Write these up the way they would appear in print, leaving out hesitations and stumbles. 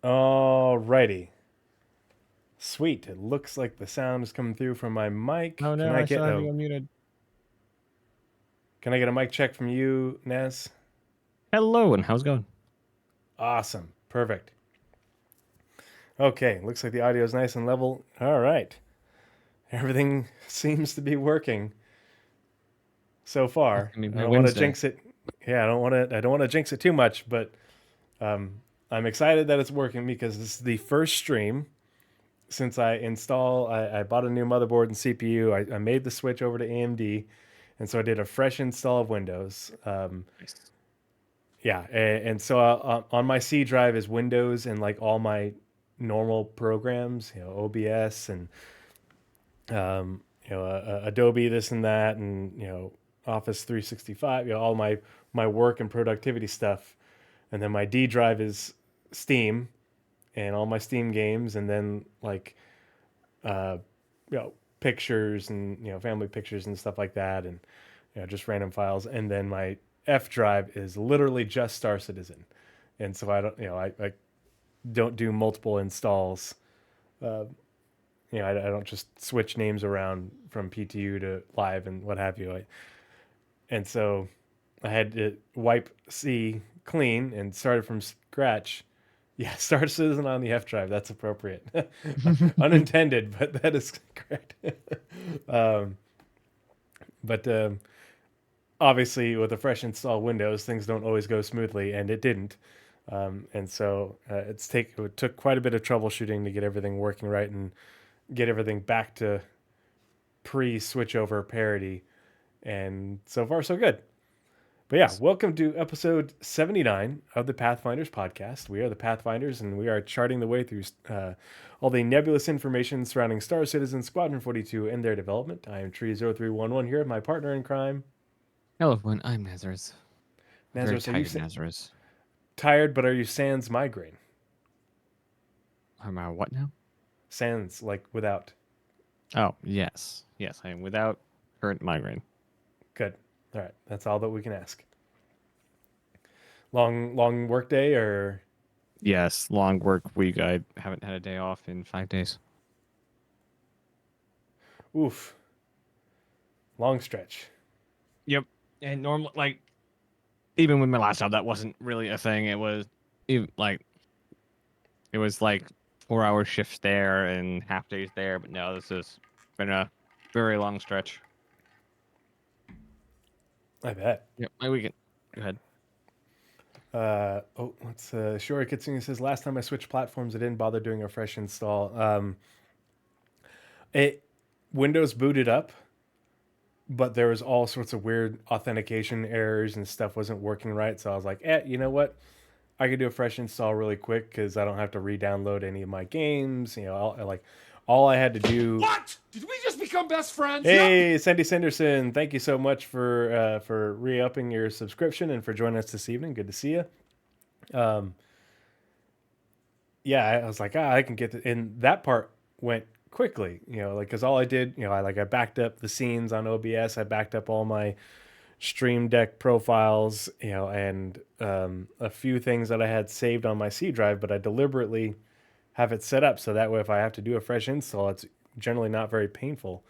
Alrighty. Sweet. It looks like the sound is coming through from my mic. Oh no, I still have you unmuted. Can I get a mic check from you, Nez? Hello, and how's it going? Awesome. Perfect. Okay, looks like the audio is nice and level. All right. Everything seems to be working so It's far. gonna be I my don't want to Wednesday. jinx it. Yeah, I don't want to jinx it too much, but I'm excited that it's working because this is the first stream since I bought a new motherboard and CPU. I made the switch over to AMD, and so I did a fresh install of Windows. Nice. Yeah, and so on my C drive is Windows and like all my normal programs, OBS and Adobe this and that, and Office 365, all my work and productivity stuff. And then my D drive is Steam and all my Steam games, and then like uh, pictures and family pictures and stuff like that, and just random files. And then my F drive is literally just Star Citizen, and so I don't do multiple installs. Uh, I don't just switch names around from PTU to live and what have you. And so I had to wipe C clean and started from scratch. Yeah, Star Citizen on the F drive. That's appropriate. Unintended, but that is correct. um, but obviously, with a fresh install Windows, things don't always go smoothly, and it didn't. And so it took quite a bit of troubleshooting to get everything working right and get everything back to pre switchover parity. And so far, so good. But yeah, Nice. welcome to episode 79 of the Pathfinders podcast. We are the Pathfinders, and we are charting the way through all the nebulous information surrounding Star Citizen, Squadron 42, and their development. I am Tree0311 here, my partner in crime. Hello, everyone. I'm Nazeris. A very Nazaris, are you tired Nazeris. tired, but are you sans migraine? Am I what now? Sans, like without. Oh, yes. Yes, I am without current migraine. Good. All right, that's all that we can ask. Long work day or Yes, long work week. I haven't had a day off in 5 days. oof, long stretch. Yep. And normal, like, even with my last job, that wasn't really a thing. It was even like 4 hour shifts there and half days there. But no, this has been a very long stretch. I bet. Yep, my weekend. Go ahead. Let's Shori Kitsune says last time I switched platforms, I didn't bother doing a fresh install. It Windows booted up, but there was all sorts of weird authentication errors and stuff wasn't working right. So I was like, you know what? I could do a fresh install really quick because I don't have to re-download any of my games. All I had to do. What? Did we just become best friends? Hey, Sandy Sanderson, thank you so much for re-upping your subscription and for joining us this evening. Good to see you. Um, yeah, I was like, I can get and that part went quickly, like because all I did, I backed up the scenes on OBS, I backed up all my Stream Deck profiles, and a few things that I had saved on my C drive, but I deliberately have it set up so that way if I have to do a fresh install, it's generally not very painful.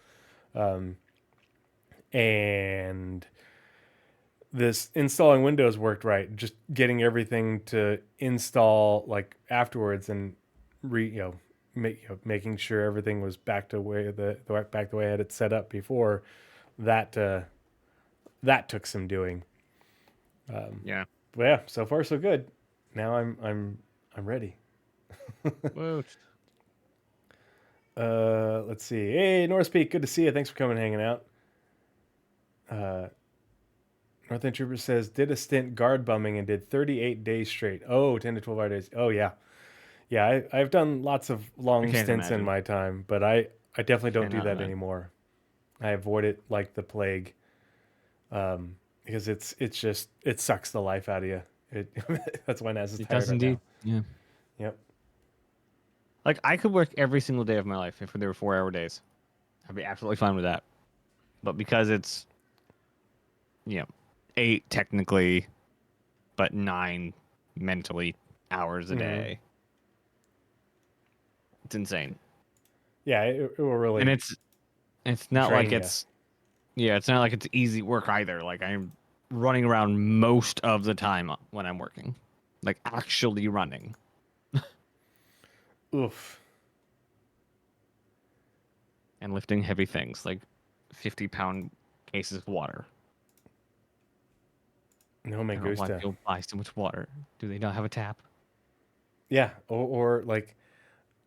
And this installing Windows worked right. Just getting everything to install like afterwards and making sure everything was back to the way I had it set up before that that took some doing. Yeah. But yeah, so far so good. Now I'm ready. Whoa. Let's see. Hey, North Peak, good to see you. Thanks for coming and hanging out. North End Trooper says, did a stint guard bumming and did 38 days straight. Oh, 10 to 12 hour days. Oh, yeah. Yeah, I've done lots of I long can't stints in imagine. my time, but I definitely don't do Cannot that imagine. anymore. I avoid it like the plague because it's just, it sucks the life out of you. That's why Naz is It tired does right indeed. now. Yeah. Yep. Like I could work every single day of my life if there were 4 hour days. I'd be absolutely fine with that. But because it's, 8 technically, but 9 mentally hours a Mm-hmm. day, It's insane. Yeah, it will really. And it's not drain like ya. it's not like it's easy work either. Like I'm running around most of the time when I'm working, like actually running. Oof. And lifting heavy things like 50-pound cases of water. No me I don't know why gusta. people buy so much water. Do they not have a tap? Yeah, or like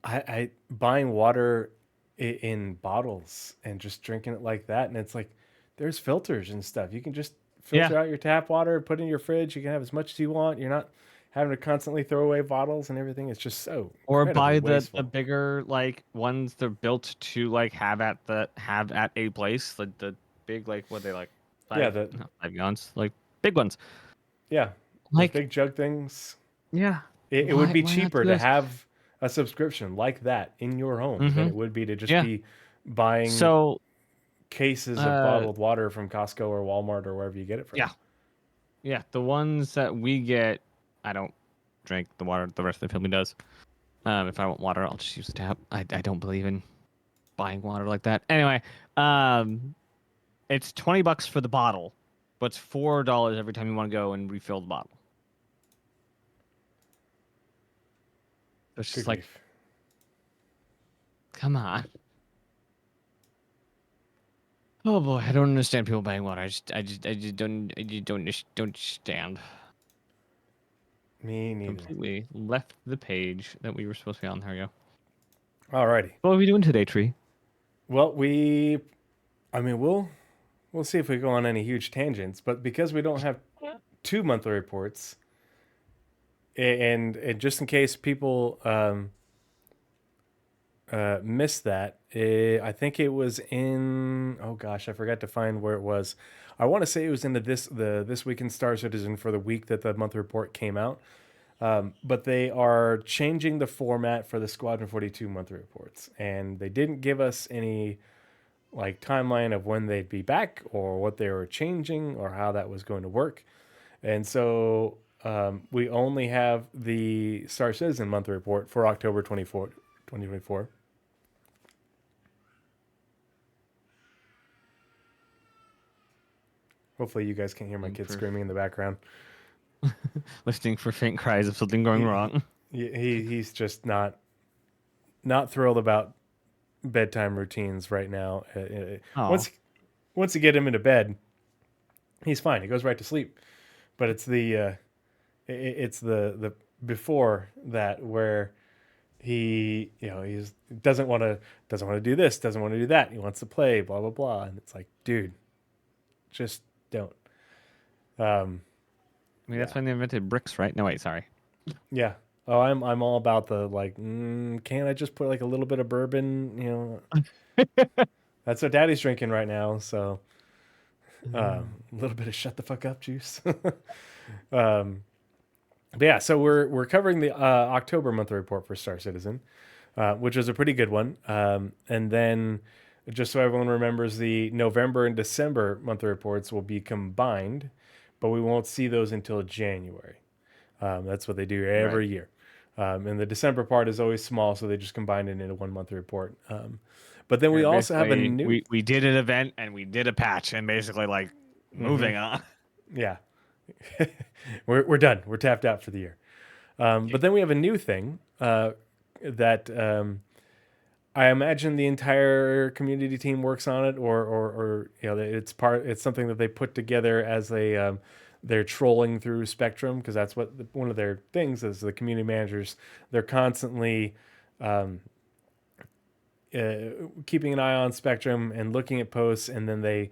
I buying water in bottles and just drinking it like that, and it's like there's filters and stuff. You can just Yeah. filter out your tap water, put it in your fridge. You can have as much as you want. You're not having to constantly throw away bottles and everything. It's just so Or incredibly buy the wasteful. bigger like ones they're built to like have at a place. Like the big like what they like Yeah, 5 not 5 gallons, like big ones. yeah, those Like big jug things. yeah. It would be Why not cheaper do to this? have a subscription like that in your home than Mm-hmm. it would be to just Yeah. be buying So cases of uh bottled water from Costco or Walmart or wherever you get it from. yeah. Yeah. The ones that we get, I don't drink the water the rest of the family does. If I want water, I'll just use the tap. I don't believe in buying water like that. Anyway, it's $20 for the bottle, but it's $4 every time you want to go and refill the bottle. It's Good just like, grief. come on. Oh boy, I don't understand people buying water. I just don't understand. Me neither. Completely left the page that we were supposed to be on. There we go. Alrighty. What are we doing today, Tree? Well, I mean, we'll see if we go on any huge tangents, but because we don't have 2 monthly reports, and just in case people missed that, I think it was in. Oh gosh, I forgot to find where it was. I want to say it was into this week in Star Citizen for the week that the monthly report came out. But they are changing the format for the Squadron 42 monthly reports, and they didn't give us any like timeline of when they'd be back or what they were changing or how that was going to work. And so we only have the Star Citizen monthly report for October 24, 2024. Hopefully you guys can hear my kid screaming in the background. Listening for faint cries of something going wrong. He's just not thrilled about bedtime routines right now. Oh, Once you get him into bed, he's fine. He goes right to sleep. But it's the before that where he's doesn't want to do this, doesn't want to do that. He wants to play, blah blah blah, and it's like, dude, just don't. I mean, that's when they invented bricks, right? No, wait, sorry. Yeah. Oh, I'm all about the like. Can't I just put like a little bit of bourbon? That's what Daddy's drinking right now. So a little bit of shut the fuck up juice. But yeah, so we're covering the October monthly report for Star Citizen, which was a pretty good one. And then, just so everyone remembers, the November and December monthly reports will be combined, but we won't see those until January. That's what they do every year. And the December part is always small, so they just combine it into one monthly report. But then we also have a new. We did an event and we did a patch and basically like moving on. Yeah. we're done. We're tapped out for the year. But then we have a new thing that I imagine the entire community team works on it, or it's something that they put together as they're trolling through Spectrum, because that's what one of their things is. The community managers, they're constantly keeping an eye on Spectrum and looking at posts, and then they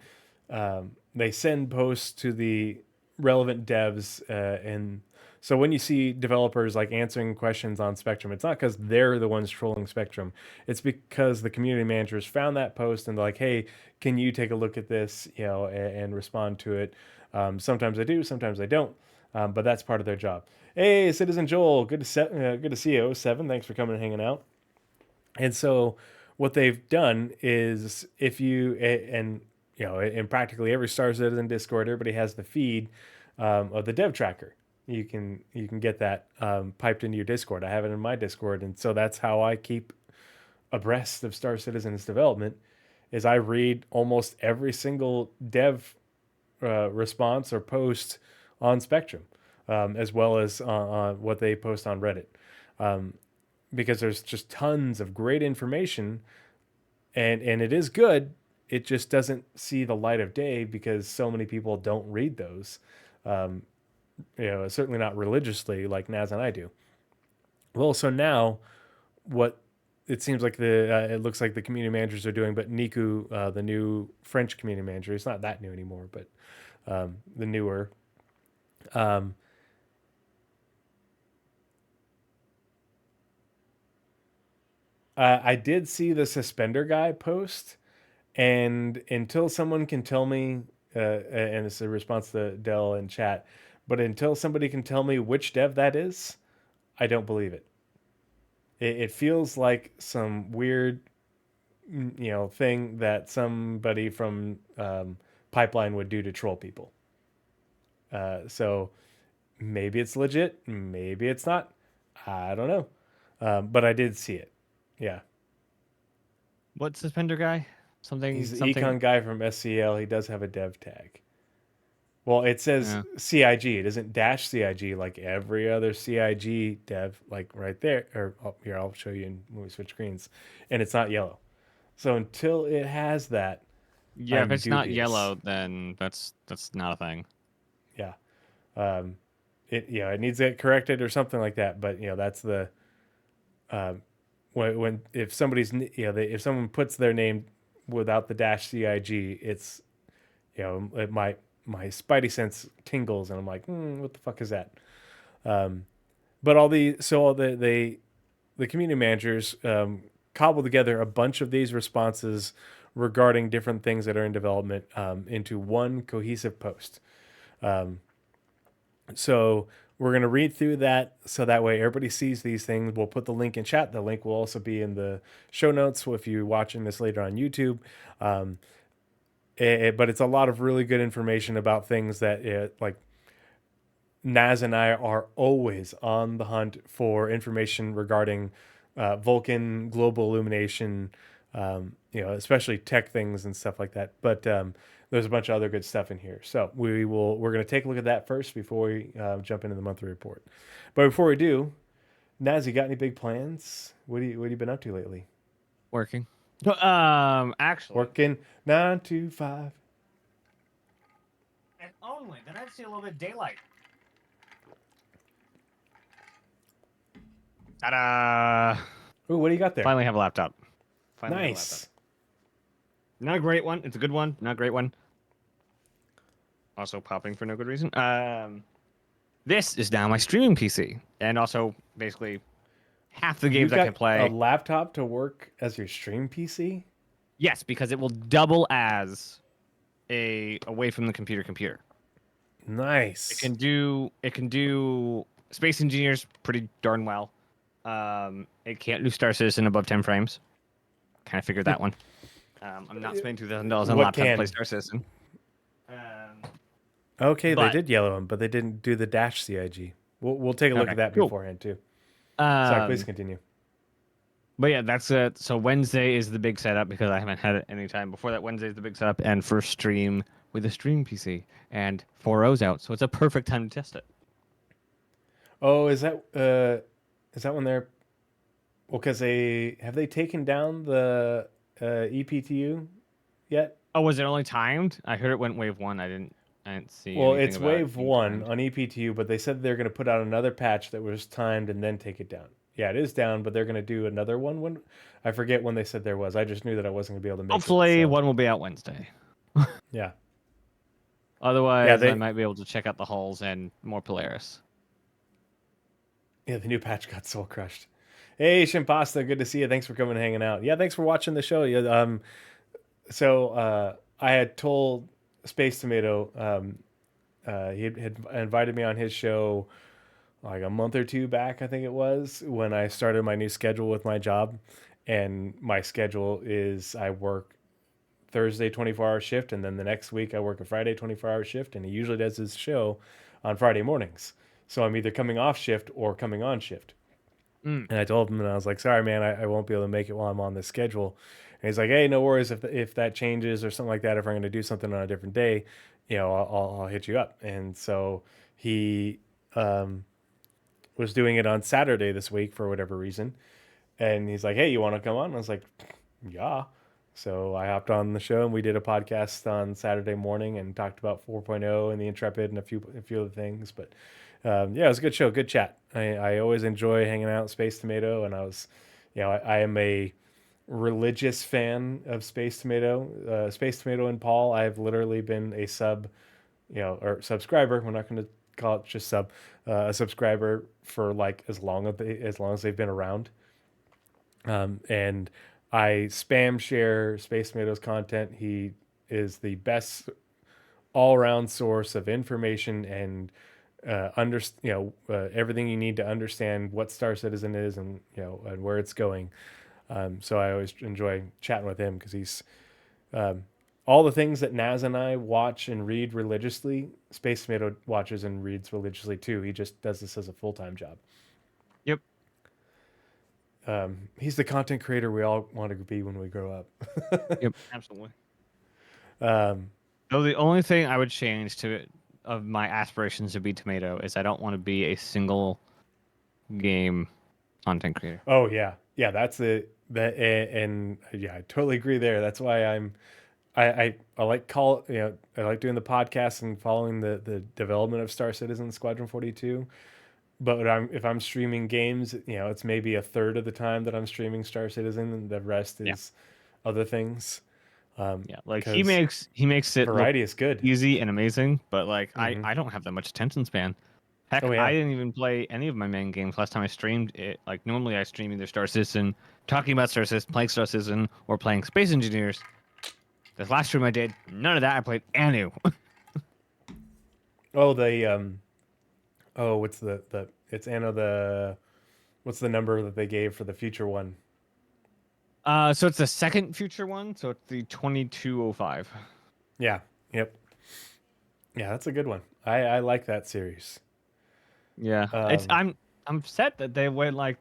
send posts to the relevant devs, and so when you see developers like answering questions on Spectrum, it's not because they're the ones trolling Spectrum. It's because the community managers found that post and they're like, "Hey, can you take a look at this?" And respond to it. Sometimes I do, sometimes I don't, but that's part of their job. Hey, Citizen Joel, good to see you. 07, thanks for coming and hanging out. And so what they've done is if you and in practically every Star Citizen Discord, everybody has the feed of the dev tracker. You can get that piped into your Discord. I have it in my Discord, and so that's how I keep abreast of Star Citizen's development is I read almost every single dev response or post on Spectrum, as well as on what they post on Reddit, because there's just tons of great information, and it is good. It just doesn't see the light of day because so many people don't read those. Certainly not religiously like Naz and I do. Well, so now what it seems like it looks like the community managers are doing, but Niku, the new French community manager, he's not that new anymore, but the newer. I did see the suspender guy post, and until someone can tell me, and it's a response to Dell in chat, but until somebody can tell me which dev that is, I don't believe it. It feels like some weird, thing that somebody from Pipeline would do to troll people. So maybe it's legit, maybe it's not. I don't know. But I did see it. Yeah. What suspender guy? Something. He's the something. econ guy from SCL. He does have a dev tag. Well, it says CIG. It isn't dash CIG like every other CIG dev, like right there. Or here, I'll show you when we switch screens. And it's not yellow. So until it has that, Yeah, I'm if it's not dubious. yellow, then that's not a thing. Yeah. It needs to get corrected or something like that. But that's the when if somebody's if someone puts their name without the dash CIG, it's my spidey sense tingles and I'm like, what the fuck is that? But all the community managers cobble together a bunch of these responses regarding different things that are in development into one cohesive post. So we're going to read through that so that way everybody sees these things. We'll put the link in chat. The link will also be in the show notes if you're watching this later on YouTube. But it's a lot of really good information about things that like Naz and I are always on the hunt for information regarding Vulcan, global illumination, especially tech things and stuff like that. But there's a bunch of other good stuff in here. So we're going to take a look at that first before we jump into the monthly report. But before we do, Naz, you got any big plans? What have you been up to lately? Working. Actually. Working 9 to 5. And only then I'd see a little bit of daylight. Ta-da! Ooh, what do you got there? Finally have a laptop. Nice. Not a great one. It's a good one. Not a great one. Also popping for no good reason. This is now my streaming PC, and also basically half the games I can play. A laptop to work as your stream PC? Yes, because it will double as a away from the computer. Nice. It can do Space Engineers pretty darn well. It can't do Star Citizen above 10 frames. Kind of figured that one. I'm not spending $2,000 on a laptop to play Star Citizen. Okay, they did yellow them, but they didn't do the dash CIG. We'll take a look at that beforehand too. Sorry, please continue. But yeah, that's it. So Wednesday is the big setup because I haven't had it any time before that. Wednesday is the big setup and first stream with a stream PC and 4.0's out, so it's a perfect time to test it. Oh, is that when they're? Well, because have they taken down the EPTU yet? Oh, was it only timed? I heard it went wave 1. I didn't see. Well, it's wave 1 on EPTU, but they said they're going to put out another patch that was timed and then take it down. Yeah, it is down, but they're going to do another one when I forget when they said there was. I just knew that I wasn't going to be able to make Hopefully, it. one will be out Wednesday. Yeah. Otherwise, I might be able to check out the hulls and more Polaris. Yeah, the new patch got soul crushed. Hey, Shimpasta, good to see you. Thanks for coming and hanging out. Yeah, thanks for watching the show. Yeah, so I had told Space Tomato, he had invited me on his show like a month or two back, I think it was, when I started my new schedule with my job. And my schedule is I work Thursday 24-hour shift, and then the next week I work a Friday 24-hour shift, and he usually does his show on Friday mornings. So I'm either coming off shift or coming on shift. Mm. And I told him, and I was like, sorry, man, I won't be able to make it while I'm on this schedule. And he's like, hey, no worries if that changes or something like that. If I'm going to do something on a different day, I'll hit you up. And so he um, was doing it on Saturday this week for whatever reason. And he's like, hey, you want to come on? And I was like, yeah. So I hopped on the show and we did a podcast on Saturday morning and talked about 4.0 and the Intrepid and a few other things. But yeah, it was a good show, good chat. I always enjoy hanging out with Space Tomato, and I am a religious fan of Space Tomato. Space Tomato and Paul, I've literally been a or subscriber. We're not going to call it just sub, a subscriber for like as long as they've been around. And I spam share Space Tomato's content. He is the best all around source of information and everything you need to understand what Star Citizen is and and where it's going. So I always enjoy chatting with him because he's all the things that Naz and I watch and read religiously. Space Tomato watches and reads religiously too. He just does this as a full-time job. Yep. He's the content creator we all want to be when we grow up. Yep. Absolutely. um, Though the only thing I would change to it of my aspirations to be Tomato is I don't want to be a single game content creator. oh yeah, that's and yeah, I totally agree there. That's why I like I like doing the podcast and following the development of Star Citizen Squadron 42. But if I'm streaming games, it's maybe a third of the time that I'm streaming Star Citizen, and the rest is other things. Yeah, like 'Cause he makes it look variety is good. easy and amazing, but like Mhm. I don't have that much attention span. Heck, Oh yeah, I didn't even play any of my main games last time I streamed it. Like normally I stream either Star Citizen, talking about Star Citizen, playing Star Citizen, or playing Space Engineers. This last stream I did, none of that. I played Anu. oh what's the it's Anno what's the number that they gave for the future one? So it's the second future one, so it's the 2205. Yeah, yep, yeah, that's a good one. I like that series. Yeah, it's Um, I'm upset that they went like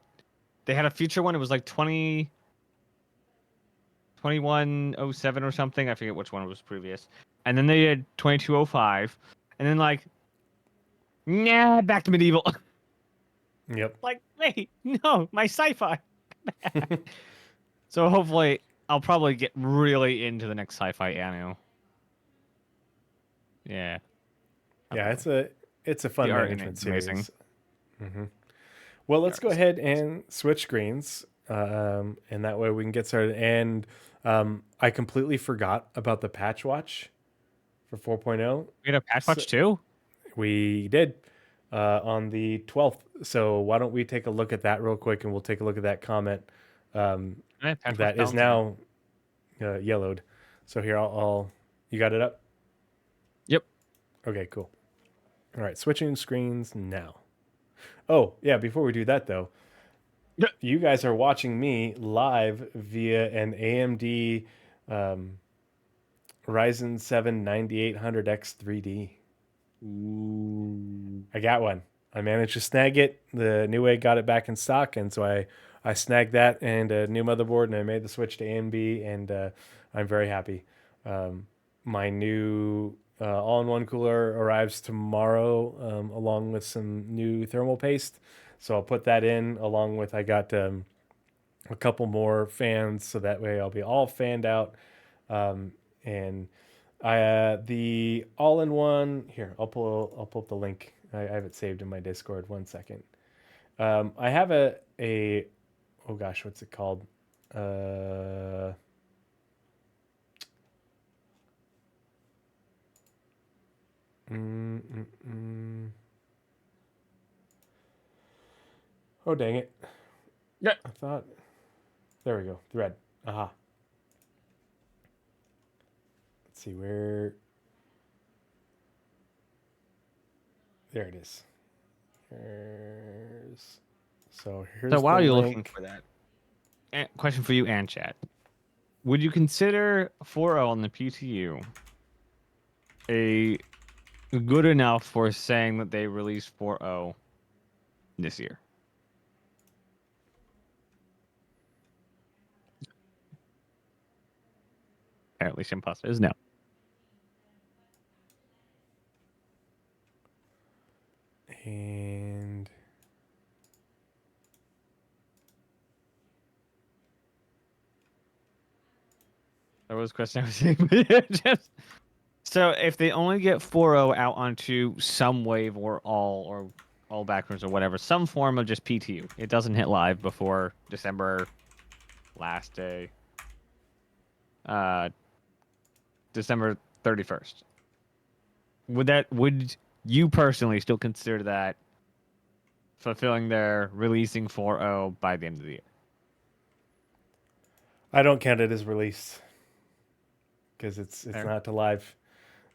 they had a future one. It was like 2107 or something. I forget which one was previous. And then they had 2205, and then like nah, back to medieval. yep. Like wait, no, my sci-fi. So hopefully I'll probably get really into the next sci-fi anime. Yeah. Yeah, it's a The fun art in management it's amazing. series. hmm Well, let's go Art's ahead and switch screens, and that way we can get started. And I completely forgot about the patch watch for 4.0. We had a patch So watch too. we did on the 12th. So why don't we take a look at that real quick, and we'll take a look at that comment Yeah, patch watch that is balancing. now yellowed. So here, I'll you got it up? Yep. Okay, cool. All right, switching screens now. Oh, yeah, before we do that though, Yeah. you guys are watching me live via an AMD Ryzen 7 9800X 3D. Ooh. I got one. I managed to snag it. The Newegg got it back in stock, and so I snagged that and a new motherboard, and I made the switch to AMD, and I'm very happy. My new all-in-one cooler arrives tomorrow, along with some new thermal paste. So I'll put that in along with I got a couple more fans, so that way I'll be all fanned out. And the all-in-one here, I'll pull up the link. I have it saved in my Discord. 1 second. I have a oh gosh, what's it called? Uh, mm, mm, mm. Oh dang it! Yeah. I thought. There we go. Thread. Aha. Let's see where. There it is. Here's So while the you're link. looking for that, question for you and chat: would you consider 4.0 on the PTU a good enough for saying that they released 4.0 this year? apparently Shimpasta is no. And That was a question I was saying. So if they only get 4.0 out onto some wave or all backwards or whatever, some form of just PTU, it doesn't hit live before December last day, December 31st. Would you personally still consider that fulfilling their releasing 4.0 by the end of the year? I don't count it as released because it's Fair. not to live.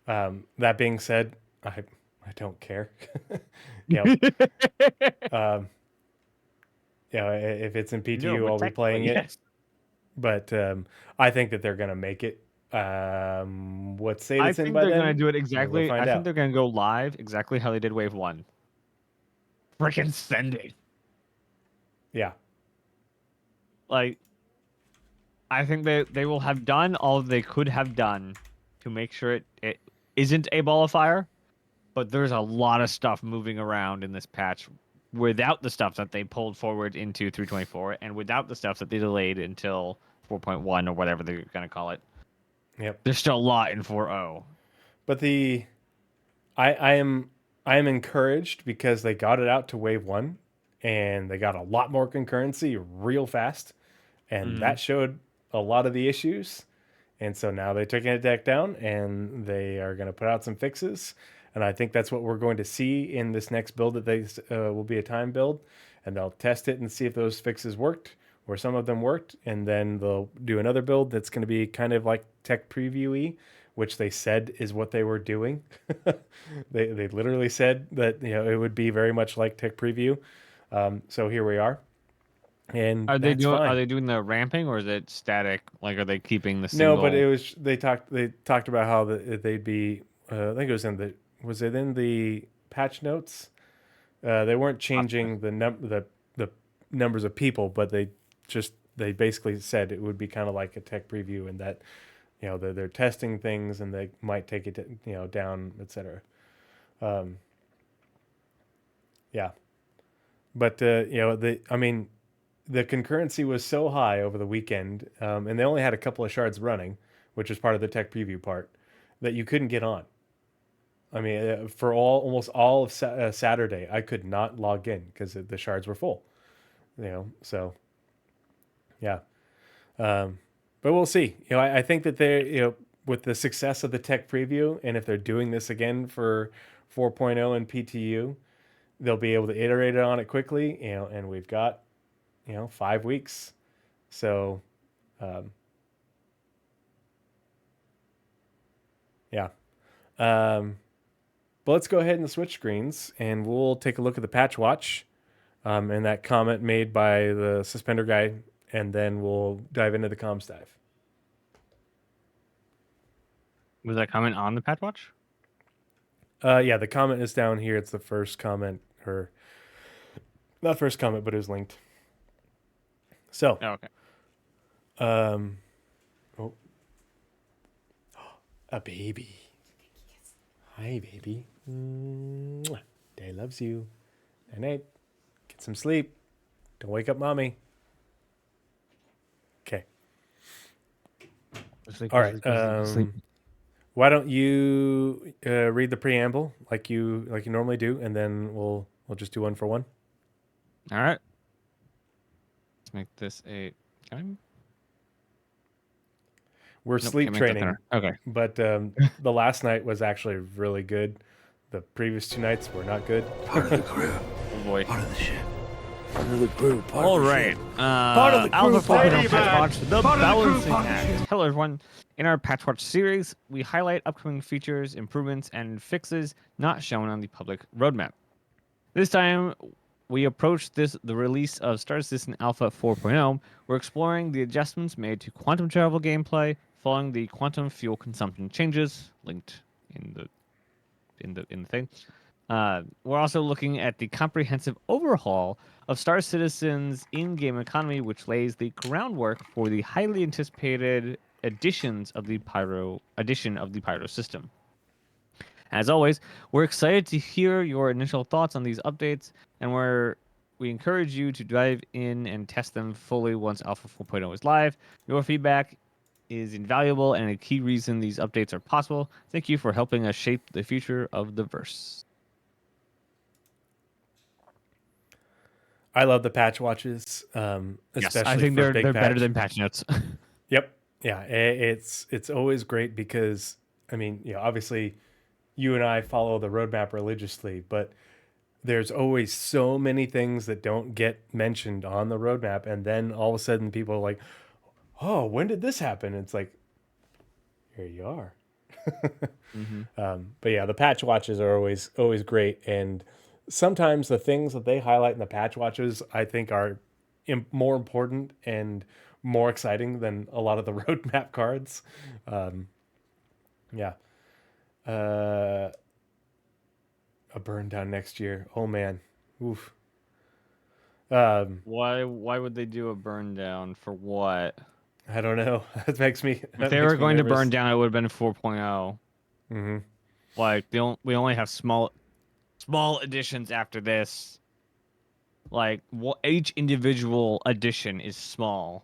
That being said, I don't care. you know, if it's in PTU, but I'll be playing technically, it. yes. But I think that they're gonna make it. What state I it's in think by they're then? gonna do it We'll exactly. find I think out. they're gonna go live exactly how they did Wave 1. Freaking send it. Yeah, Like, I think they will have done all they could have done to make sure it isn't a ball of fire, but there's a lot of stuff moving around in this patch without the stuff that they pulled forward into 3.24 and without the stuff that they delayed until 4.1 or whatever they're gonna call it. yep. There's still a lot in 4.0. But I am encouraged because they got it out to wave 1, and they got a lot more concurrency real fast, and Mhm. that showed a lot of the issues. And so now they're taking it back down, and they are going to put out some fixes. And I think that's what we're going to see in this next build that they will be a time build, and they'll test it and see if those fixes worked, or some of them worked, and then they'll do another build that's going to be kind of like tech preview-y, which they said is what they were doing. They literally said that it would be very much like tech preview. So here we are, and Are they that's doing? Are fine. they doing the ramping or is it static? Like, are they keeping the No, but single? it was they talked about how they'd be. I think it was it in the patch notes? They weren't changing the numbers of people, but they basically said it would be kind of like a tech preview, and that they're testing things and they might take it down, etc. Yeah, but the concurrency was so high over the weekend, and they only had a couple of shards running, which is part of the tech preview part, that you couldn't get on. I mean, for almost all of Saturday, I could not log in because the shards were full. So yeah, but we'll see. I think that they with the success of the tech preview, and if they're doing this again for 4.0 and PTU, they'll be able to iterate on it quickly. And we've got 5 weeks, so yeah. But let's go ahead and switch screens, and we'll take a look at the patch watch, and that comment made by the suspender guy, and then we'll dive into the comms dive. Was that comment on the patch watch? Yeah, the comment is down here. It's the first comment, or not first comment, but it was linked. So, Oh, okay. oh, a baby. Hi, baby. Mwah. Daddy loves you. Night night. Get some sleep. Don't wake up mommy. Okay. All right. Why don't you read the preamble like you normally do, and then we'll just do one for one. All right. Let's make this a time. We're Nope, sleep can't make that training, thinner. Okay. but the last night was actually really good. The previous 2 nights were not good. Part of the crew. Oh boy. Part of the ship. Part of the crew. Part All of the right. ship. Part of the crew, Alpha part of Focus the on ship. Patch Watch, the Part of the crew, Balancing part of the Act. ship. Hello, everyone. In our Patch Watch series, we highlight upcoming features, improvements, and fixes not shown on the public roadmap. This time, we approach the release of Star Citizen Alpha 4.0. We're exploring the adjustments made to quantum travel gameplay following the quantum fuel consumption changes linked in the thing. We're also looking at the comprehensive overhaul of Star Citizen's in-game economy, which lays the groundwork for the highly anticipated edition of the Pyro system. As always, we're excited to hear your initial thoughts on these updates, and we encourage you to dive in and test them fully once Alpha 4.0 is live. Your feedback is invaluable and a key reason these updates are possible. Thank you for helping us shape the future of the verse. I love the patch watches, especially Yes, I think for they're big better patch. than patch notes. Yep. Yeah. It's always great because, I mean, obviously you and I follow the roadmap religiously, but there's always so many things that don't get mentioned on the roadmap. And then all of a sudden people are like, oh, when did this happen? It's like, here you are. But yeah, the patch watches are always great. And sometimes the things that they highlight in the patch watches, I think are more important and more exciting than a lot of the roadmap cards. Yeah. A burn down next year. Oh man. Oof. Why would they do a burn down for what? I don't know. That makes me. If That they makes were me going to nervous. burn down, it would have been 4.0. Mm-hmm. Like we only have small editions after this. Like each individual edition is small.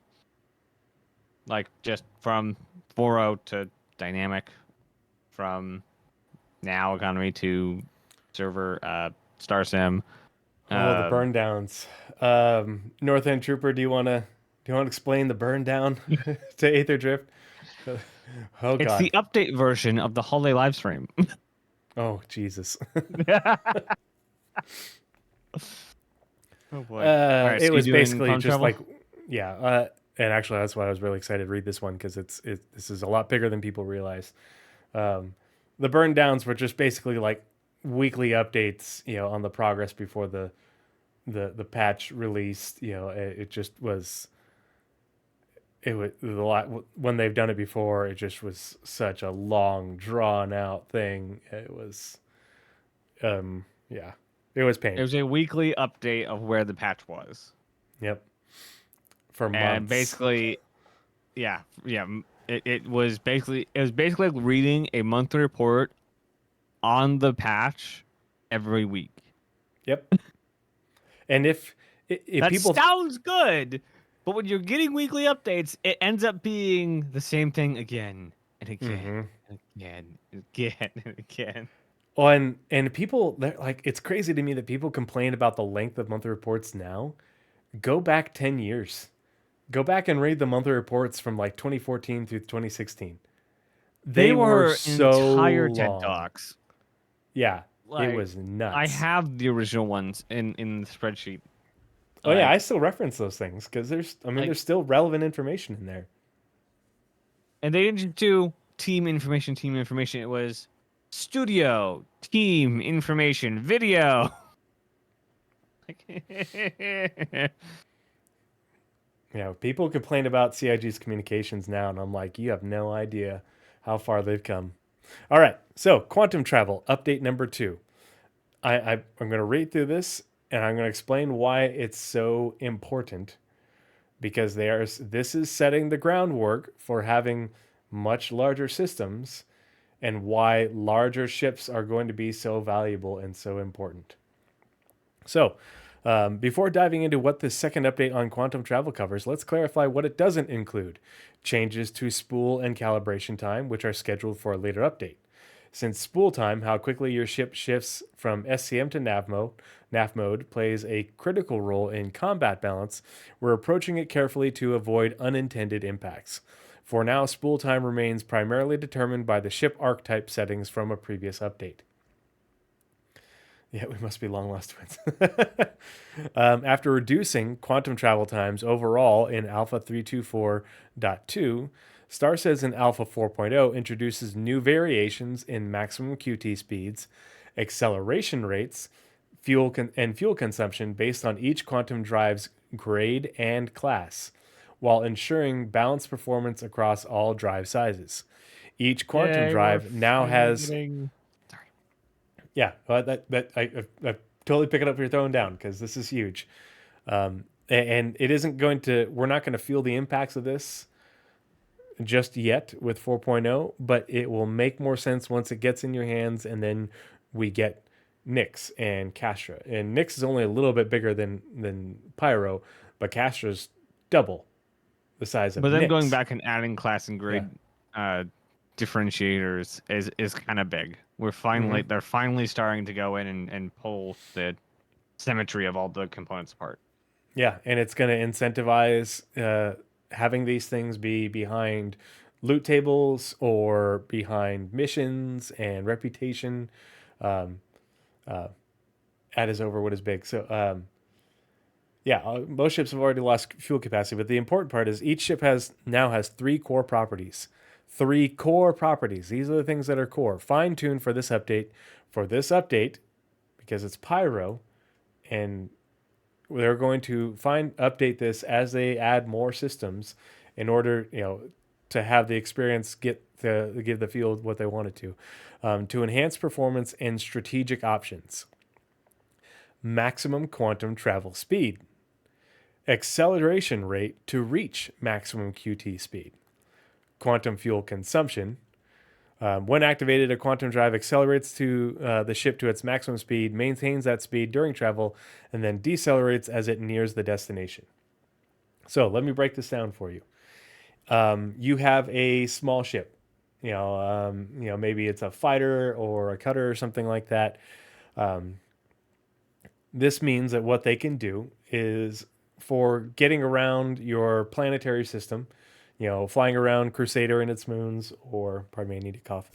Like just from 4.0 to dynamic, from now economy to server, Star Sim. Oh, the burn downs. North End Trooper, do you wanna explain the burn down to Aether Drift? Oh It's God. the update version of the holiday live stream. Oh Jesus. Oh boy. All right, so It you was doing basically phone just travel? like, yeah. And actually, that's why I was really excited to read this one because this is a lot bigger than people realize. The burn downs were just basically like weekly updates, on the progress before the patch released. It just was. It was a lot when they've done it before. It just was such a long, drawn out thing. It was, yeah, it was It painful. was a weekly update of where the patch was. Yep, for months. And basically, yeah. It was basically like reading a monthly report on the patch every week. Yep. And if That people, sounds good, but when you're getting weekly updates, it ends up being the same thing again and again and again and again and again. oh, and people, like, it's crazy to me that people complain about the length of monthly reports now. Go back 10 years. Go back and read the monthly reports from like 2014 through 2016. They were so entire long. TED Talks. Yeah, Like, it was nuts. I have the original ones in the spreadsheet. Oh yeah, Like, I still reference those things because there's still relevant information in there. and they didn't do team information. It was studio, team information, video. Yeah, people complain about CIG's communications now, and I'm like, you have no idea how far they've come. All right, so quantum travel update number 2. I'm going to read through this, and I'm going to explain why it's so important, because this is setting the groundwork for having much larger systems, and why larger ships are going to be so valuable and so important. So, before diving into what the second update on quantum travel covers, let's clarify what it doesn't include. Changes to spool and calibration time, which are scheduled for a later update. Since spool time, how quickly your ship shifts from SCM to NAV mode plays a critical role in combat balance, we're approaching it carefully to avoid unintended impacts. For now, spool time remains primarily determined by the ship archetype settings from a previous update. Yeah, we must be long lost twins. After reducing quantum travel times overall in Alpha 324.2, Star Citizen Alpha 4.0 introduces new variations in maximum QT speeds, acceleration rates, fuel consumption based on each quantum drive's grade and class, while ensuring balanced performance across all drive sizes. Each quantum drive now has... Yeah, I totally pick it up what you're throwing down because this is huge, and it isn't going to. We're not going to feel the impacts of this just yet with 4.0, but it will make more sense once it gets in your hands, and then we get Nyx and Castra. And Nyx is only a little bit bigger than Pyro, but Castra's double the size of But them going Nyx. back and adding class and grade differentiators is kind of big. They're finally starting to go in and pull the symmetry of all the components apart. Yeah, and it's going to incentivize having these things be behind loot tables or behind missions and reputation. Add is over what is big. So, most ships have already lost fuel capacity, but the important part is each ship now has 3 core properties. 3 core properties. These are the things that are core. Fine-tuned for this update. For this update, because it's Pyro, and they're going to update this as they add more systems in order, to have the experience give the field what they want it to enhance performance and strategic options. Maximum quantum travel speed, acceleration rate to reach maximum QT speed, quantum fuel consumption. When activated, a quantum drive accelerates to the ship to its maximum speed, maintains that speed during travel, and then decelerates as it nears the destination. So let me break this down for you. You have a small ship, maybe it's a fighter or a cutter or something like that. This means that what they can do is, for getting around your planetary system, flying around Crusader and its moons, or, pardon me, I need to cough.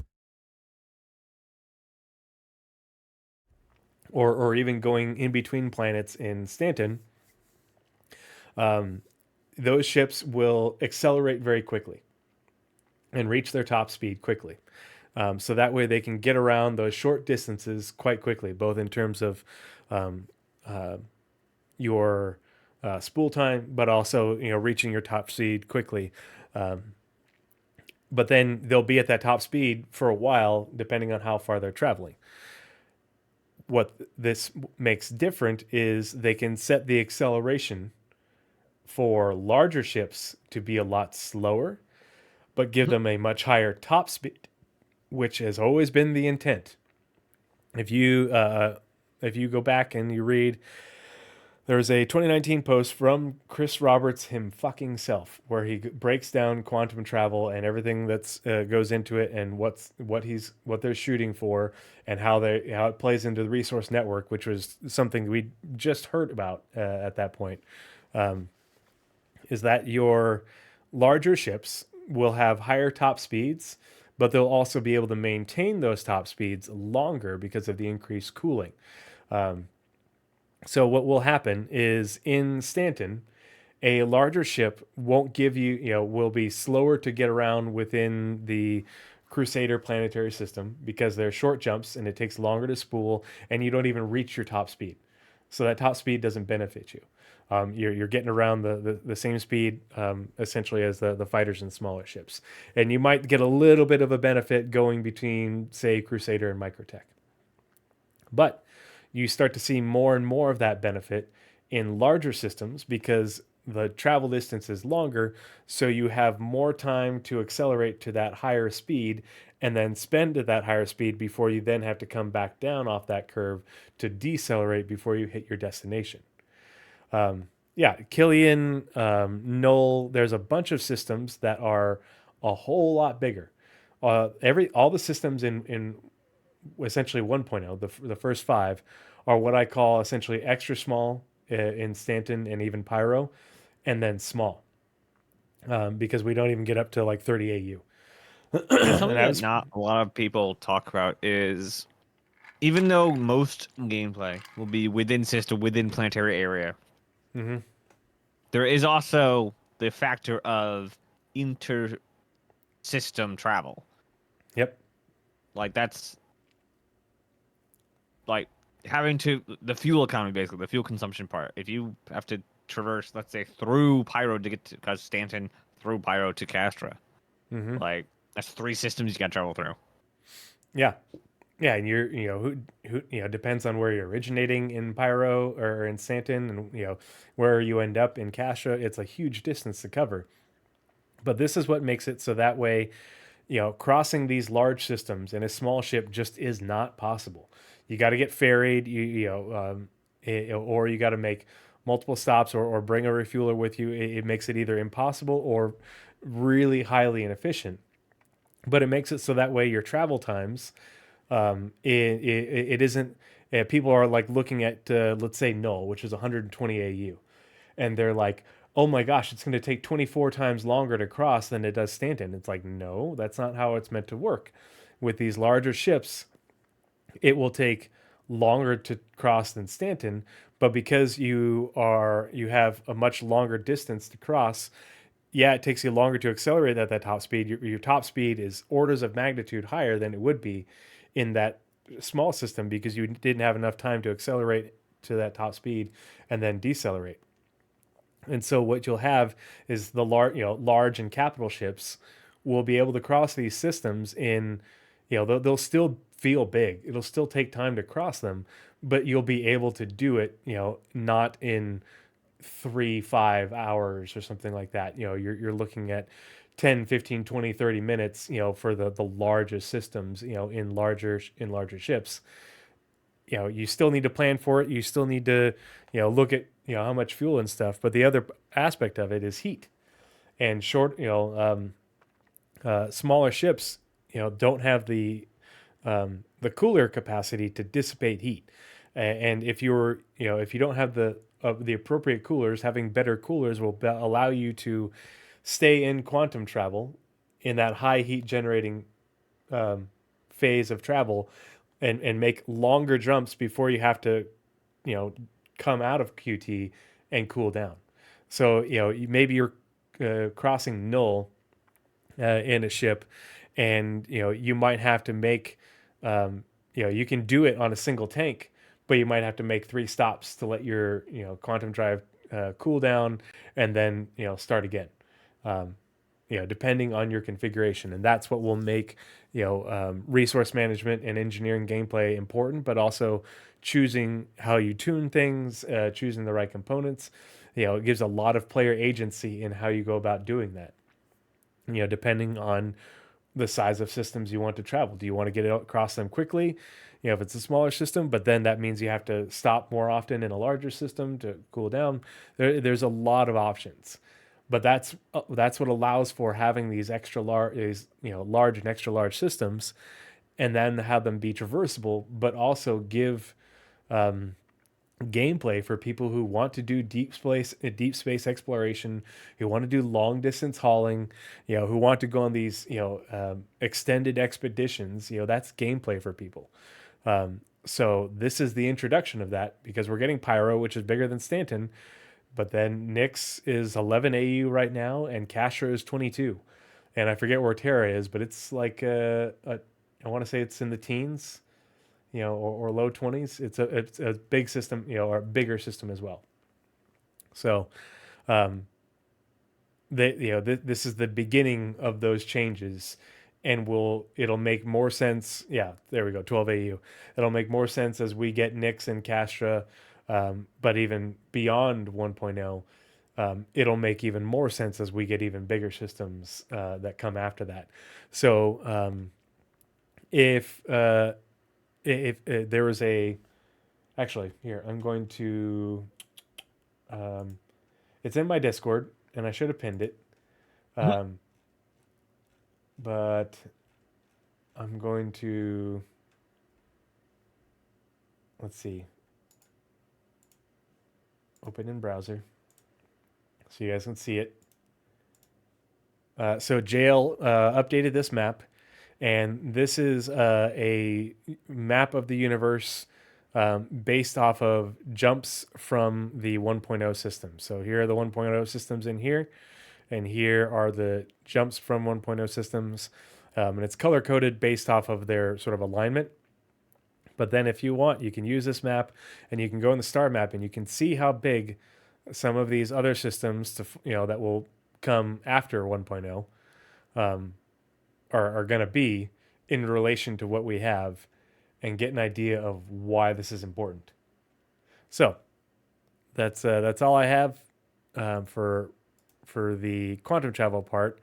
Or even going in between planets in Stanton, those ships will accelerate very quickly and reach their top speed quickly. So that way they can get around those short distances quite quickly, both in terms of your spool time, but also reaching your top speed quickly. But then they'll be at that top speed for a while, depending on how far they're traveling. What this makes different is they can set the acceleration for larger ships to be a lot slower, but give them a much higher top speed, which has always been the intent. If you go back and you read, there's a 2019 post from Chris Roberts him fucking self, where he breaks down quantum travel and everything that's goes into it, and what they're shooting for, and how it plays into the resource network, which was something we just heard about at that point. Is that your larger ships will have higher top speeds, but they'll also be able to maintain those top speeds longer because of the increased cooling. So what will happen is, in Stanton, a larger ship won't give will be slower to get around within the Crusader planetary system, because they're short jumps and it takes longer to spool, and you don't even reach your top speed. So that top speed doesn't benefit you. You're getting around the same speed essentially as the fighters and smaller ships. And you might get a little bit of a benefit going between, say, Crusader and Microtech. But you start to see more and more of that benefit in larger systems, because the travel distance is longer, so you have more time to accelerate to that higher speed and then spend at that higher speed before you then have to come back down off that curve to decelerate before you hit your destination. Killian, Null, there's a bunch of systems that are a whole lot bigger. All the systems in essentially 1.0, the first 5, are what I call essentially extra small in Stanton and even Pyro, and then small, because we don't even get up to like 30 AU. Something that not a lot of people talk about is, even though most gameplay will be within system, within planetary area, there is also the factor of inter-system travel. Yep. Like, that's like having the fuel economy, basically, the fuel consumption part. If you have to traverse, let's say, through Pyro to get to, because Stanton, through Pyro to Castra, like, that's 3 systems you got to travel through. Yeah. Yeah, and who depends on where you're originating in Pyro or in Stanton, and where you end up in Castra. It's a huge distance to cover. But this is what makes it so that way, crossing these large systems in a small ship just is not possible. You got to get ferried, or you got to make multiple stops, or bring a refueler with you. It makes it either impossible or really highly inefficient. But it makes it so that way your travel times, it isn't. People are like looking at, let's say, Null, which is 120 AU, and they're like, oh my gosh, it's going to take 24 times longer to cross than it does Stanton. It's like, no, that's not how it's meant to work. With these larger ships, it will take longer to cross than Stanton, but because you have a much longer distance to cross, yeah, it takes you longer to accelerate at that top speed. Your top speed is orders of magnitude higher than it would be in that small system because you didn't have enough time to accelerate to that top speed and then decelerate. And so what you'll have is the large and capital ships will be able to cross these systems in, they'll still feel big. It'll still take time to cross them, but you'll be able to do it, not in 3-5 hours or something like that. You're looking at 10, 15, 20, 30 minutes, for the largest systems, in larger ships. You still need to plan for it. You still need to, look at, how much fuel and stuff. But the other aspect of it is heat. And smaller ships, don't have the cooler capacity to dissipate heat. And if if you don't have the appropriate coolers, having better coolers will allow you to stay in quantum travel in that high heat generating phase of travel, and make longer jumps before you have to, come out of QT and cool down. So, maybe you're crossing Null in a ship, and, you might have to make, you can do it on a single tank, but you might have to make 3 stops to let your, quantum drive cool down and then, start again. Depending on your configuration. And that's what will make, resource management and engineering gameplay important, but also choosing how you tune things, choosing the right components. It gives a lot of player agency in how you go about doing that. Depending on the size of systems you want to travel. Do you want to get across them quickly? If it's a smaller system, but then that means you have to stop more often in a larger system to cool down. There's a lot of options. But that's what allows for having these large and extra large systems, and then have them be traversable, but also give gameplay for people who want to do deep space exploration, who want to do long distance hauling, who want to go on these extended expeditions. That's gameplay for people. So this is the introduction of that, because we're getting Pyro, which is bigger than Stanton. But then Nyx is 11 AU right now, and Castra is 22. And I forget where Terra is, but it's like I want to say it's in the teens, or low 20s. It's a big system, or a bigger system as well. So, this is the beginning of those changes, and it'll make more sense. Yeah, there we go, 12 AU. It'll make more sense as we get Nyx and Castra. But even beyond 1.0, it'll make even more sense as we get even bigger systems that come after that. So if there was actually here, I'm going to, it's in my Discord, and I should have pinned it, but I'm going to, let's see. Open in browser so you guys can see it. So Jail updated this map, and this is a map of the universe based off of jumps from the 1.0 system. So here are the 1.0 systems in here, and here are the jumps from 1.0 systems, and it's color coded based off of their sort of alignment. But then if you want, you can use this map, and you can go in the star map, and you can see how big some of these other systems that will come after 1.0 are going to be in relation to what we have, and get an idea of why this is important. So that's all I have for for the quantum travel part.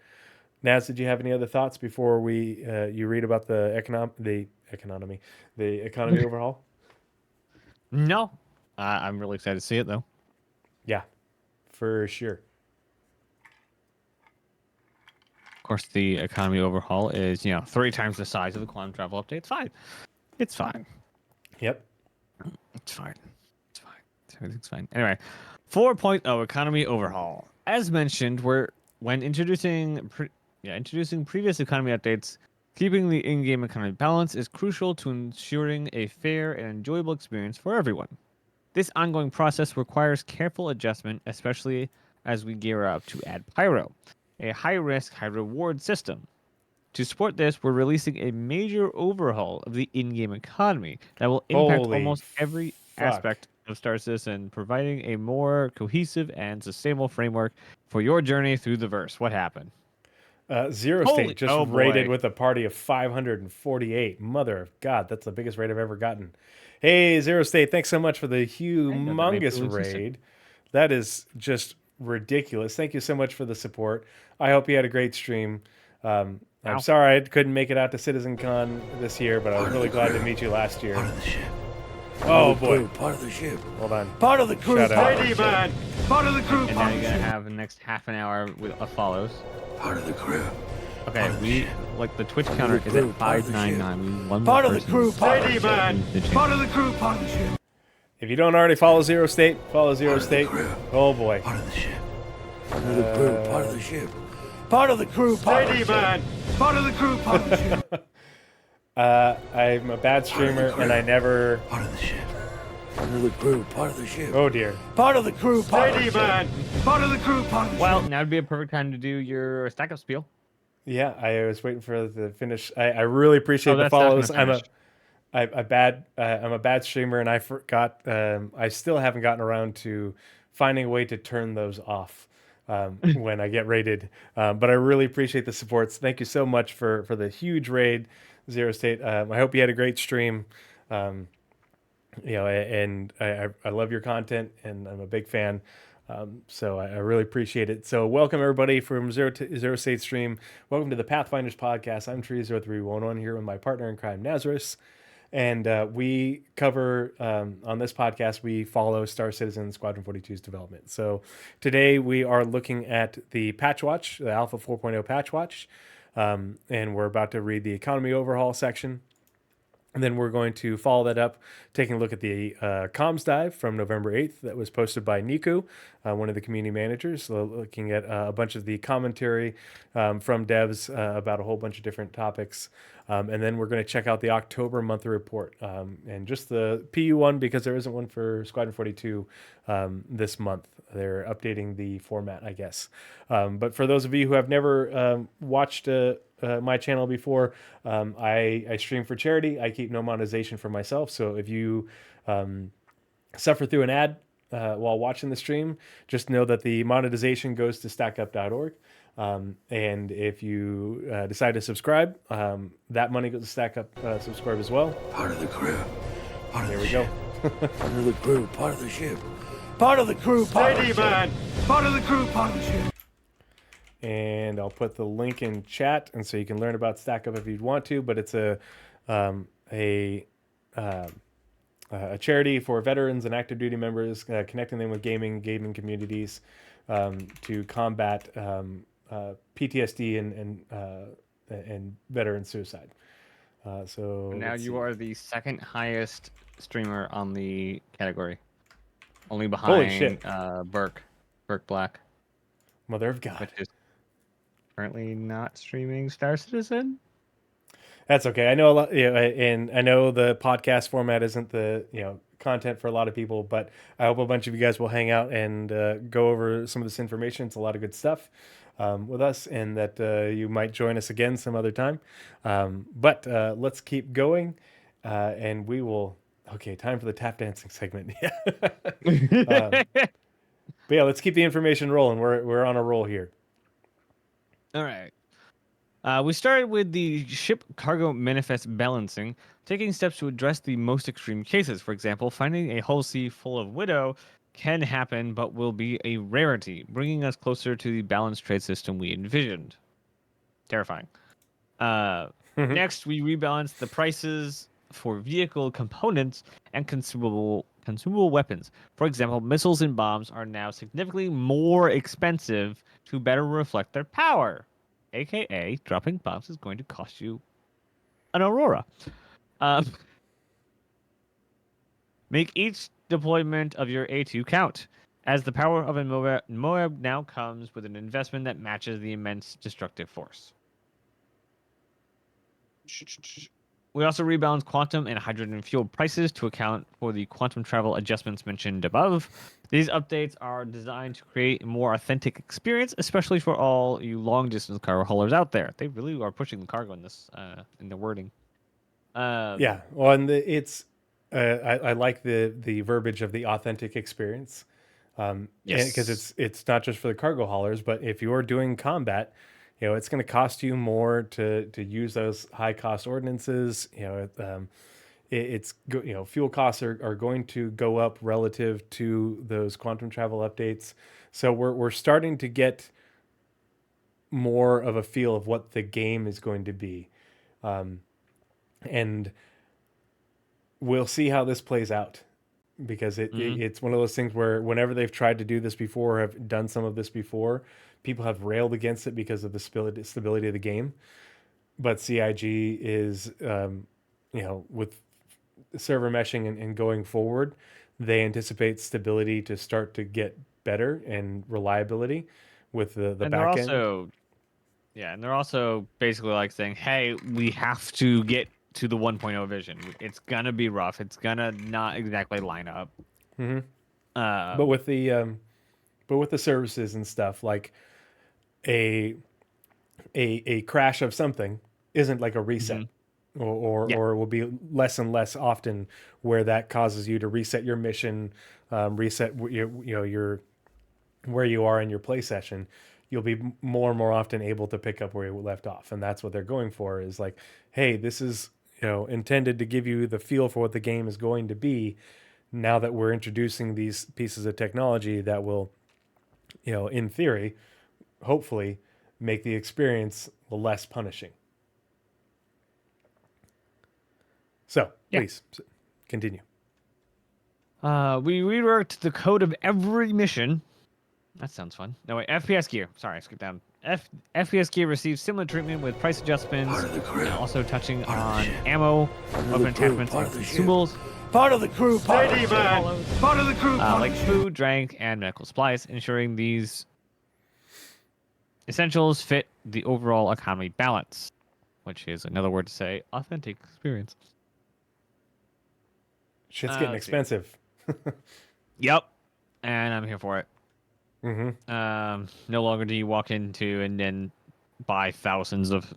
Naz, did you have any other thoughts before you read about the economy overhaul? No, I'm really excited to see it though. Yeah, for sure. Of course, the economy overhaul is 3 times the size of the quantum travel update. It's fine. It's fine. Yep. It's fine. It's fine. Everything's fine. Anyway, 4.0 economy overhaul. As mentioned, when introducing previous economy updates, keeping the in-game economy balance is crucial to ensuring a fair and enjoyable experience for everyone. This ongoing process requires careful adjustment, especially as we gear up to add Pyro, a high-risk, high-reward system. To support this, we're releasing a major overhaul of the in-game economy that will impact Holy almost every fuck. aspect of Star Citizen, providing a more cohesive and sustainable framework for your journey through the verse. What happened? Zero Holy- State just oh, raided boy. with a party of 548. Mother of God, that's the biggest raid I've ever gotten. Hey, Zero State, thanks so much for the know that many humongous people existed. raid. That is just ridiculous. Thank you so much for the support. I hope you had a great stream. I'm Ow. sorry I couldn't make it out to CitizenCon this year, but I was really glad to meet you last year. Part of the ship. Oh Part of the boy, crew, part of the ship. hold on. Part of the crew. Shout out. Lady man, part of the crew. And now you're gonna have the next half an hour of follows. Part of the crew. Okay, the Twitch counter is at 599. We need one more Part of the person. crew, part of the Lady ship. man, part of the crew. Part of the ship. If you don't already follow Zero State, follow Zero Part of the State. crew. Oh boy. Part of the ship. Part of the crew, part of the ship. Part of the crew, part of the Lady ship. man, part of the crew. Part of the ship. I'm a bad streamer and I never. Part of the ship. Part of the crew, part of the ship. Oh dear. Part of the crew, part of the Lady ship. man, part of the crew. Part of the Well, ship. now would be a perfect time to do your stack up spiel. Yeah, I was waiting for the finish. I really appreciate Oh, the that's not follows. gonna finish. I'm a bad streamer, and I forgot. I still haven't gotten around to finding a way to turn those off when I get raided. But I really appreciate the supports. Thank you so much for the huge raid, Zero State. I hope you had a great stream. And I love your content, and I'm a big fan. So I really appreciate it. So welcome everybody from Zero State Stream. Welcome to the Pathfinders podcast. I'm Tree0311 here with my partner in crime, Nazeris. And we cover, on this podcast, we follow Star Citizen and Squadron 42's development. So today we are looking at the Patch Watch, the Alpha 4.0 Patch Watch. And we're about to read the economy overhaul section. And then we're going to follow that up, taking a look at the comms dive from November 8th that was posted by Niku, one of the community managers, so looking at a bunch of the commentary from devs about a whole bunch of different topics. And then we're going to check out the October monthly report and just the PU one, because there isn't one for Squadron 42 this month. They're updating the format, I guess. But for those of you who have never watched my channel before, I stream for charity. I keep no monetization for myself. So if you suffer through an ad while watching the stream, just know that the monetization goes to stackup.org. And if you decide to subscribe, that money goes to StackUp subscribe as well. Part of the crew. Part of There the we ship. go. Part of the crew, part of the ship. Part of the crew, part of the Lady ship. man, part of the crew. Part of the ship. And I'll put the link in chat, and so you can learn about StackUp if you'd want to. But it's a charity for veterans and active duty members, connecting them with gaming communities to combat PTSD and veteran suicide. So Now let's you see. are the second highest streamer on the category, only Holy behind shit. Burke Black, Mother of God. which is currently not streaming Star Citizen. That's okay. I know a lot, and I know the podcast format isn't the content for a lot of people, but I hope a bunch of you guys will hang out and go over some of this information. It's a lot of good stuff with us, and that you might join us again some other time. But let's keep going, and we will. Okay, time for the tap dancing segment. But yeah, let's keep the information rolling. We're on a roll here. All right. We started with the ship cargo manifest balancing, taking steps to address the most extreme cases. For example, finding a hull sea full of Widow can happen, but will be a rarity, bringing us closer to the balanced trade system we envisioned. Terrifying. Next, we rebalance the prices for vehicle components and consumable weapons. For example, missiles and bombs are now significantly more expensive to better reflect their power. AKA, dropping bombs is going to cost you an Aurora. Make each deployment of your A2 count, as the power of a Moab now comes with an investment that matches the immense destructive force. We also rebalance quantum and hydrogen fuel prices to account for the quantum travel adjustments mentioned above. These updates are designed to create a more authentic experience, especially for all you long-distance cargo haulers out there. They really are pushing the cargo in this, in the wording. Yeah, well, and I like the verbiage of the authentic experience, Yes. because it's not just for the cargo haulers, but if you're doing combat, it's going to cost you more to use those high cost ordinances. Fuel costs are going to go up relative to those quantum travel updates. So we're starting to get more of a feel of what the game is going to be. And we'll see how this plays out, because it's one of those things where whenever they've tried to do this before, or have done some of this before, people have railed against it because of the stability of the game. But CIG is, with server meshing and going forward, they anticipate stability to start to get better and reliability with the back end. And they're also basically like saying, hey, we have to get to the 1.0 vision. It's gonna be rough. It's gonna not exactly line up. But with the services and stuff, like a crash of something isn't like a reset, or will be less and less often where that causes you to reset your mission, reset your where you are in your play session. You'll be more and more often able to pick up where you left off, and that's what they're going for. Is like, hey, this is intended to give you the feel for what the game is going to be. Now that we're introducing these pieces of technology that will, in theory, hopefully, make the experience less punishing. So, please continue. We reworked the code of every mission. That sounds fun. No, wait, FPS gear. Sorry, I skipped down. FPS gear receives similar treatment with price adjustments, and also touching on ammo, weapon attachments, and consumables. Part of the crew, part of the ship. Part of the crew, part Like of the ship. food, drink, and medical supplies, ensuring these essentials fit the overall economy balance, which is another word to say authentic experience. Shit's getting expensive. Yep, and I'm here for it. Mm-hmm. No longer do you walk into and then buy thousands of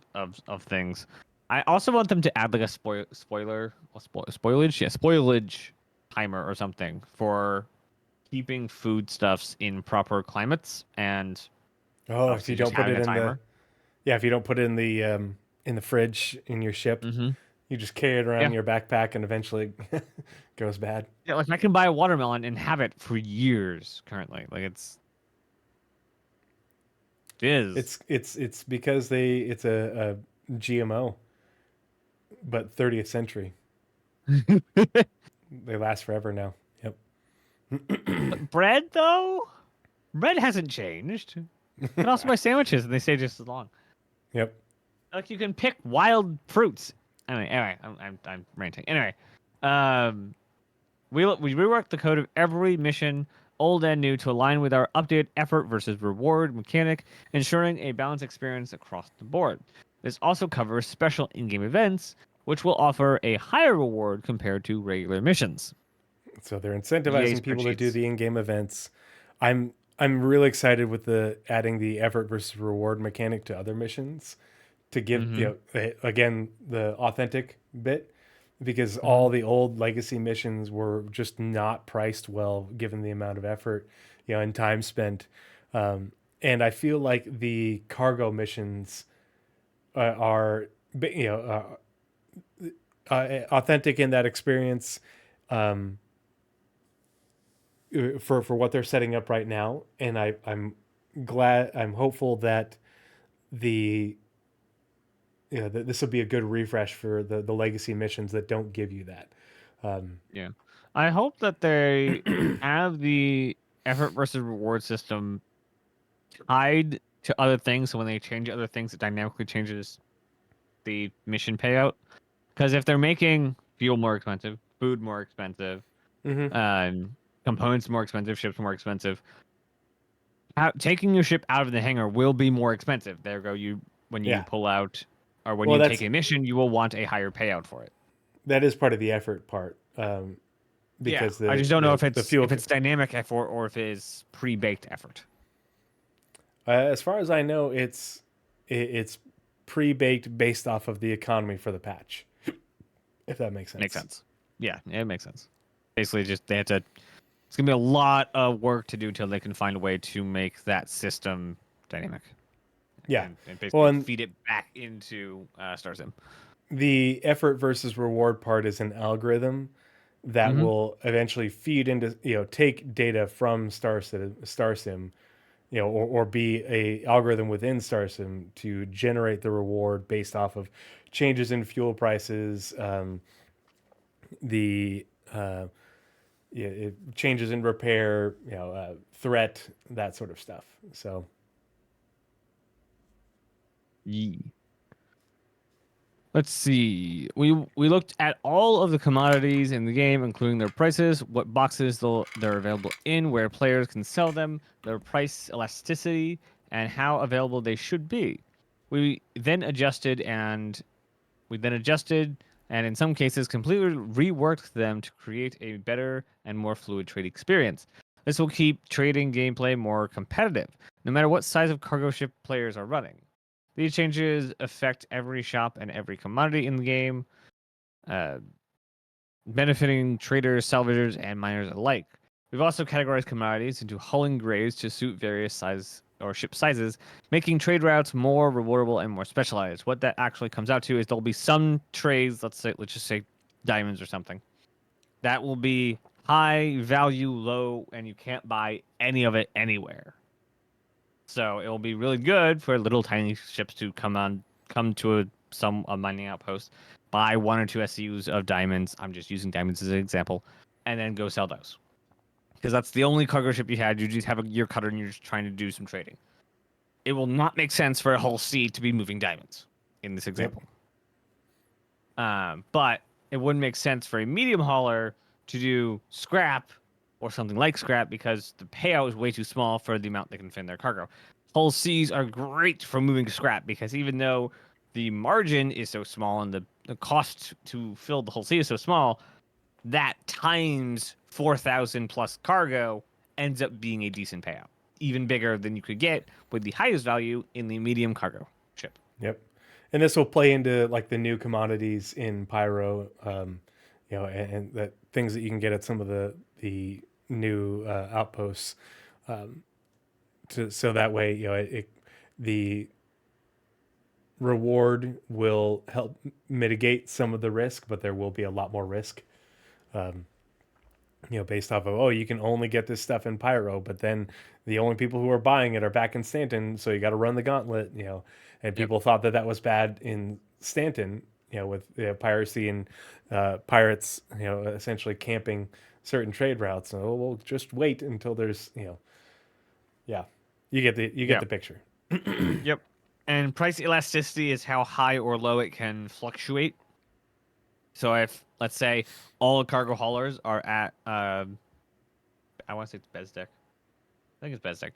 things. I also want them to add like a spoilage timer or something for keeping foodstuffs in proper climates. And if you don't put it timer. if you don't put it in the fridge in your ship, you just carry it around in your backpack, and eventually it goes bad. Yeah, like I can buy a watermelon and have it for years currently. Like it's because it's a GMO, but 30th century. They last forever now. Yep. But bread though, bread hasn't changed. You can also buy sandwiches and they stay just as long. Yep. Like you can pick wild fruits. Anyway, I'm ranting. Anyway, we reworked the code of every mission, old and new, to align with our updated effort versus reward mechanic, ensuring a balanced experience across the board. This also covers special in-game events, which will offer a higher reward compared to regular missions. So they're incentivizing people to do the in-game events. I'm really excited with adding the effort versus reward mechanic to other missions to give again the authentic bit, because all the old legacy missions were just not priced well given the amount of effort and time spent, and I feel like the cargo missions are authentic in that experience, for what they're setting up right now, and I'm hopeful that the this will be a good refresh for the legacy missions that don't give you that. Yeah. I hope that they have the effort versus reward system tied to other things, so when they change other things, it dynamically changes the mission payout. Because if they're making fuel more expensive, food more expensive, Mm-hmm. components more expensive, ships more expensive, taking your ship out of the hangar will be more expensive. There go you when you Yeah. pull out or when Well, you take a mission, you will want a higher payout for it. that is part of the effort part. Because I just don't know if the fuel it's dynamic effort or if it is pre-baked effort. as far as I know, it's pre-baked based off of the economy for the patch. If that makes sense. Makes sense. Yeah, it makes sense. Basically, just they have to. It's gonna be a lot of work to do until they can find a way to make that system dynamic. Yeah. and basically Well, and feed it back into Star Sim. the effort versus reward part is an algorithm that Mhm. will eventually feed into, take data from Star Sim, or be a algorithm within StarSim to generate the reward based off of changes in fuel prices, the changes in repair, threat, that sort of stuff. So Let's see. We looked at all of the commodities in the game, including their prices, what boxes they're available in, where players can sell them, their price elasticity, and how available they should be. We then adjusted and in some cases completely reworked them to create a better and more fluid trade experience. This will keep trading gameplay more competitive, no matter what size of cargo ship players are running. These changes affect every shop and every commodity in the game, uh, benefiting traders, salvagers, and miners alike. We've also categorized commodities into hulling grades to suit various size or ship sizes, making trade routes more rewardable and more specialized. What that actually comes out to is there'll be some trades, let's just say diamonds or something, that will be high value, low, and you can't buy any of it anywhere. So it will be really good for little tiny ships to come to a mining outpost, buy 1 or 2 SCUs of diamonds. I'm just using diamonds as an example, and then go sell those. Because that's the only cargo ship you had. You just have a gear cutter and you're just trying to do some trading. It will not make sense for a whole sea to be moving diamonds in this example. But it wouldn't make sense for a medium hauler to do scrap or something like scrap because the payout is way too small for the amount they can fit in their cargo. Whole seas are great for moving scrap because even though the margin is so small and the cost to fill the whole sea is so small, that times 4,000 plus cargo ends up being a decent payout, even bigger than you could get with the highest value in the medium cargo ship. Yep. And this will play into like the new commodities in Pyro, and that things that you can get at some of the new outposts. So that way, the reward will help mitigate some of the risk, but there will be a lot more risk. Based off of, you can only get this stuff in Pyro, but then the only people who are buying it are back in Stanton, so you got to run the gauntlet, and people thought that was bad in Stanton, with piracy and pirates, essentially camping certain trade routes. So we'll just wait until there's, yeah, you get the picture. Yep. And price elasticity is how high or low it can fluctuate. So if, let's say, all cargo haulers are at, I want to say it's Bezdek. I think it's Bezdek.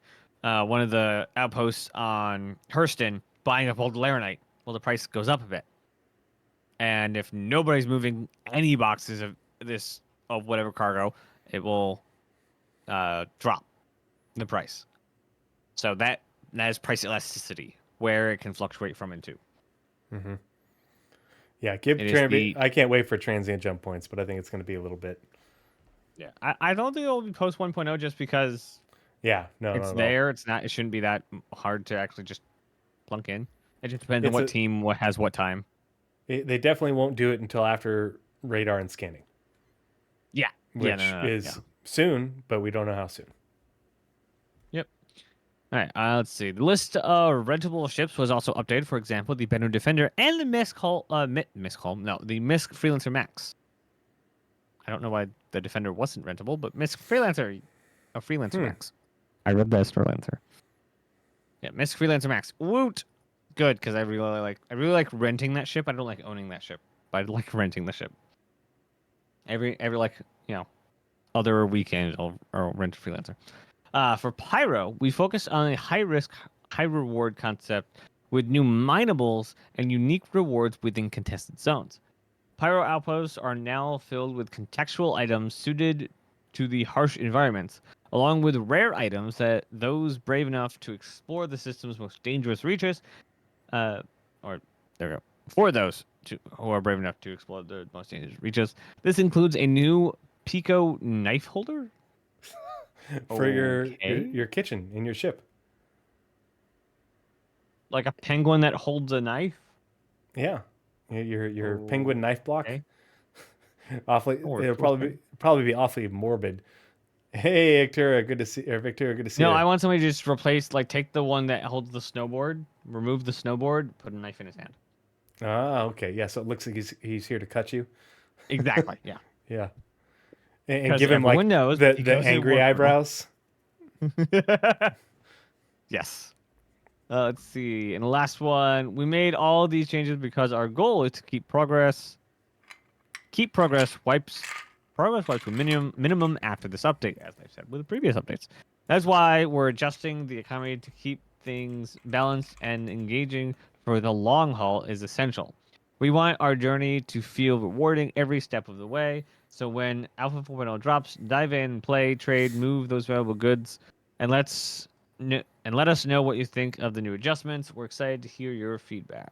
One of the outposts on Hurston buying up all the Laranite. Well, the price goes up a bit. And if nobody's moving any boxes of whatever cargo, it will drop the price. So that is price elasticity, where it can fluctuate from and to. Mm-hmm. Yeah, I can't wait for transient jump points, but I think it's going to be a little bit. Yeah, I don't think it will be post 1.0 just because. Yeah, no, it's there. It's not. It shouldn't be that hard to actually just plunk in. It just depends on what team has what time. They definitely won't do it until after radar and scanning. Yeah, which is soon, but we don't know how soon. Yep. All right. Let's see. The list of rentable ships was also updated. For example, the Bennu Defender and the Misk Hull. The Misk Freelancer Max. I don't know why the Defender wasn't rentable, but Misk Freelancer, a Freelancer Max. I read that Freelancer. Yeah, Misk Freelancer Max. Woot. Good, because I really like renting that ship. I don't like owning that ship, but I like renting the ship. Every like other weekend I'll rent a Freelancer. For Pyro, we focus on a high risk, high reward concept with new minables and unique rewards within contested zones. Pyro outposts are now filled with contextual items suited to the harsh environments, along with rare items that those brave enough to explore the system's most dangerous reaches, for those who are brave enough to explore the most dangerous reaches. This includes a new Pico knife holder For Okay. your kitchen in your ship. like a penguin that holds a knife. Yeah. Your penguin knife block. Okay. Awfully, it'll probably be awfully morbid. Hey, Victoria, good to see. Victoria, good to see No, you. I want somebody to just replace, take the one that holds the snowboard, remove the snowboard, put a knife in his hand. Ah, okay. Yeah, so it looks like he's here to cut you. Exactly. Yeah. Yeah, and 'Cause give him like everyone knows the he goes to angry war criminal. eyebrows. Yes. Let's see. And the last one, we made all these changes because our goal is to keep progress wipes to minimum after this update, as I've said with the previous updates. That's why we're adjusting the economy to keep things balanced and engaging for the long haul is essential. We want our journey to feel rewarding every step of the way. So when Alpha 4.0 drops, dive in, play, trade, move those valuable goods, and let us know what you think of the new adjustments. We're excited to hear your feedback.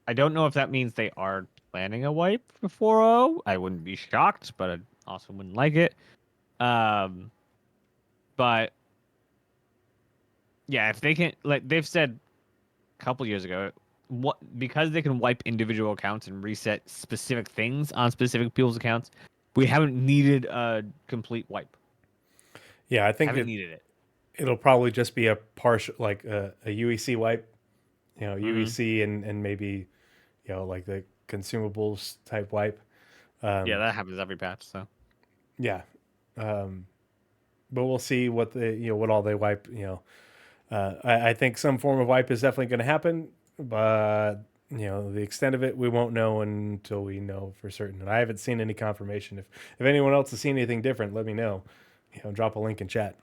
I don't know if that means they are planning a wipe for 4.0. I wouldn't be shocked, but I also wouldn't like it. But yeah, if they can, they've said a couple years ago, because they can wipe individual accounts and reset specific things on specific people's accounts, we haven't needed a complete wipe. Yeah, I think Haven't needed it. it'll probably just be a partial, like a UEC wipe. UEC and maybe like the consumables type wipe. Yeah, that happens every patch. So Yeah, but we'll see what what all they wipe. I think some form of wipe is definitely going to happen, but the extent of it we won't know until we know for certain. And I haven't seen any confirmation. If anyone else has seen anything different, let me know. Drop a link in chat.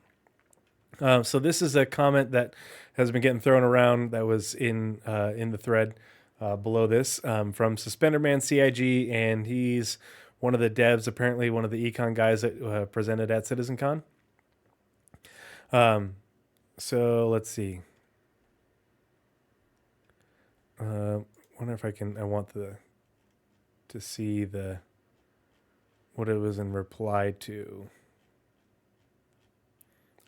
So this is a comment that has been getting thrown around that was in the thread below this from Suspenderman CIG, and he's one of the devs, apparently one of the econ guys that presented at CitizenCon. So let's see. Wonder if I want to see what it was in reply to.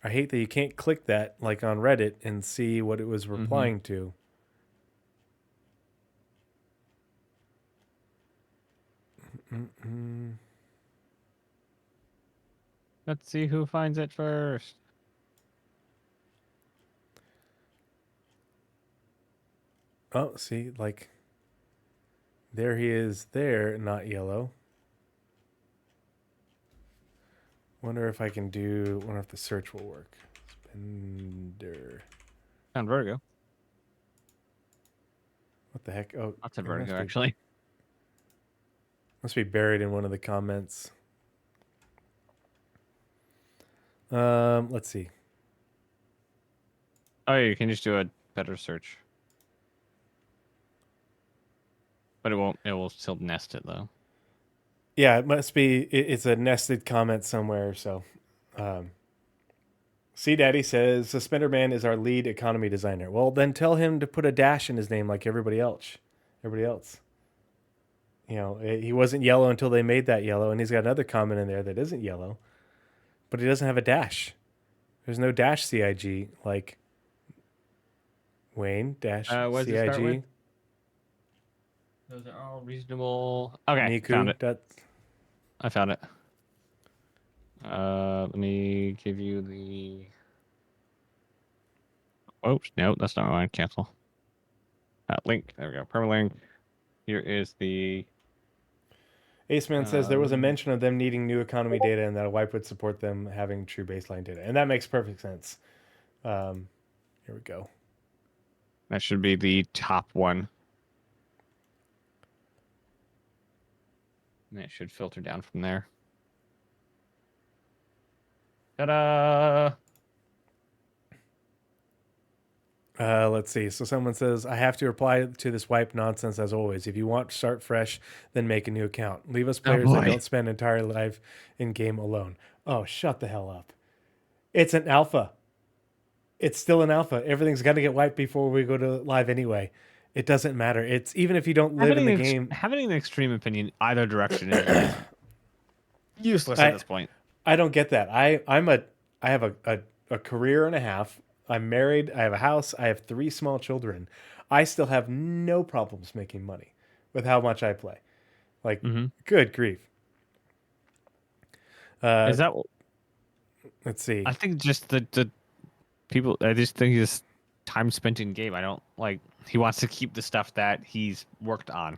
I hate that you can't click that like on Reddit and see what it was replying to. let's see who finds it first. Oh, see, like there he is there, not yellow. Wonder if the search will work. Spender. Found Vertigo. What the heck? Oh, That's a it Vertigo, actually. Must be buried in one of the comments. Let's see. Oh, yeah, you can just do a better search. But it won't. It will still nest it, though. Yeah, it must be. It's a nested comment somewhere. So, C Daddy says Suspender Man is our lead economy designer. Well, then tell him to put a dash in his name like everybody else. He wasn't yellow until they made that yellow, and he's got another comment in there that isn't yellow, but he doesn't have a dash. There's no dash CIG like Wayne dash what does it start with? CIG. Those are all reasonable. Okay, Niku, found it. I found it. Let me give you the. Oops, no, that's not mine. Cancel. Link. There we go. Permalink. Here is the. Aceman says there was a mention of them needing new economy data and that a wipe would support them having true baseline data. And that makes perfect sense. Here we go. That should be the top one. And it should filter down from there. Ta-da! Let's see. So someone says, I have to reply to this wipe nonsense as always. If you want to start fresh, then make a new account. Leave us players that boy. don't spend entire life in game alone. Oh, shut the hell up. It's an alpha. It's still an alpha. Everything's got to get wiped before we go to live anyway. It doesn't matter. It's even if you don't live in the game. Having an extreme opinion either direction is useless at this point. I don't get that. I have a career and a half. I'm married. I have a house. I have 3 small children. I still have no problems making money with how much I play. Like, good grief. Is that? Let's see. I think just the people. I just think it's time spent in game. I don't like. He wants to keep the stuff that he's worked on.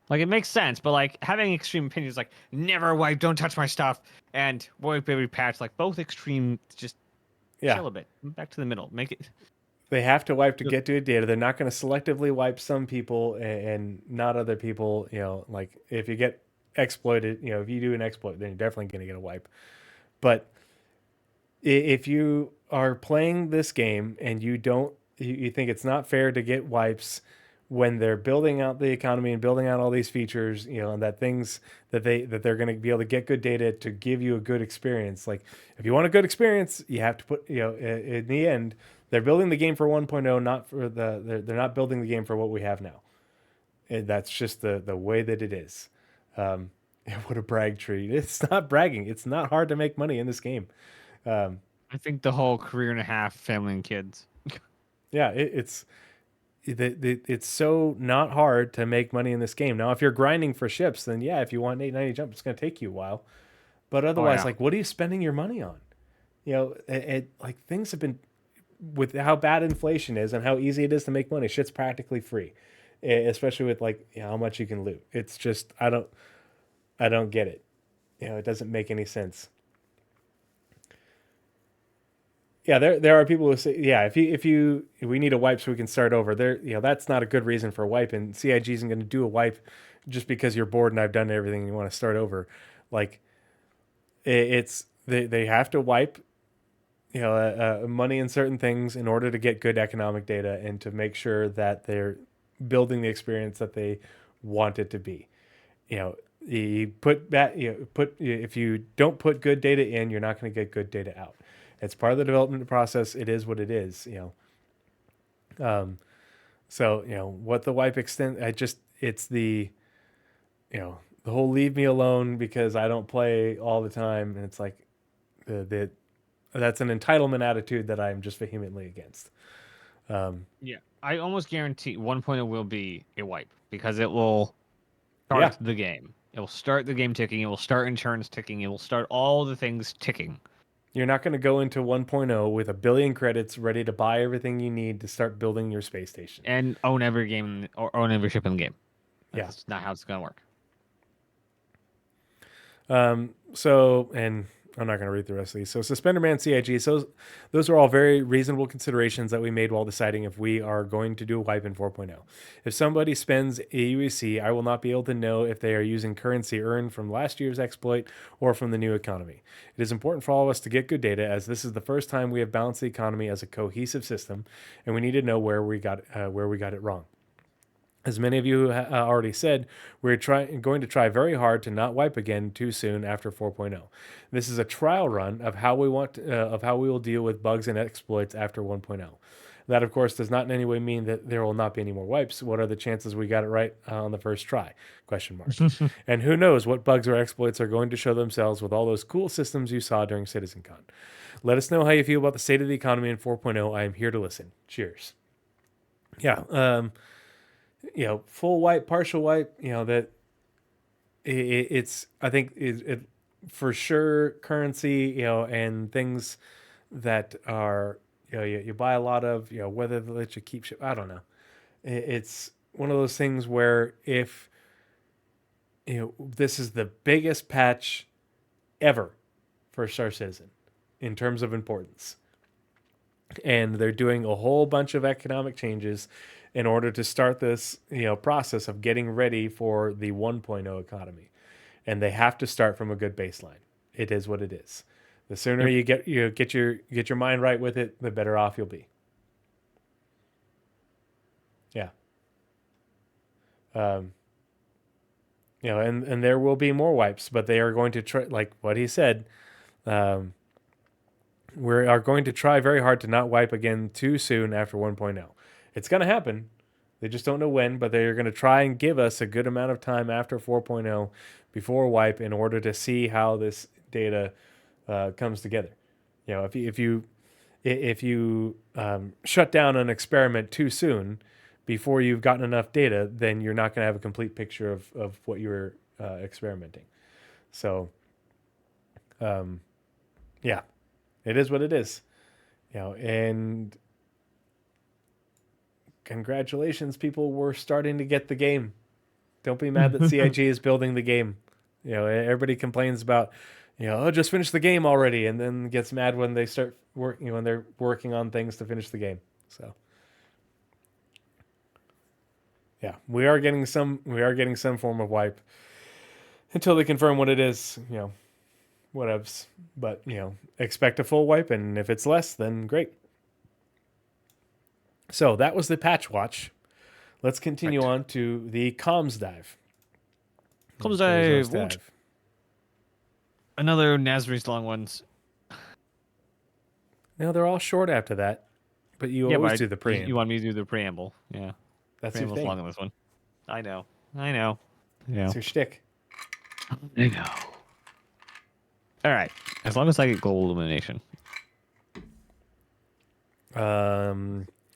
Like, it makes sense, but like having extreme opinions, like never wipe, don't touch my stuff, and wipe every patch, like both extreme. Just chill a bit. Back to the middle. Make it. They have to wipe to get to a data. They're not going to selectively wipe some people and not other people. You know, like if you get exploited, you know, if you do an exploit, then you're definitely going to get a wipe. But if you are playing this game and you don't, you think it's not fair to get wipes when they're building out the economy and building out all these features, you know, and that things that they're going to be able to get good data to give you a good experience. Like if you want a good experience, you have to put, you know, in the end, they're building the game for 1.0, not for they're not building the game for what we have now. And that's just the way that it is. What a brag tree. It's not bragging. It's not hard to make money in this game. I think the whole career and a half, family and kids. Yeah, it's so not hard to make money in this game. Now, if you're grinding for ships, then yeah, if you want 890 jump, it's going to take you a while. But otherwise, like, what are you spending your money on? You know, like things have been, with how bad inflation is and how easy it is to make money, shit's practically free, especially with like, you know, how much you can loot. It's just I don't get it. You know, it doesn't make any sense. Yeah, there are people who say, yeah, if we need a wipe so we can start over. There, you know, that's not a good reason for a wipe, and CIG isn't going to do a wipe just because you're bored and I've done everything and you want to start over. Like, it's they have to wipe, you know, money in certain things in order to get good economic data and to make sure that they're building the experience that they want it to be. You know, if you don't put good data in, you're not going to get good data out. It's part of the development process. It is what it is, you know. So, you know, what the wipe extent, it's the, you know, the whole leave me alone because I don't play all the time. And it's like, that's an entitlement attitude that I'm just vehemently against. Yeah, I almost guarantee 1.0 will be a wipe because it will start the game. It will start the game ticking. It will start in turns ticking. It will start all the things ticking. You're not going to go into 1.0 with 1 billion credits ready to buy everything you need to start building your space station. And own every game or own every ship in the game. That's not how it's going to work. So, and I'm not going to read the rest of these. So Suspenderman CIG. So those are all very reasonable considerations that we made while deciding if we are going to do a wipe in 4.0. If somebody spends a UEC, I will not be able to know if they are using currency earned from last year's exploit or from the new economy. It is important for all of us to get good data, as this is the first time we have balanced the economy as a cohesive system, and we need to know where we got it wrong. As many of you already said, we're going to try very hard to not wipe again too soon after 4.0. This is a trial run of how we will deal with bugs and exploits after 1.0. That, of course, does not in any way mean that there will not be any more wipes. What are the chances we got it right on the first try? ? And who knows what bugs or exploits are going to show themselves with all those cool systems you saw during CitizenCon. Let us know how you feel about the state of the economy in 4.0. I am here to listen. Cheers. Yeah. You know, full wipe, partial wipe, you know, that it's, I think for sure currency, and things that are, you buy a lot of, whether they let you keep ship. I don't know. It's one of those things where if, this is the biggest patch ever for Star Citizen in terms of importance. And they're doing a whole bunch of economic changes in order to start this, process of getting ready for the 1.0 economy. And they have to start from a good baseline. It is what it is. The sooner you get your mind right with it, the better off you'll be. Yeah. And there will be more wipes, but they are going to try, like what he said. We are going to try very hard to not wipe again too soon after 1.0. It's going to happen. They just don't know when, but they're going to try and give us a good amount of time after 4.0 before wipe in order to see how this data comes together. If you shut down an experiment too soon before you've gotten enough data, then you're not going to have a complete picture of what you're experimenting. So, yeah. It is what it is, and congratulations, people were starting to get the game. Don't be mad that CIG is building the game. Everybody complains about, just finish the game already, and then gets mad when they start working, when they're working on things to finish the game. So, yeah, we are getting some form of wipe until they confirm what it is. Whatevs. But, expect a full wipe, and if it's less, then great. So that was the patch watch. Let's continue on to the comms dive. Comms dive. Another Nazeris long ones. No, they're all short after that, but you always do the preamble. You want me to do the preamble? Yeah. That's your thing. Long on this one. I know. Yeah. It's your shtick. I know. All right. As long as I get gold illumination.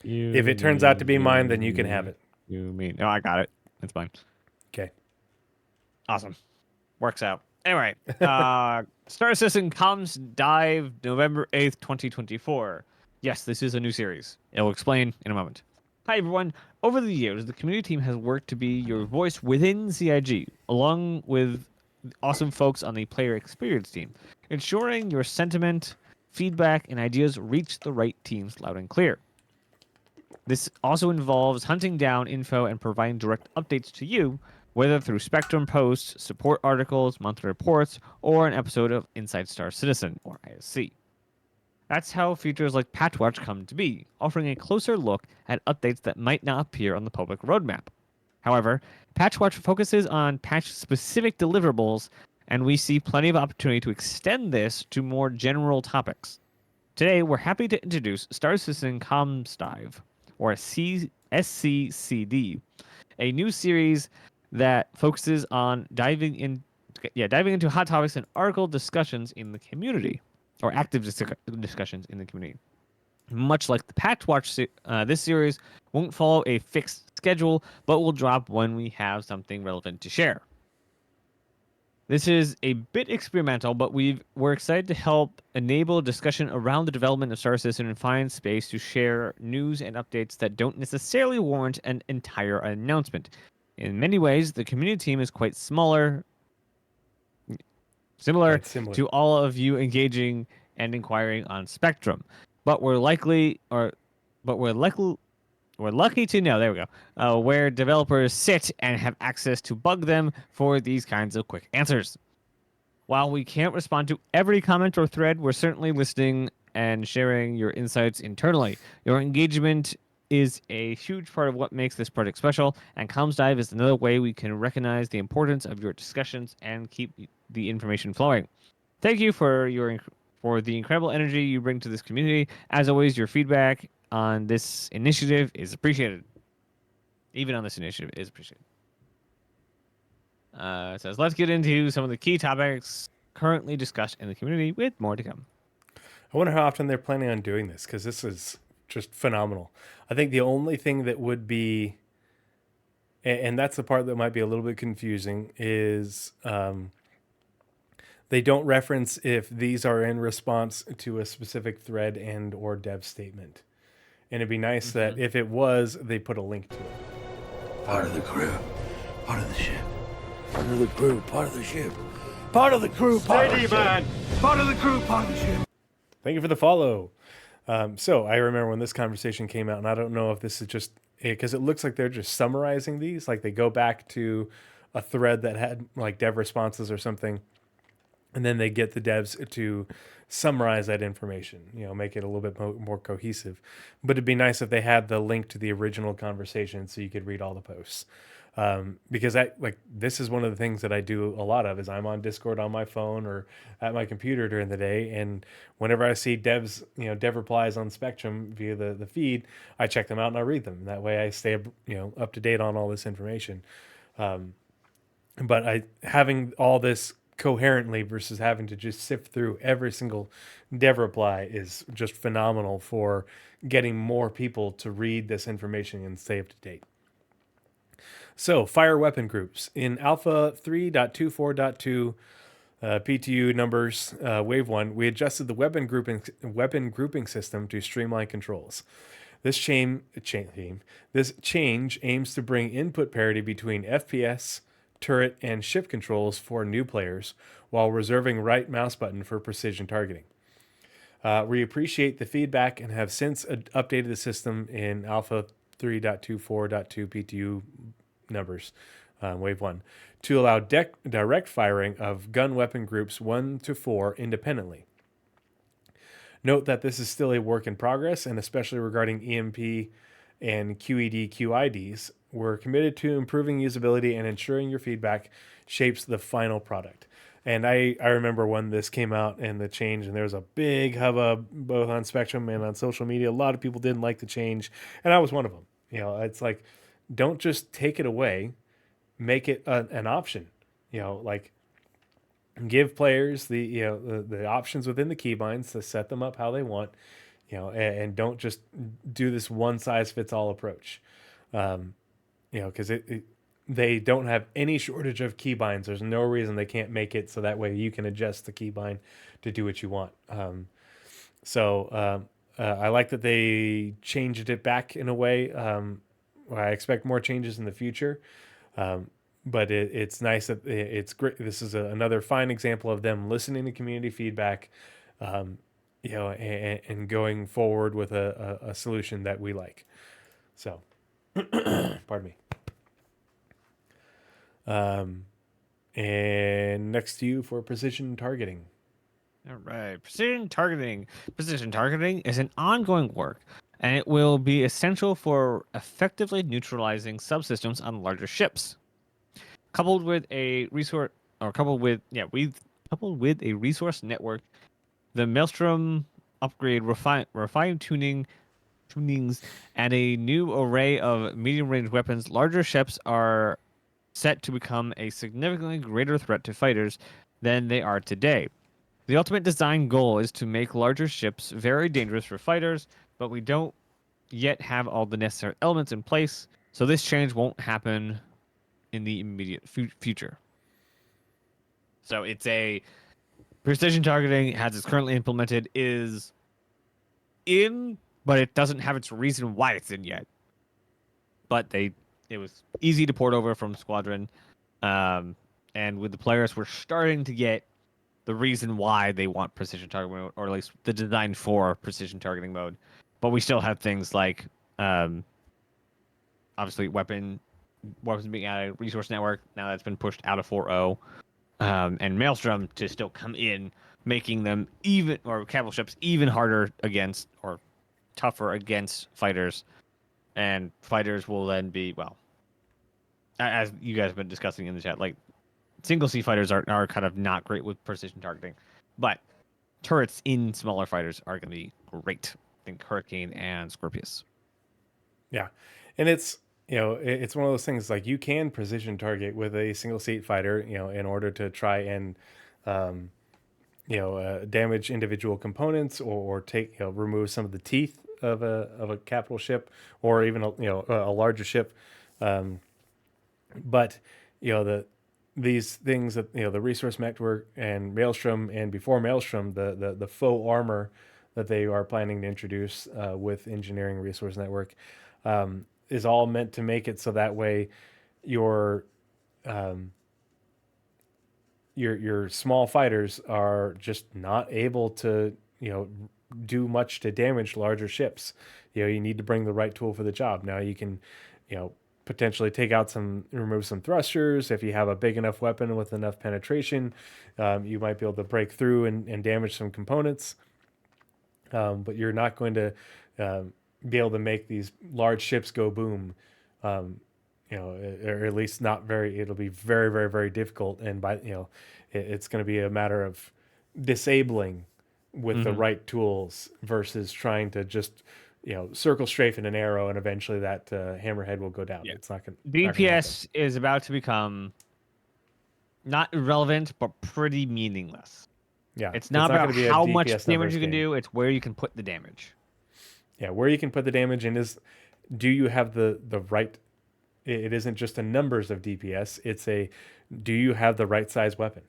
If it turns out to be mine, then you can have it. No, I got it. It's mine. Okay. Awesome. Works out. Anyway, Star Citizen Comms Dive, November 8th, 2024. Yes, this is a new series. I will explain in a moment. Hi, everyone. Over the years, the community team has worked to be your voice within CIG, along with awesome folks on the player experience team, ensuring your sentiment, feedback, and ideas reach the right teams loud and clear. This also involves hunting down info and providing direct updates to you, whether through Spectrum posts, support articles, monthly reports, or an episode of Inside Star Citizen, or ISC. That's how features like Patch Watch come to be, offering a closer look at updates that might not appear on the public roadmap. However, Patch Watch focuses on patch-specific deliverables, and we see plenty of opportunity to extend this to more general topics. Today, we're happy to introduce Star Citizen Comms Dive, or SCCD, a new series that focuses on diving into hot topics and article discussions in the community, or active discussions in the community. Much like the Patch Watch, this series won't follow a fixed schedule, but will drop when we have something relevant to share. This is a bit experimental, but we're excited to help enable discussion around the development of Star Citizen and find space to share news and updates that don't necessarily warrant an entire announcement. In many ways, the community team is quite similar to all of you engaging and inquiring on Spectrum. But we're lucky to know, where developers sit and have access to bug them for these kinds of quick answers. While we can't respond to every comment or thread, we're certainly listening and sharing your insights internally. Your engagement is a huge part of what makes this project special, and Comms Dive is another way we can recognize the importance of your discussions and keep the information flowing. Thank you for the incredible energy you bring to this community. As always, your feedback on this initiative is appreciated. Even on this initiative is appreciated. It says, let's get into some of the key topics currently discussed in the community, with more to come. I wonder how often they're planning on doing this, because this is just phenomenal. I think the only thing that would be, and that's the part that might be a little bit confusing, is They don't reference if these are in response to a specific thread and or dev statement. And it'd be nice that if it was, they put a link to it. Part of the crew, part of the ship. Part of the crew, part of the ship. Part of the crew, part of the ship. Part of the crew, part of the ship. Thank you for the follow. So I remember when this conversation came out, and I don't know if this is just because it looks like they're just summarizing these, like they go back to a thread that had like dev responses or something, and then they get the devs to summarize that information, make it a little bit more cohesive. But it'd be nice if they had the link to the original conversation so you could read all the posts. Because this is one of the things that I do a lot of is I'm on Discord on my phone or at my computer during the day. And whenever I see dev replies on Spectrum via the feed, I check them out and I read them. That way I stay, up to date on all this information. But having all this coherently versus having to just sift through every single dev reply is just phenomenal for getting more people to read this information and stay up to date. So, fire weapon groups. In Alpha 3.24.2 PTU numbers, Wave 1, we adjusted the weapon grouping system to streamline controls. This change aims to bring input parity between FPS, turret, and ship controls for new players, while reserving right mouse button for precision targeting. We appreciate the feedback and have since updated the system in Alpha 3.24.2 PTU numbers, Wave 1, to allow direct firing of gun weapon groups 1 to 4 independently. Note that this is still a work in progress, and especially regarding EMP and QED QIDs, we're committed to improving usability and ensuring your feedback shapes the final product. And I remember when this came out and the change, and there was a big hubbub both on Spectrum and on social media. A lot of people didn't like the change, and I was one of them. It's like, don't just take it away, make it an option. Give players the options within the keybinds to set them up how they want, and don't just do this one size fits all approach. Because they don't have any shortage of keybinds. There's no reason they can't make it so that way you can adjust the keybind to do what you want. I like that they changed it back in a way. I expect more changes in the future. But it's nice that it's great. This is another fine example of them listening to community feedback, and going forward with a solution that we like. So, pardon me. And next to you for precision targeting. All right. Precision targeting. Precision targeting is an ongoing work, and it will be essential for effectively neutralizing subsystems on larger ships. Coupled with a resource network, the Maelstrom upgrade refine tunings, and a new array of medium-range weapons, larger ships are set to become a significantly greater threat to fighters than they are today. The ultimate design goal is to make larger ships very dangerous for fighters, but we don't yet have all the necessary elements in place, so this change won't happen in the immediate future. So it's a precision targeting, as it's currently implemented, is in, but it doesn't have its reason why it's in yet. But it was easy to port over from Squadron, and with the players, we're starting to get the reason why they want precision targeting mode, or at least the design for precision targeting mode. But we still have things like, obviously, weapons being added, resource network, now that's been pushed out of 4.0, and Maelstrom to still come in, making them capital ships even harder against, or tougher against fighters. And fighters will then be, well, as you guys have been discussing in the chat, like, single C fighters are kind of not great with precision targeting, but turrets in smaller fighters are going to be great. I think Hurricane and Scorpius. Yeah, and it's it's one of those things, like, you can precision target with a single seat fighter, in order to try and damage individual components, or take remove some of the teeth of a capital ship, or even a larger ship. But these things that the resource network and Maelstrom, and before Maelstrom, the faux armor that they are planning to introduce with engineering resource network is all meant to make it so that way your um, your small fighters are just not able to do much to damage larger ships. You need to bring the right tool for the job. Now you can potentially remove some thrusters. If you have a big enough weapon with enough penetration, you might be able to break through and damage some components. But you're not going to be able to make these large ships go boom. Or at least not very. It'll be very, very, very difficult, and it's going to be a matter of disabling with the right tools versus trying to just circle strafe in an arrow, and eventually that hammerhead will go down. Yeah. It's not going. DPS is about to become not irrelevant, but pretty meaningless. Yeah, it's not about gonna be a how much DPS damage numbers you can game. do; it's where you can put the damage. Yeah, where you can put the damage, and do you have the right? It isn't just a numbers of DPS. It's do you have the right size weapon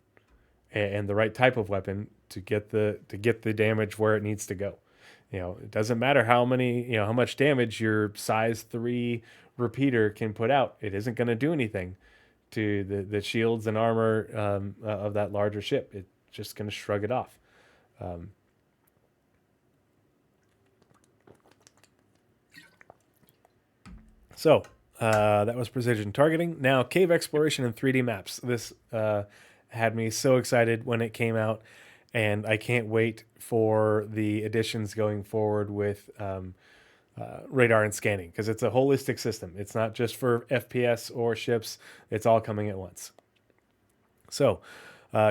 and the right type of weapon to get the damage where it needs to go. It doesn't matter how much damage your size 3 repeater can put out. It isn't going to do anything to the shields and armor of that larger ship. It's just going to shrug it off. So that was precision targeting. Now, cave exploration and 3D maps. This had me so excited when it came out, and I can't wait for the additions going forward with radar and scanning, because it's a holistic system. It's not just for FPS or ships. It's all coming at once. So,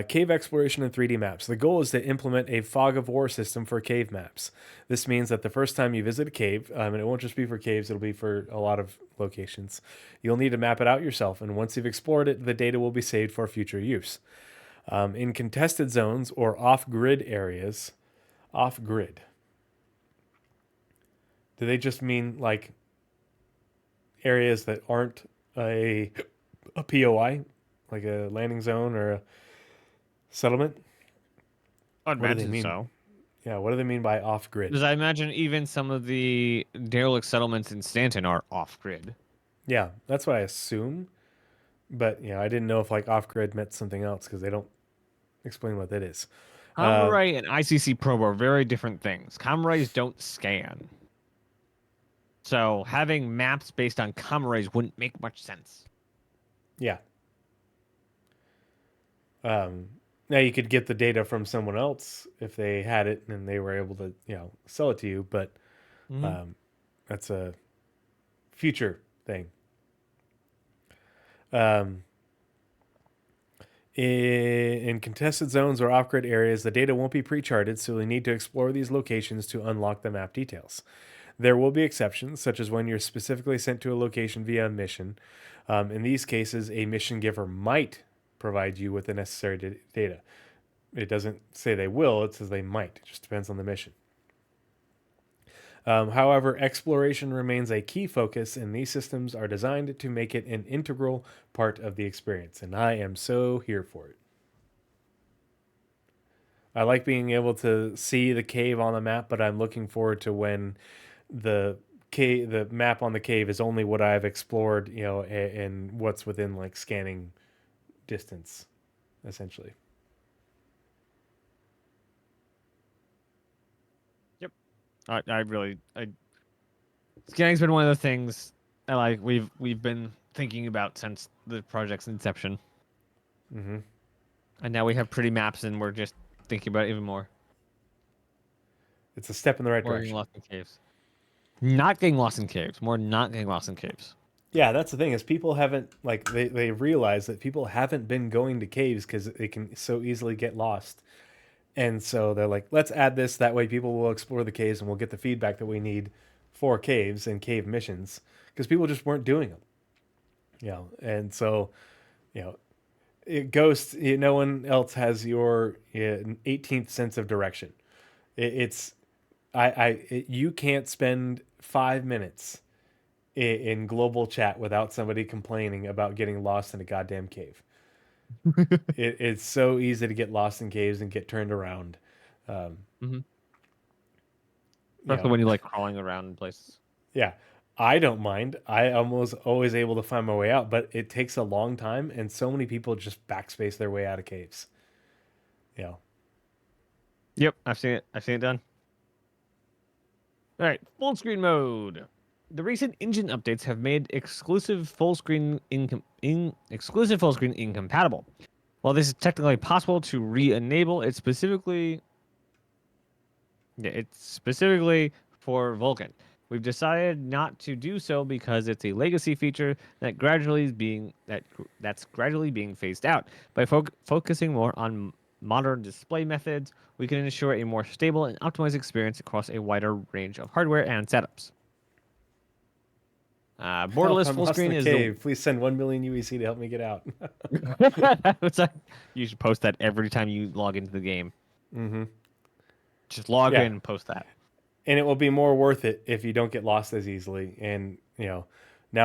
cave exploration and 3D maps. The goal is to implement a fog of war system for cave maps. This means that the first time you visit a cave, and it won't just be for caves, it'll be for a lot of locations, you'll need to map it out yourself, and once you've explored it, the data will be saved for future use. In contested zones or off-grid areas, off-grid, do they just mean like areas that aren't a POI, like a landing zone or a settlement? I'd What do they imagine mean? so. Yeah, what do they mean by off-grid? Because I imagine even some of the derelict settlements in Stanton are off-grid. Yeah, that's what I assume. But I didn't know if like off-grid meant something else, because they don't explain what that is. Comray and ICC probe are very different things. Comrays don't scan. So having maps based on Comrays wouldn't make much sense. Yeah. Now you could get the data from someone else if they had it and they were able to, sell it to you, but that's a future thing. In contested zones or off-grid areas, the data won't be pre-charted, so you'll need to explore these locations to unlock the map details. There will be exceptions, such as when you're specifically sent to a location via a mission. In these cases, a mission giver might provide you with the necessary data. It doesn't say they will, it says they might. It just depends on the mission. However, exploration remains a key focus, and these systems are designed to make it an integral part of the experience, and I am so here for it. I like being able to see the cave on the map, but I'm looking forward to when the map on the cave is only what I've explored, and what's within like scanning distance, essentially. Yep. Scanning's been one of the things I like. We've been thinking about since the project's inception. Mm-hmm. And now we have pretty maps, and we're just thinking about it even more. It's a step in the right More direction. getting lost in caves. Not getting lost in caves. More not getting lost in caves. Yeah, that's the thing, is people haven't, like, they realize that people haven't been going to caves because they can so easily get lost. And so they're like, let's add this. That way people will explore the caves and we'll get the feedback that we need for caves and cave missions, because people just weren't doing them. And so, Ghost, no one else has your 18th sense of direction. You can't spend 5 minutes in global chat without somebody complaining about getting lost in a goddamn cave. It's so easy to get lost in caves and get turned around. Mm-hmm. You Especially know, when you like crawling around in places. yeah, I don't mind. I almost always able to find my way out, but it takes a long time, and so many people just backspace their way out of caves. You know, Yep, I've seen it. I've seen it done. All right, full screen mode. The recent engine updates have made exclusive full screen incompatible. While this is technically possible to re-enable, it's specifically for Vulkan. We've decided not to do so because it's a legacy feature that's gradually being phased out. By focusing more on modern display methods, we can ensure a more stable and optimized experience across a wider range of hardware and setups. help! Borderless I'm full lost in screen a is cave. Please send 1 million UEC to help me get out. It's like, you should post that every time you log into the game. Mm-hmm. Just log Yeah, in and post that. and it will be more worth it if you don't get lost as easily. And now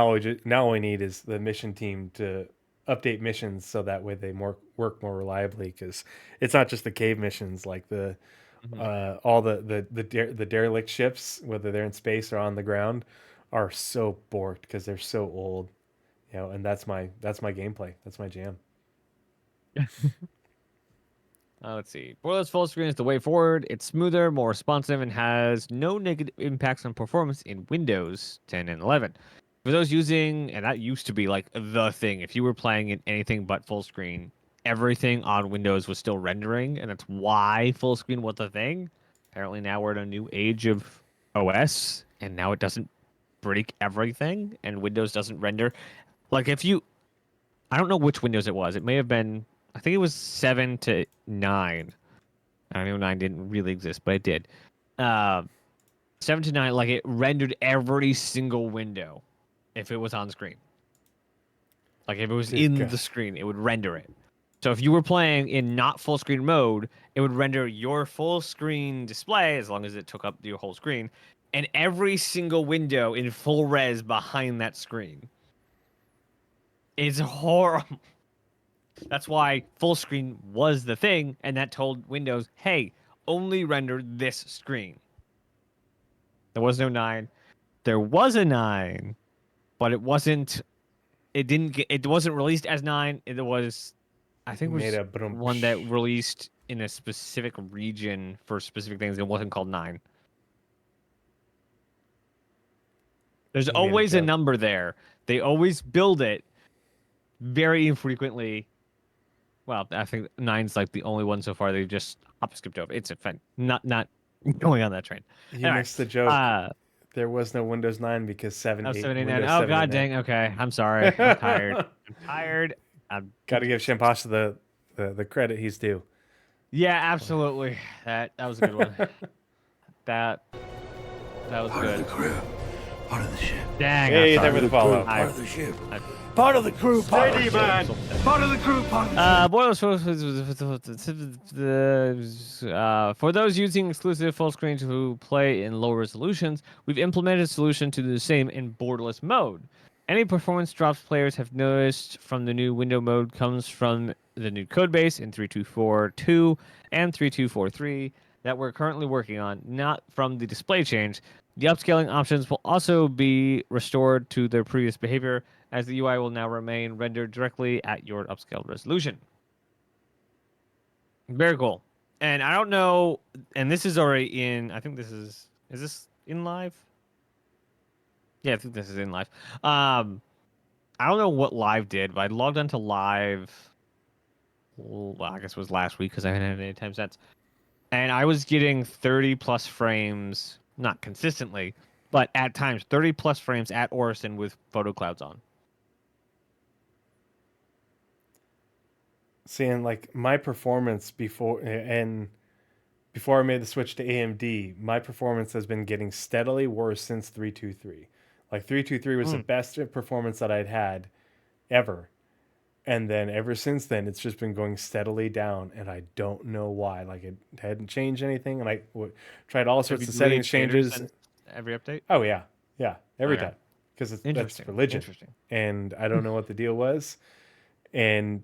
all we need is the mission team to update missions so that way they work more reliably, because it's not just the cave missions, like the Mhm. all the derelict ships, whether they're in space or on the ground, are so borked because they're so old. And that's my gameplay. That's my jam. Let's see. Borderless full screen is the way forward. It's smoother, more responsive, and has no negative impacts on performance in Windows 10 and 11. For those using, and that used to be like the thing, if you were playing in anything but full screen, everything on Windows was still rendering, and that's why full screen was the thing. Apparently now we're in a new age of OS, and now it doesn't break everything, and Windows doesn't render. Like if you, I don't know which Windows it was. It may have been, I think it was 7 to 9. I know 9 didn't really exist, but it did. Uh, 7 to 9, like it rendered every single window if it was on screen. Like if it was Dear in God. the screen, it would render it. So if you were playing in not full screen mode, it would render your full screen display as long as it took up your whole screen, and every single window in full res behind that screen. It's horrible. That's why full screen was the thing, and that told Windows, hey, only render this screen. There was no 9. There was a 9, but it wasn't it wasn't released as 9. It was, I think it Made was a brum. one that released in a specific region for specific things. It wasn't called 9. There's He made a always a joke. number there. They always build it very infrequently. Well, I think 9's like the only one so far they've just hop skipped over. It's a fun, not going on that train. You Anyway, missed the joke. There was no Windows 9 because 7, oh, 8, 79. Windows Oh 7 god and dang. Okay, I'm sorry. I'm tired. I'm tired. Got to give Shampasha the credit he's due. Yeah, absolutely. That was a good one. That was Part of the good. crew. Part of the ship. Dang. Hey, I'm there sorry. with the follow. Part of the ship. Part of the crew. Part of the ship. Part of the crew, part of the ship. For those using exclusive full screen to play in low resolutions, we've implemented a solution to do the same in borderless mode. Any performance drops players have noticed from the new window mode comes from the new codebase in 3242 and 3243 that we're currently working on, not from the display change. The upscaling options will also be restored to their previous behavior, as the UI will now remain rendered directly at your upscaled resolution. Very cool. And I don't know, and this is already in, I think is this in live? Yeah, I think this is in live. I don't know what live did, but I logged onto live, well, I guess it was last week because I haven't had any time since. And I was getting 30 plus frames, not consistently, but at times 30 plus frames at Orison with photo clouds on. Seeing like my performance before I made the switch to AMD, my performance has been getting steadily worse since 323. Like 323 was the best performance that I'd had ever. And then ever since then, it's just been going steadily down, and I don't know why. Like it hadn't changed anything, and I tried all sorts of settings changes. Every update? Oh yeah, every Okay. time, because that's Interesting. religion. Interesting. And I don't know what the deal was, and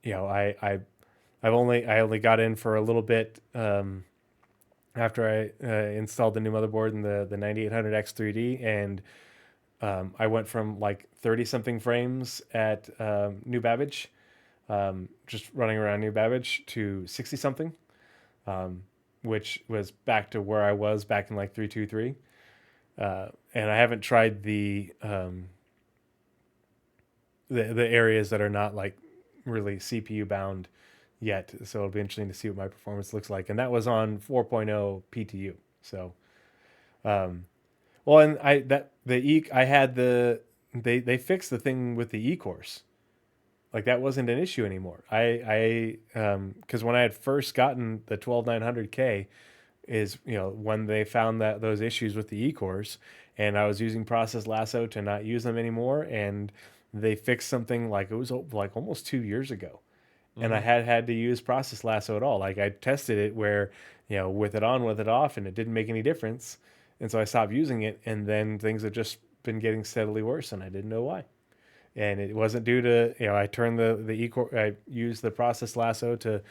I only got in for a little bit after I installed the new motherboard and the 9800X 3D, and I went from like 30 something frames at New Babbage, just running around New Babbage, to 60 something, which was back to where I was back in like 323. And I haven't tried the areas that are not like really CPU bound yet, so it'll be interesting to see what my performance looks like. And that was on 4.0 PTU. So, well, and I had they fixed the thing with the E-cores. Like that wasn't an issue anymore. Because when I had first gotten the 12900K is, when they found that those issues with the E-cores, and I was using Process Lasso to not use them anymore, and they fixed something like it was like almost 2 years ago, and I had to use Process Lasso at all. Like I tested it where, with it on, with it off, and it didn't make any difference, and so I stopped using it, and then things have just been getting steadily worse, and I didn't know why. And it wasn't due to, I turned the E-core, I used the Process Lasso to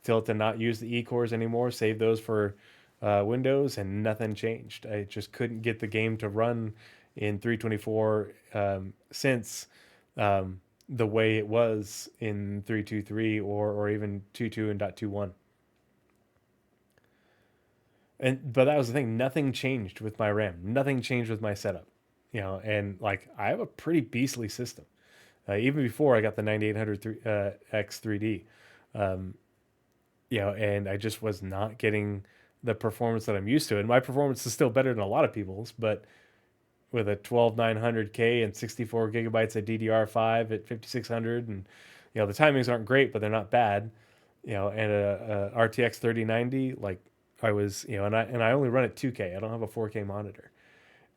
tell it to not use the E-cores anymore, save those for Windows, and nothing changed. I just couldn't get the game to run in 324 since the way it was in 323 or even 2.2 and .21. But that was the thing. Nothing changed with my RAM. Nothing changed with my setup. And like I have a pretty beastly system. Even before I got the 9800 X 3D, and I just was not getting the performance that I'm used to. And my performance is still better than a lot of people's, but with a 12900K and 64 gigabytes of DDR5 at 5600, and the timings aren't great, but they're not bad. And a RTX 3090, like I was, and I only run at 2K. I don't have a 4K monitor.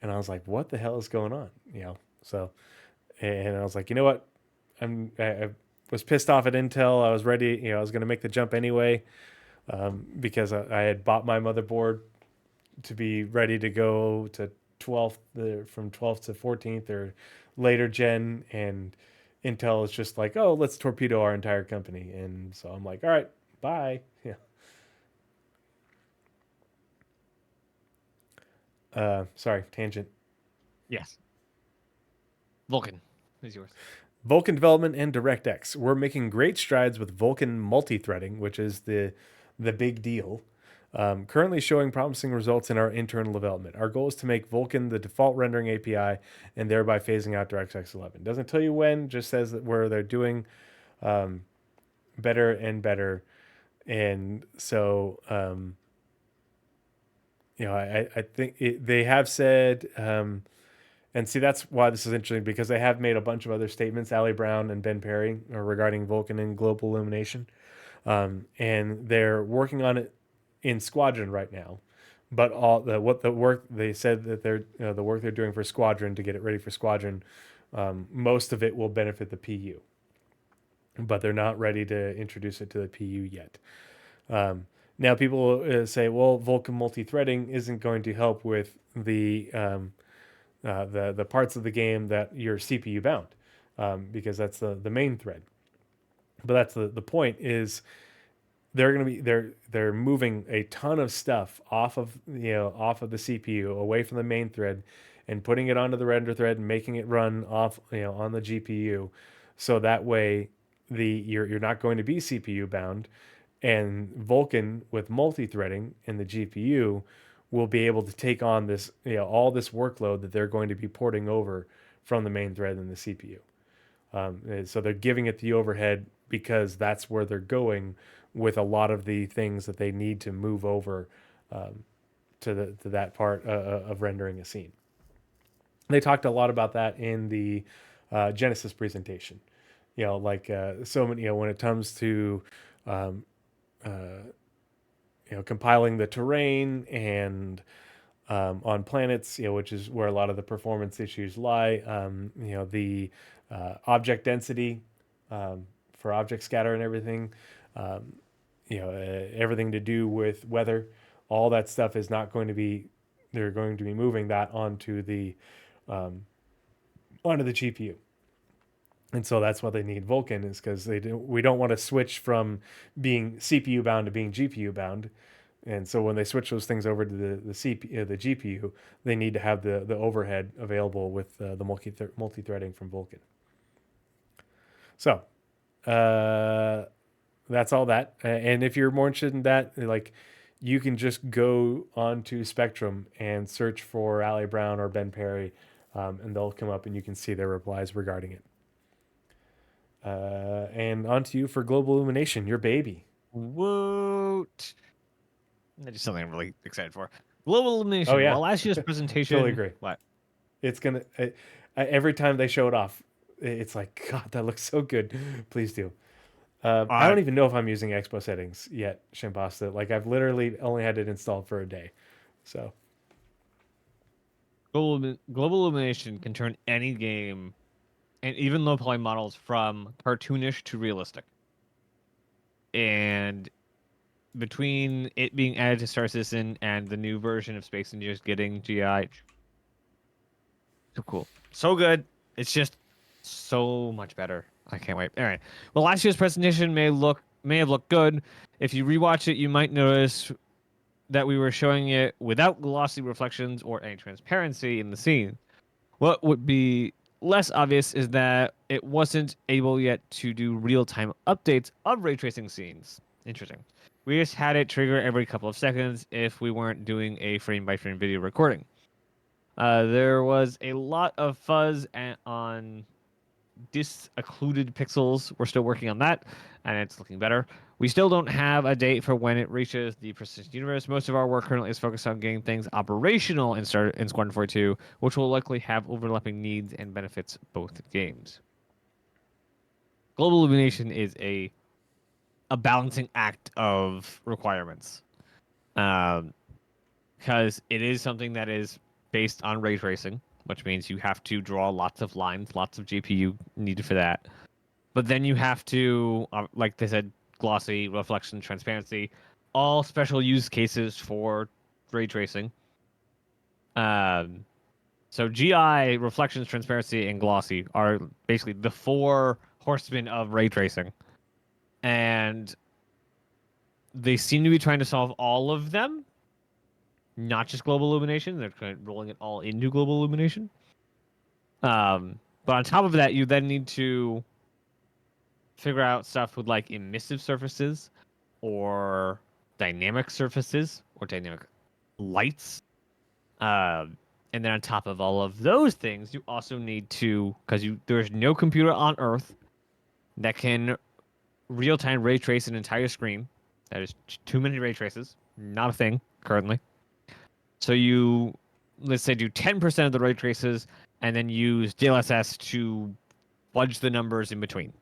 And I was like, what the hell is going on? So, and I was like, you know what? I was pissed off at Intel. I was ready, I was going to make the jump anyway, because I had bought my motherboard to be ready to go to 12th, from 12th to 14th or later gen. And Intel is just like, oh, let's torpedo our entire company. And so I'm like, all right, bye. Sorry, tangent. Yes. Vulcan is yours. Vulkan development and DirectX. We're making great strides with Vulkan multi-threading, which is the big deal. Currently showing promising results in our internal development. Our goal is to make Vulkan the default rendering API and thereby phasing out DirectX 11. Doesn't tell you when, just says that where they're doing better and better. And so, I think they have said, and see, that's why this is interesting, because they have made a bunch of other statements, Ali Brown and Ben Perry, regarding Vulkan and global illumination. And they're working on it in Squadron right now. But the work they said that the work they're doing for Squadron to get it ready for Squadron, most of it will benefit the PU. But they're not ready to introduce it to the PU yet. Now people say, well, Vulkan multi-threading isn't going to help with the parts of the game that you're CPU bound, because that's the main thread. But that's the point is they're moving a ton of stuff off of the CPU away from the main thread and putting it onto the render thread and making it run off on the GPU, so that way you're not going to be CPU bound. And Vulkan with multi-threading in the GPU will be able to take on this, all this workload that they're going to be porting over from the main thread and the CPU. So they're giving it the overhead because that's where they're going with a lot of the things that they need to move over to that part of rendering a scene. They talked a lot about that in the Genesis presentation. So many, when it comes to compiling the terrain and on planets, which is where a lot of the performance issues lie. The object density for object scatter and everything. Everything to do with weather. All that stuff is not going to be. They're going to be moving that onto the GPU. And so that's why they need Vulkan, is because we don't want to switch from being CPU bound to being GPU bound. And so when they switch those things over to the GPU, they need to have the overhead available with the multi-threading from Vulkan. So that's all that. And if you're more interested in that, like, you can just go onto Spectrum and search for Ali Brown or Ben Perry, and they'll come up and you can see their replies regarding it. And on to you for Global Illumination, your baby. Woot! That's just something I'm really excited for. Global Illumination. Oh, yeah. Well, last year's presentation. Totally agree. What? It's gonna every time they show it off, it's like, God, that looks so good. Please do. I don't even know if I'm using Expo settings yet, Shimpasta. Like, I've literally only had it installed for a day. So Global Illumination can turn any game and even low poly models from cartoonish to realistic. And between it being added to Star Citizen and the new version of Space Invaders getting GI, so cool, so good. It's just so much better. I can't wait. All right. Well, last year's presentation may have looked good. If you rewatch it, you might notice that we were showing it without glossy reflections or any transparency in the scene. What would be less obvious is that it wasn't able yet to do real-time updates of ray tracing scenes. Interesting. We just had it trigger every couple of seconds if we weren't doing a frame-by-frame video recording. There was a lot of fuzz on disoccluded pixels. We're still working on that, and it's looking better. We still don't have a date for when it reaches the persistent universe. Most of our work currently is focused on getting things operational in Squadron 42, which will likely have overlapping needs and benefits both games. Global Illumination is a balancing act of requirements, because it is something that is based on ray tracing, which means you have to draw lots of lines, lots of GPU needed for that. But then you have to, like they said, glossy, reflection, transparency, all special use cases for ray tracing. So GI, reflections, transparency, and glossy are basically the four horsemen of ray tracing. And they seem to be trying to solve all of them, not just global illumination. They're kind of rolling it all into global illumination. But on top of that, you then need to figure out stuff with like emissive surfaces or dynamic surfaces or dynamic lights. And then on top of all of those things, you also need to, because there's no computer on Earth that can real-time ray trace an entire screen. That is too many ray traces. Not a thing currently. So you, let's say, do 10% of the ray traces and then use DLSS to fudge the numbers in between.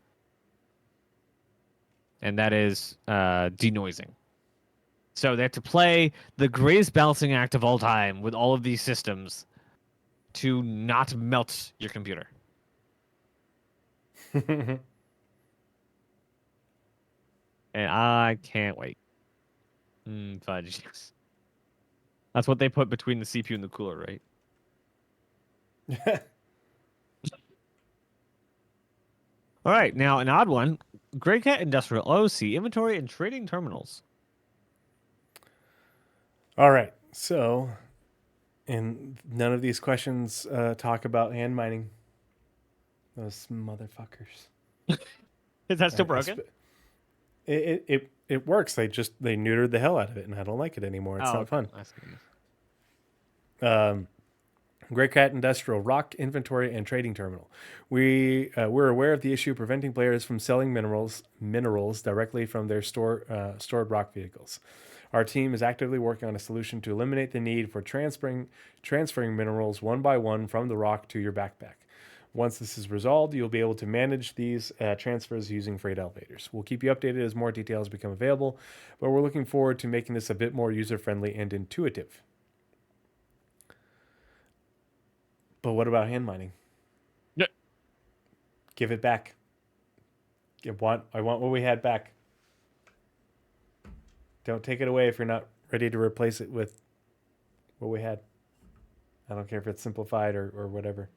And that is denoising. So they have to play the greatest balancing act of all time with all of these systems to not melt your computer. And I can't wait. Fudge. That's what they put between the CPU and the cooler, right? All right, now an odd one. Grey Cat Industrial OC inventory and trading terminals. All right. So, and none of these questions talk about hand mining. Those motherfuckers. Is that still broken? It works. They neutered the hell out of it, and I don't like it anymore. It's not fun. Grey Cat Industrial Rock Inventory and Trading Terminal. We're aware of the issue preventing players from selling minerals directly from their stored rock vehicles. Our team is actively working on a solution to eliminate the need for transferring minerals one by one from the rock to your backpack. Once this is resolved, you'll be able to manage these transfers using freight elevators. We'll keep you updated as more details become available, but we're looking forward to making this a bit more user-friendly and intuitive. But what about hand mining? Yeah. Give it back. I want what we had back. Don't take it away if you're not ready to replace it with what we had. I don't care if it's simplified or whatever.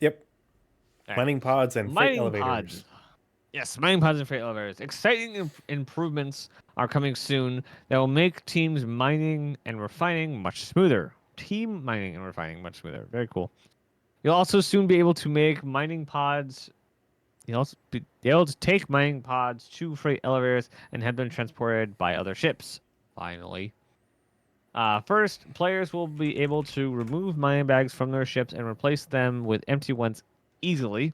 Yep. All right. Mining pods and freight Mining elevators. pods. Yes, mining pods and freight elevators. Exciting improvements are coming soon that will make teams mining and refining much smoother. Team mining and refining much smoother. Very cool. You'll also soon be able to make mining pods. You'll also be able to take mining pods to freight elevators and have them transported by other ships. Finally. First, players will be able to remove mining bags from their ships and replace them with empty ones easily.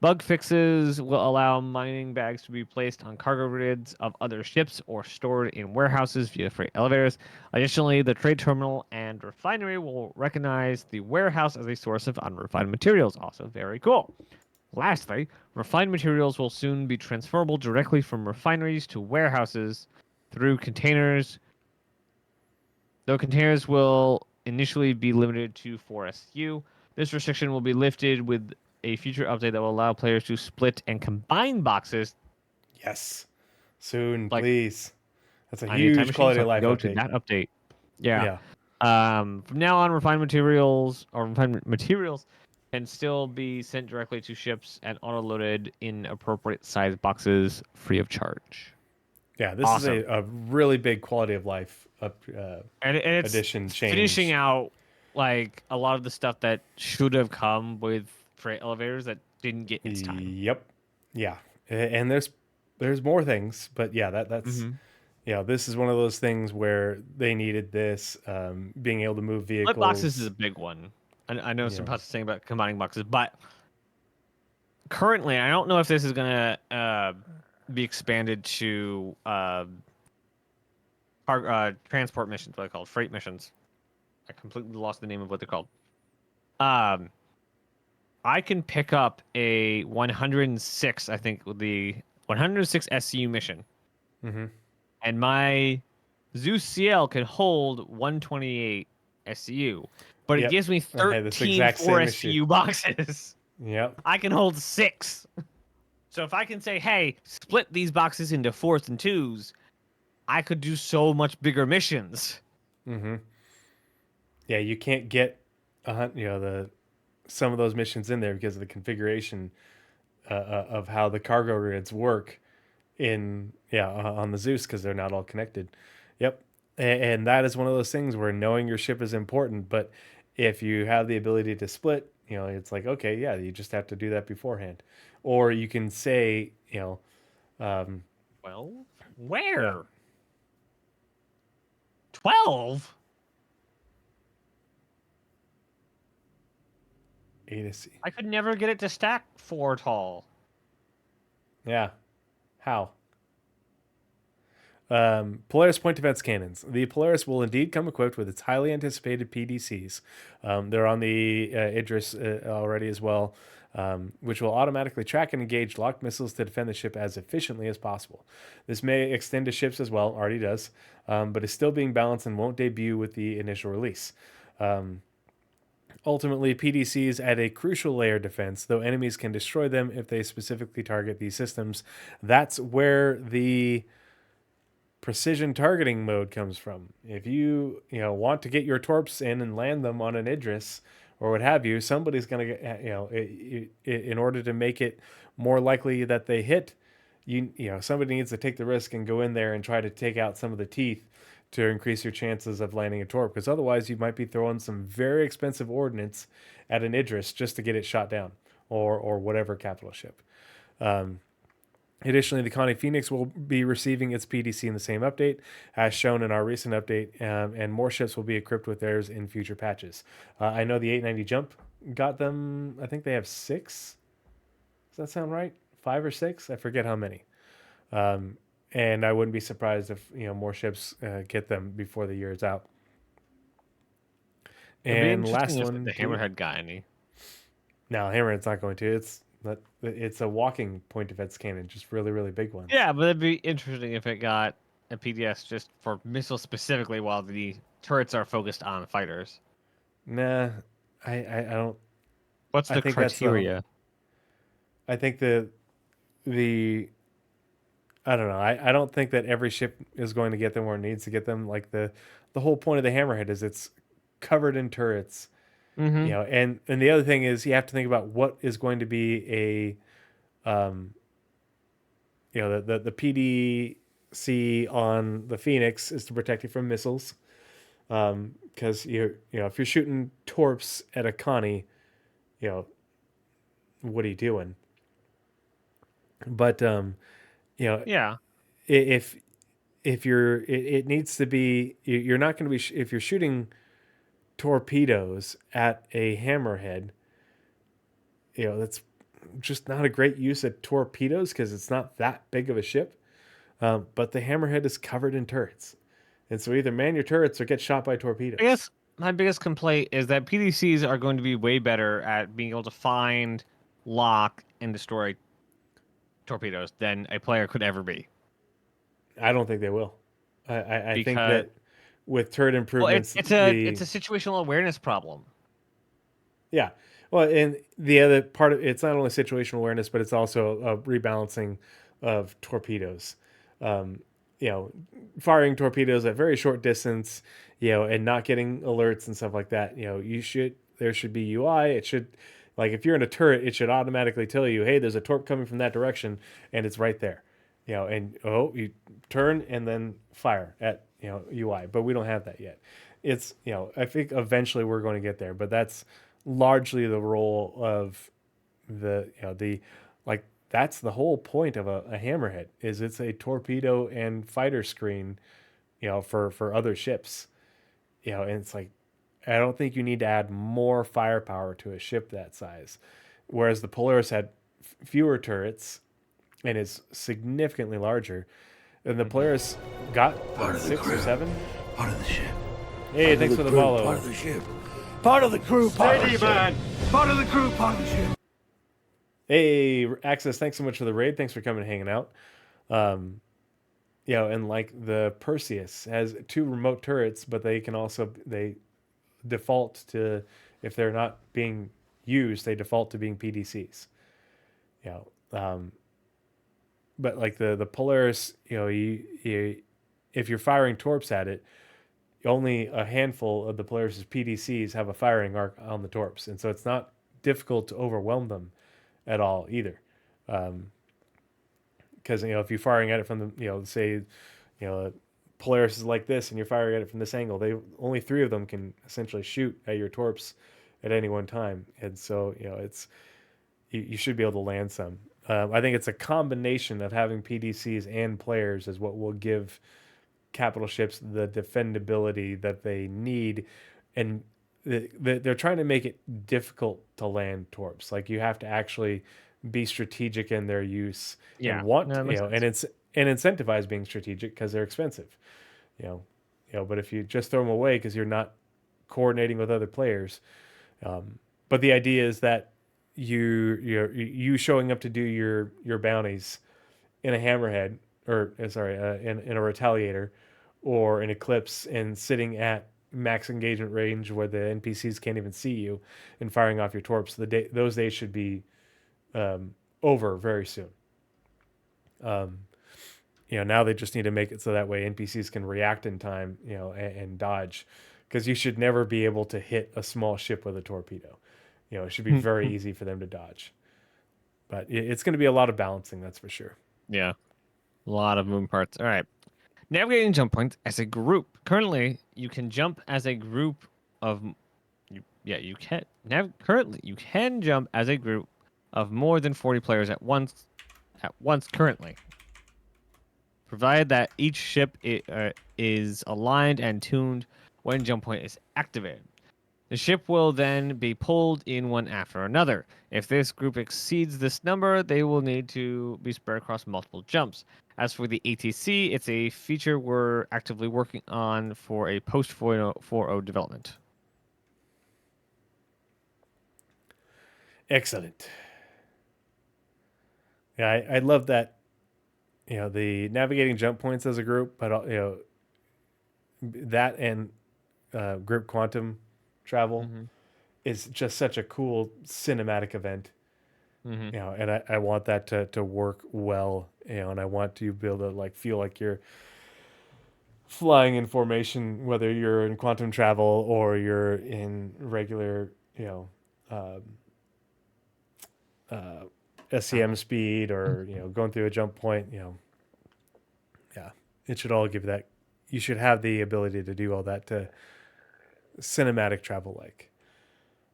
Bug fixes will allow mining bags to be placed on cargo grids of other ships or stored in warehouses via freight elevators. Additionally, the trade terminal and refinery will recognize the warehouse as a source of unrefined materials. Also, very cool. Lastly, refined materials will soon be transferable directly from refineries to warehouses through containers, though containers will initially be limited to 4SU. This restriction will be lifted with a future update that will allow players to split and combine boxes. Yes. Soon, Like, please. That's a I need a time huge machine, quality so of I can life go to update. that update. Yeah. Yeah. From now on, refined materials can still be sent directly to ships and auto-loaded in appropriate size boxes free of charge. Yeah, this Awesome. is a really big quality of life And it's addition change. finishing out like a lot of the stuff that should have come with freight elevators that didn't get its time. Yep. Yeah. And there's more things, but yeah, that's this is one of those things where they needed this being able to move vehicles. Split boxes is a big one. I know some saying about combining boxes, but currently I don't know if this is gonna be expanded to transport missions, what they're called, freight missions. I completely lost the name of what they're called. I can pick up a 106, I think, the 106 SU mission, and my Zeus CL can hold 128 SU, but it gives me 13 4 SU boxes. Yep. I can hold 6. So if I can say, hey, split these boxes into 4s and 2s, I could do so much bigger missions. Yeah, you can't get some of those missions in there because of the configuration of how the cargo grids work on the Zeus, because they're not all connected. Yep. And that is one of those things where knowing your ship is important, but if you have the ability to split, it's like, okay, yeah, you just have to do that beforehand. Or you can say, well, where? 12? A to C. I could never get it to stack 4 tall. Yeah. How? Polaris point defense cannons. The Polaris will indeed come equipped with its highly anticipated PDCs. They're on the Idris already as well, which will automatically track and engage locked missiles to defend the ship as efficiently as possible. This may extend to ships as well, already does, but is still being balanced and won't debut with the initial release. Ultimately, PDCs add a crucial layer of defense, though enemies can destroy them if they specifically target these systems. That's where the precision targeting mode comes from. If you want to get your torps in and land them on an Idris or what have you, somebody's going to get, in order to make it more likely that they hit, somebody needs to take the risk and go in there and try to take out some of the teeth to increase your chances of landing a torp, because otherwise you might be throwing some very expensive ordnance at an Idris just to get it shot down, or whatever capital ship. Additionally, the Connie Phoenix will be receiving its PDC in the same update, as shown in our recent update, and more ships will be equipped with theirs in future patches. I know the 890 Jump got them, I think they have 6. Does that sound right? 5 or 6? I forget how many. And I wouldn't be surprised if more ships get them before the year is out. And last one, the Hammerhead got any. No, Hammerhead's not going to. It's a walking point defense cannon, just really, really big ones. Yeah, but it'd be interesting if it got a PDS just for missiles specifically, while the turrets are focused on fighters. Nah, I don't. What's the criteria? I think the I don't know. I don't think that every ship is going to get them or needs to get them. Like the whole point of the Hammerhead is it's covered in turrets, Mm-hmm. And the other thing is you have to think about what is going to be the PDC on the Phoenix is to protect you from missiles. Because if you're shooting torps at a Connie, what are you doing? But Yeah. if it needs to be, you're not going to be if you're shooting torpedoes at a hammerhead, that's just not a great use of torpedoes because it's not that big of a ship. But the hammerhead is covered in turrets, and so either man your turrets or get shot by torpedoes. I guess my biggest complaint is that PDCs are going to be way better at being able to find, lock, and destroy torpedoes than a player could ever be. I don't think they will. I think Because that with turret well, improvements, it's a situational awareness problem. yeah. Well, and the other part of it's not only situational awareness, but it's also a rebalancing of torpedoes. Um, firing torpedoes at very short distance, and not getting alerts and stuff like that. There should be UI. It should, like, if you're in a turret, it should automatically tell you, hey, there's a torp coming from that direction, and it's right there. And you turn and then fire at UI, but we don't have that yet. It's I think eventually we're going to get there, but that's largely the role of the like that's the whole point of a hammerhead is it's a torpedo and fighter screen for other ships, and it's like I don't think you need to add more firepower to a ship that size, whereas the Polaris had fewer turrets and is significantly larger, and the Polaris got Part of the 6 or crew. 7. Part of the ship. Hey, Part thanks of for the crew, follow. Part of the ship. Part of the crew. Part of the ship. Part of the crew. Part of the ship. Hey, Access, thanks so much for the raid. Thanks for coming and hanging out. And like the Perseus has 2 remote turrets, but they default to, if they're not being used, they default to being PDCs. But like the Polaris, if you're firing torps at it, only a handful of the Polaris' PDCs have a firing arc on the torps, and so it's not difficult to overwhelm them at all either. Because if you're firing at it from the say Polaris is like this and you're firing at it from this angle, only 3 of them can essentially shoot at your torps at any one time, and so it's you should be able to land some. I think it's a combination of having PDCs and players is what will give capital ships the defendability that they need, and they're trying to make it difficult to land torps. Like you have to actually be strategic in their use Yeah. and want No, that makes sense. and it's and incentivize being strategic because they're expensive. But if you just throw them away because you're not coordinating with other players, but the idea is that you showing up to do your bounties in a hammerhead or in a retaliator or an eclipse and sitting at max engagement range where the NPCs can't even see you and firing off your torps. Those days should be over very soon. Now they just need to make it so that way NPCs can react in time, and dodge, because you should never be able to hit a small ship with a torpedo. It should be very easy for them to dodge. But it's going to be a lot of balancing, that's for sure. Yeah. A lot of moving parts. All right. Navigating jump points as a group. Currently, you can jump as a group of. You can. Currently, you can jump as a group of more than 40 players at once. Currently, provided that each ship is aligned and tuned when jump point is activated. The ship will then be pulled in one after another. If this group exceeds this number, they will need to be spread across multiple jumps. As for the ATC, it's a feature we're actively working on for a post 4.0 development. Excellent. Yeah, I love that. The navigating jump points as a group, but that and group quantum travel is just such a cool cinematic event. And I want that to work well, and I want to be able to like feel like you're flying in formation, whether you're in quantum travel or you're in regular you know, SCM speed or, you know, going through a jump point, you know, yeah, it should all give that. You should have the ability to do all that to cinematic travel like.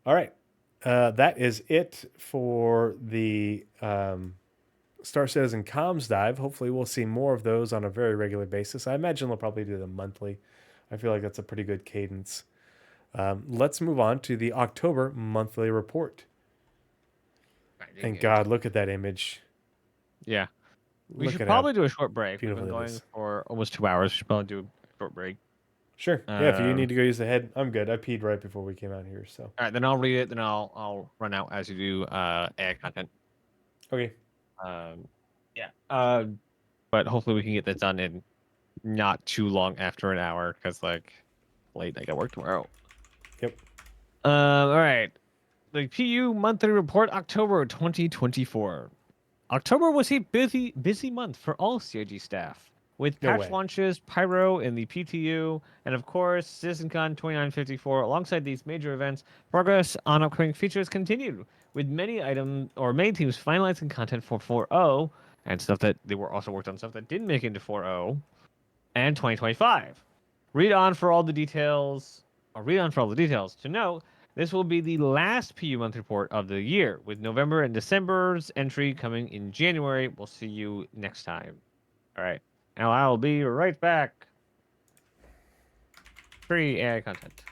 All right. That is it for the Star Citizen comms dive. Hopefully, we'll see more of those on a very regular basis. I imagine they'll probably do them monthly. I feel like that's a pretty good cadence. Let's move on to the October monthly report. And God, look at that image. Yeah. We Look should at probably how do a short break. We've beautiful been it going is. for almost 2 hours. We should probably do a short break. Sure. Yeah, if you need to go use the head, I'm good. I peed right before we came out here, so. All right, then I'll read it. Then I'll run out as you do AI content. Okay. Yeah. But hopefully we can get this done in not too long after an hour, because like late I got work tomorrow. Yep. All right. The PU monthly report, October 2024. October was a busy month for all CIG staff, with No patch way. launches, Pyro in the PTU, and of course CitizenCon 2954. Alongside these major events, progress on upcoming features continued, with many teams finalizing content for 4.0 and stuff that they were also worked on stuff that didn't make it into 4.0 and 2025. Read on for all the details. To note, this will be the last PU month report of the year, with November and December's entry coming in January. We'll see you next time. All right. Now I'll be right back. Free AI content.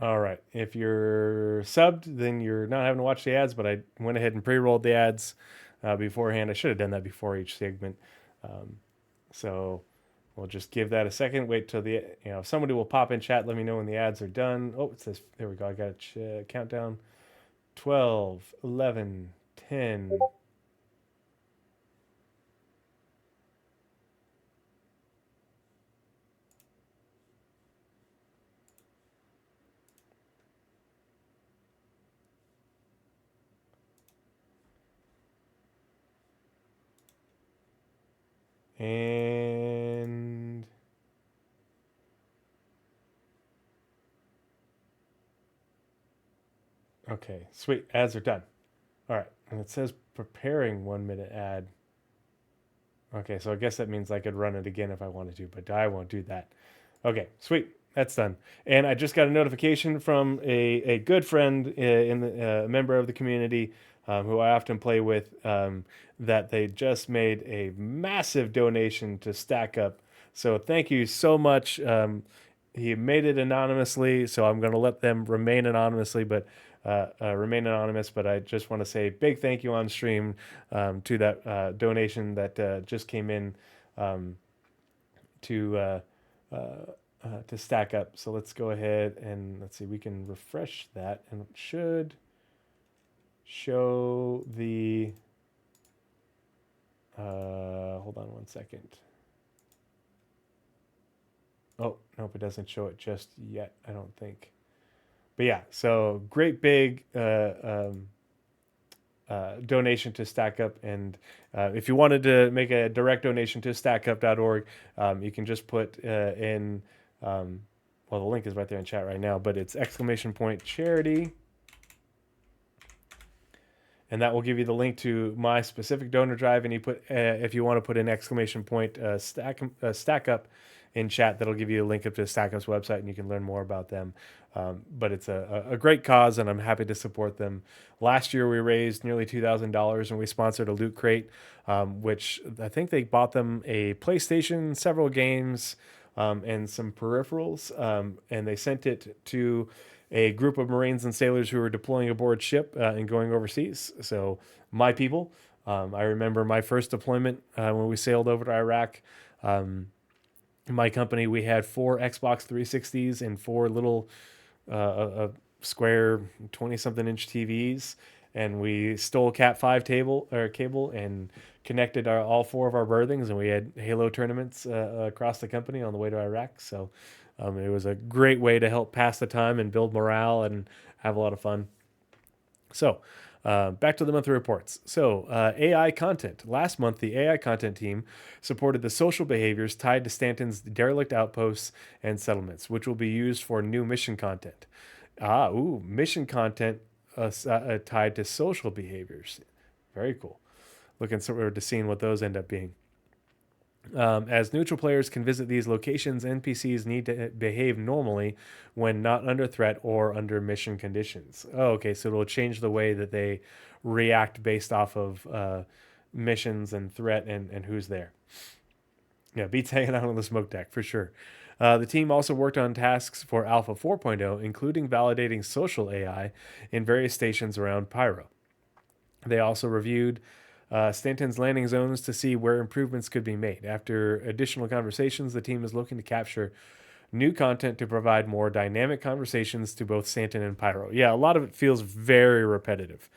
All right. If you're subbed, then you're not having to watch the ads, but I went ahead and pre-rolled the ads beforehand. I should have done that before each segment. So we'll just give that a second. Wait till somebody will pop in chat. Let me know when the ads are done. Oh, it says, there we go. I got a countdown. 12, 11, 10. And okay, sweet. Ads are done. All right. And it says preparing 1 minute ad. Okay, so I guess that means I could run it again if I wanted to, but I won't do that. Okay, sweet. That's done. And I just got a notification from a good friend a member of the community who I often play with that they just made a massive donation to Stack Up. So thank you so much. He made it anonymously, so I'm going to let them remain anonymous. But I just want to say big thank you on stream to that donation that just came in to Stack Up. So let's go ahead and let's see. We can refresh that, and it should show the. Hold on 1 second. Oh, nope, it doesn't show it just yet, I don't think. But yeah, so great big donation to Stack Up. And if you wanted to make a direct donation to stackup.org, you can just put in, well, the link is right there in chat right now, but it's !charity. And that will give you the link to my specific donor drive. And you put, if you want to put in Stack Up in chat, that'll give you a link up to Stack Up's website, and you can learn more about them. But it's a great cause, and I'm happy to support them. Last year, we raised nearly $2,000, and we sponsored a loot crate, which I think they bought them a PlayStation, several games, and some peripherals. And they sent it to a group of Marines and sailors who were deploying aboard ship and going overseas. So my people, I remember my first deployment when we sailed over to Iraq. In my company, we had 4 Xbox 360s and 4 little square 20-something inch TVs. and we stole Cat 5 cable and connected all 4 of our berthings, and we had Halo tournaments across the company on the way to Iraq. So it was a great way to help pass the time and build morale and have a lot of fun. So, back to the monthly reports. So, AI content. Last month, the AI content team supported the social behaviors tied to Stanton's derelict outposts and settlements, which will be used for new mission content. Mission content tied to social behaviors. Very cool. Looking forward to seeing what those end up being. As neutral players can visit these locations, NPCs need to behave normally when not under threat or under mission conditions. Oh, okay, so it'll change the way that they react based off of missions and threat and who's there. Yeah, beats hanging out on the smoke deck for sure. The team also worked on tasks for Alpha 4.0, including validating social AI in various stations around Pyro. They also reviewed Stanton's landing zones to see where improvements could be made. After additional conversations, the team is looking to capture new content to provide more dynamic conversations to both Stanton and Pyro. Yeah, a lot of it feels very repetitive.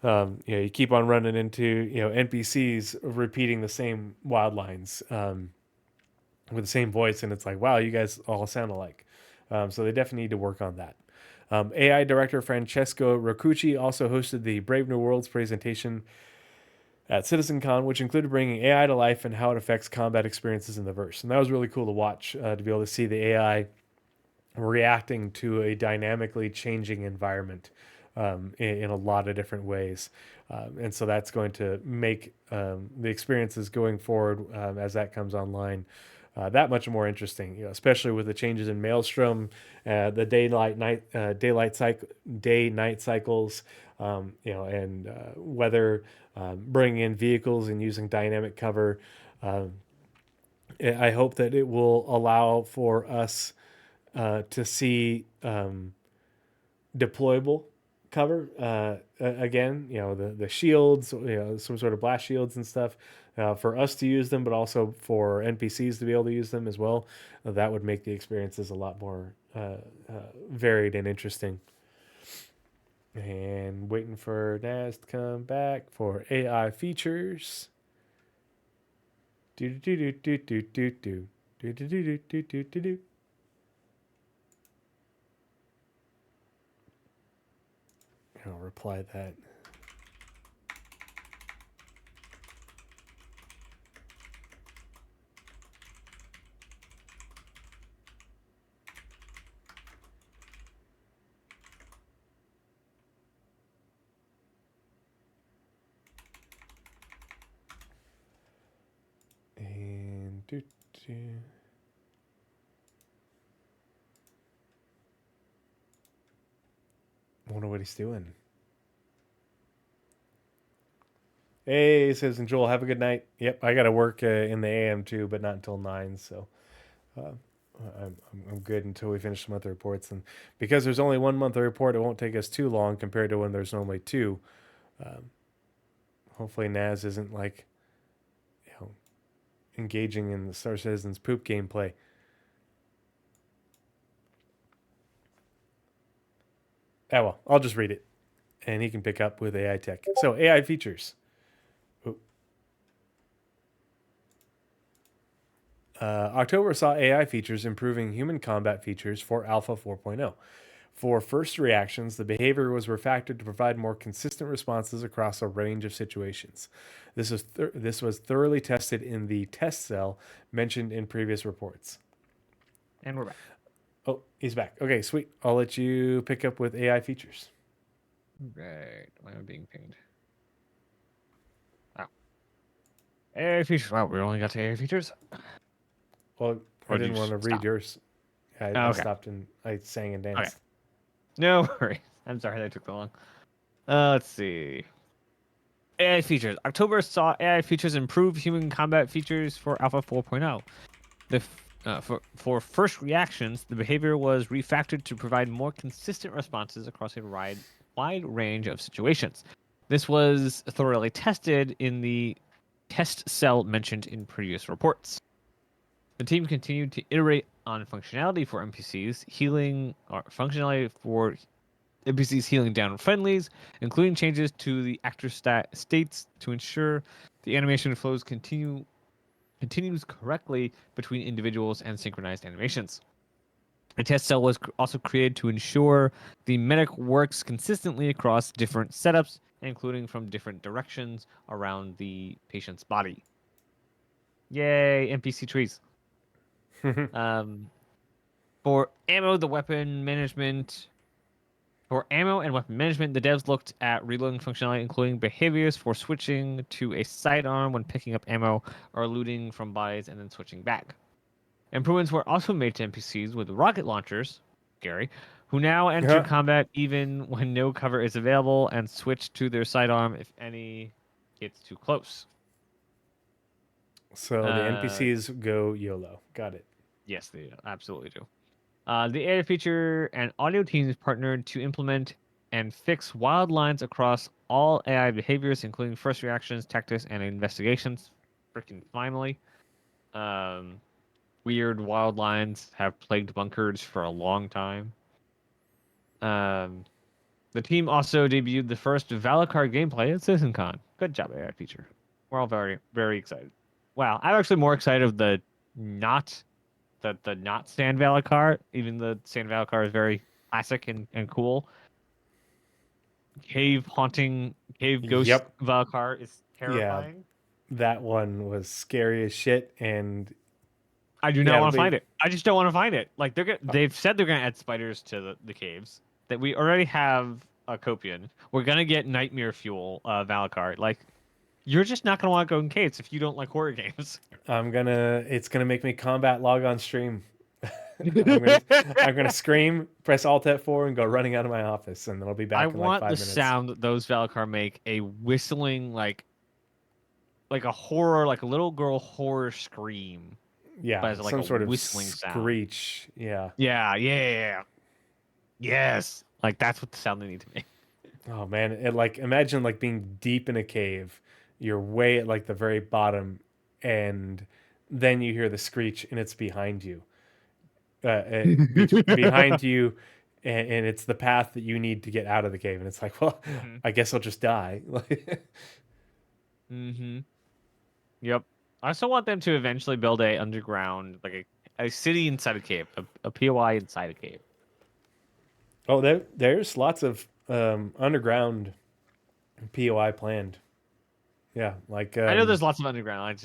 You keep on running into NPCs repeating the same wild lines with the same voice, and it's like, wow, you guys all sound alike. So they definitely need to work on that. AI director Francesco Roccucci also hosted the Brave New Worlds presentation at CitizenCon, which included bringing AI to life and how it affects combat experiences in the verse. And that was really cool to watch, to be able to see the AI reacting to a dynamically changing environment in a lot of different ways. And so that's going to make the experiences going forward as that comes online that much more interesting, especially with the changes in Maelstrom, the day-night cycles, and weather, bringing in vehicles and using dynamic cover. I hope that it will allow for us to see deployable cover again. The shields, some sort of blast shields and stuff. For us to use them, but also for NPCs to be able to use them as well. That would make the experiences a lot more varied and interesting. And waiting for Naz to come back for AI features. I'll reply that. Wonder what he's doing. Hey, Citizen Joel, have a good night. Yep, I got to work in the AM too, but not until 9. So I'm good until we finish the monthly reports. And because there's only one monthly report, it won't take us too long compared to when there's normally 2. Hopefully Naz isn't engaging in the Star Citizen's poop gameplay. Well, I'll just read it, and he can pick up with AI tech. So, AI features. October saw AI features improving human combat features for Alpha 4.0. For first reactions, the behavior was refactored to provide more consistent responses across a range of situations. This was thoroughly tested in the test cell mentioned in previous reports. And we're back. Oh, he's back. Okay, sweet. I'll let you pick up with AI features. Right. Why am I being pinged? Oh. AI features. Wow, we only got to AI features? Well, I didn't want to read yours. I okay. stopped and I sang and danced. Okay. No worries. I'm sorry that took so long. Let's see. AI features. October saw AI features improve human combat features for Alpha 4.0. For first reactions, the behavior was refactored to provide more consistent responses across a wide range of situations. This was thoroughly tested in the test cell mentioned in previous reports. The team continued to iterate on functionality for NPCs, healing, or functionality for NPCs healing down friendlies, including changes to the actor states to ensure the animation flows continues correctly between individuals and synchronized animations. A test cell was also created to ensure the medic works consistently across different setups, including from different directions around the patient's body. Yay, NPC trees. For ammo, the weapon management. For ammo and weapon management, the devs looked at reloading functionality, including behaviors for switching to a sidearm when picking up ammo or looting from bodies and then switching back. Improvements were also made to NPCs with rocket launchers, Gary, who now enter combat even when no cover is available and switch to their sidearm if any gets too close. So the NPCs go YOLO. Got it. Yes, they absolutely do. The AI feature and audio teams partnered to implement and fix wild lines across all AI behaviors, including first reactions, tactics, and investigations. Freaking finally. Weird wild lines have plagued bunkers for a long time. The team also debuted the first Valakar gameplay at CitizenCon. Good job, AI feature. We're all very, very excited. Wow, I'm actually more excited of the not Sand Valakar, even the Sand Valakar is very classic and cool. Cave ghost Valakar is terrifying. Yeah, that one was scary as shit, and I do not want to find it. I just don't want to find it. Like they've said they're gonna add spiders to the caves. That we already have a Copian. We're gonna get Nightmare Fuel Valakar. Like you're just not gonna want to go in caves if you don't like horror games. It's gonna make me combat log on stream. I'm gonna scream, press Alt F4, and go running out of my office, and then I'll be back in like 5 minutes. I want the sound that those Valakar make, a whistling like a horror, like a little girl horror scream. Yeah, but like some sort of whistling screech. Sound. Yeah. Yes, like that's what the sound they need to make. Oh man, imagine like being deep in a cave, you're way at like the very bottom, and then you hear the screech, and it's behind you. Behind you, and it's the path that you need to get out of the cave, and it's like, well, I guess I'll just die. Yep. I also want them to eventually build a underground, like a city inside a cave, a POI inside a cave. Oh, there's lots of underground POI planned. Yeah, like I know there's lots of underground.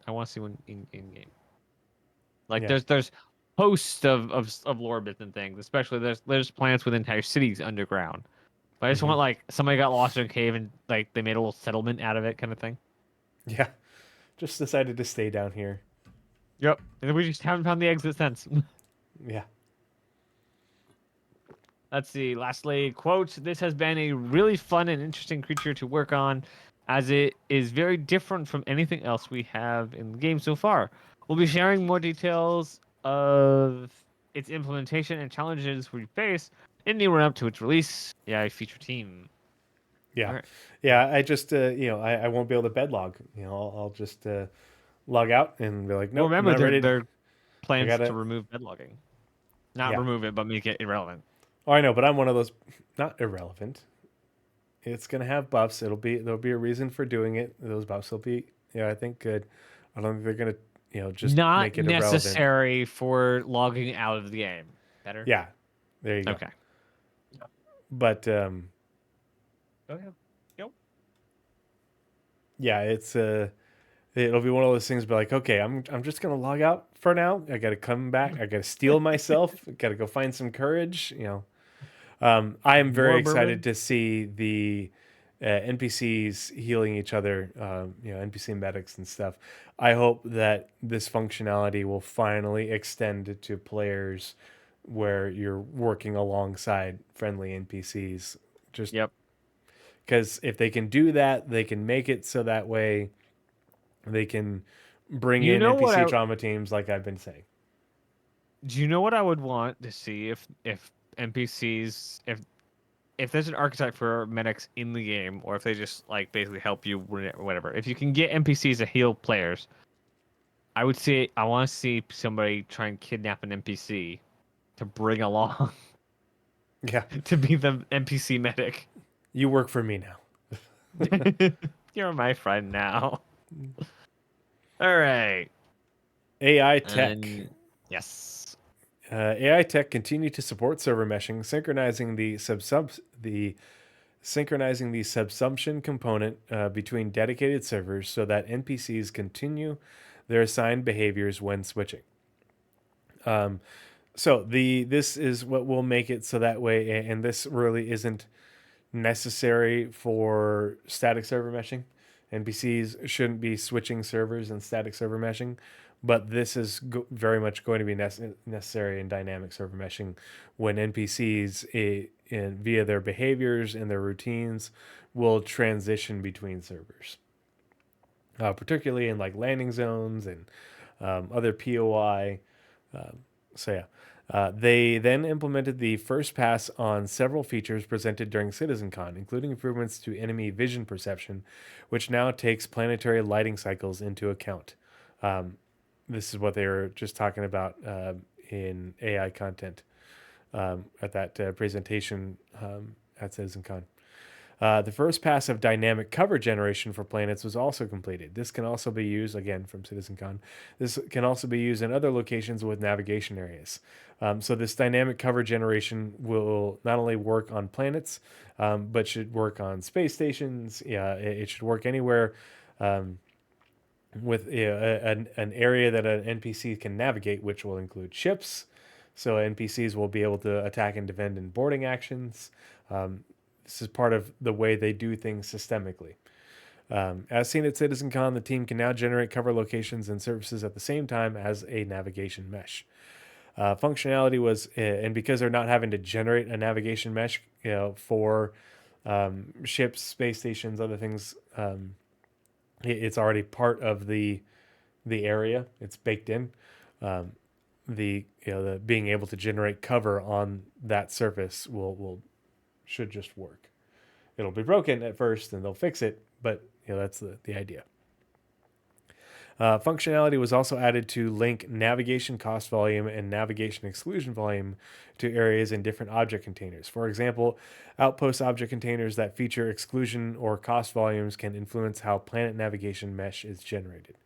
I want to see one in game. Like there's hosts of lore bits and things. Especially there's plans with entire cities underground. But I just want like somebody got lost in a cave and like they made a little settlement out of it, kind of thing. Yeah, just decided to stay down here. Yep, and we just haven't found the exit since. Yeah. Let's see. Lastly, quote, "This has been a really fun and interesting creature to work on, as it is very different from anything else we have in the game so far. We'll be sharing more details of its implementation and challenges we face in the run up to its release." Yeah, feature team. Yeah, right. Yeah. I just I won't be able to bedlog. I'll just log out and be like, no. Nope, remember, their plans to remove bedlogging, not remove it, but make it irrelevant. Oh, I know, but I'm one of those. Not irrelevant. It's gonna have buffs. There'll be a reason for doing it. Those buffs will be, I think, good. I don't think they're gonna, just not make it necessary irrelevant. For logging out of the game. Better. Yeah, there you go. Okay. But oh yeah. Yep. Yeah, it'll be one of those things. Be like, okay, I'm just gonna log out for now. I gotta come back. I gotta steel myself. Gotta go find some courage. I am very excited to see the NPCs healing each other, NPC medics and stuff. I hope that this functionality will finally extend to players where you're working alongside friendly NPCs. Just because if they can do that, they can make it so that way they can bring in NPC trauma teams, like I've been saying. Do you know what I would want to see if NPCs, if there's an archetype for medics in the game, or if they just like basically help you or whatever, if you can get NPCs to heal players, I want to see somebody try and kidnap an NPC to bring along. Yeah, to be the NPC medic. you work for me now. You're my friend now. All right. AI tech. And yes. AI tech continue to support server meshing, synchronizing the subsumption component between dedicated servers so that NPCs continue their assigned behaviors when switching. So this is what will make it so that way, and this really isn't necessary for static server meshing. NPCs shouldn't be switching servers and static server meshing, but this is very much going to be necessary in dynamic server meshing when NPCs, via their behaviors and their routines, will transition between servers, particularly in like landing zones and other POI. So yeah. They then implemented the first pass on several features presented during CitizenCon, including improvements to enemy vision perception, which now takes planetary lighting cycles into account. This is what they were just talking about in AI content at that presentation at CitizenCon. The first pass of dynamic cover generation for planets was also completed. This can also be used, again from CitizenCon, this can also be used in other locations with navigation areas. So this dynamic cover generation will not only work on planets, but should work on space stations. Yeah, it should work anywhere with an area that an NPC can navigate, which will include ships. So NPCs will be able to attack and defend in boarding actions. This is part of the way they do things systemically. As seen at CitizenCon, the team can now generate cover locations and services at the same time as a navigation mesh. Functionality was, and because they're not having to generate a navigation mesh, for ships, space stations, other things, it's already part of the area. It's baked in. The being able to generate cover on that surface should just work. It'll be broken at first, and they'll fix it, but that's the idea. Functionality was also added to link navigation cost volume and navigation exclusion volume to areas in different object containers. For example, outpost object containers that feature exclusion or cost volumes can influence how planet navigation mesh is generated.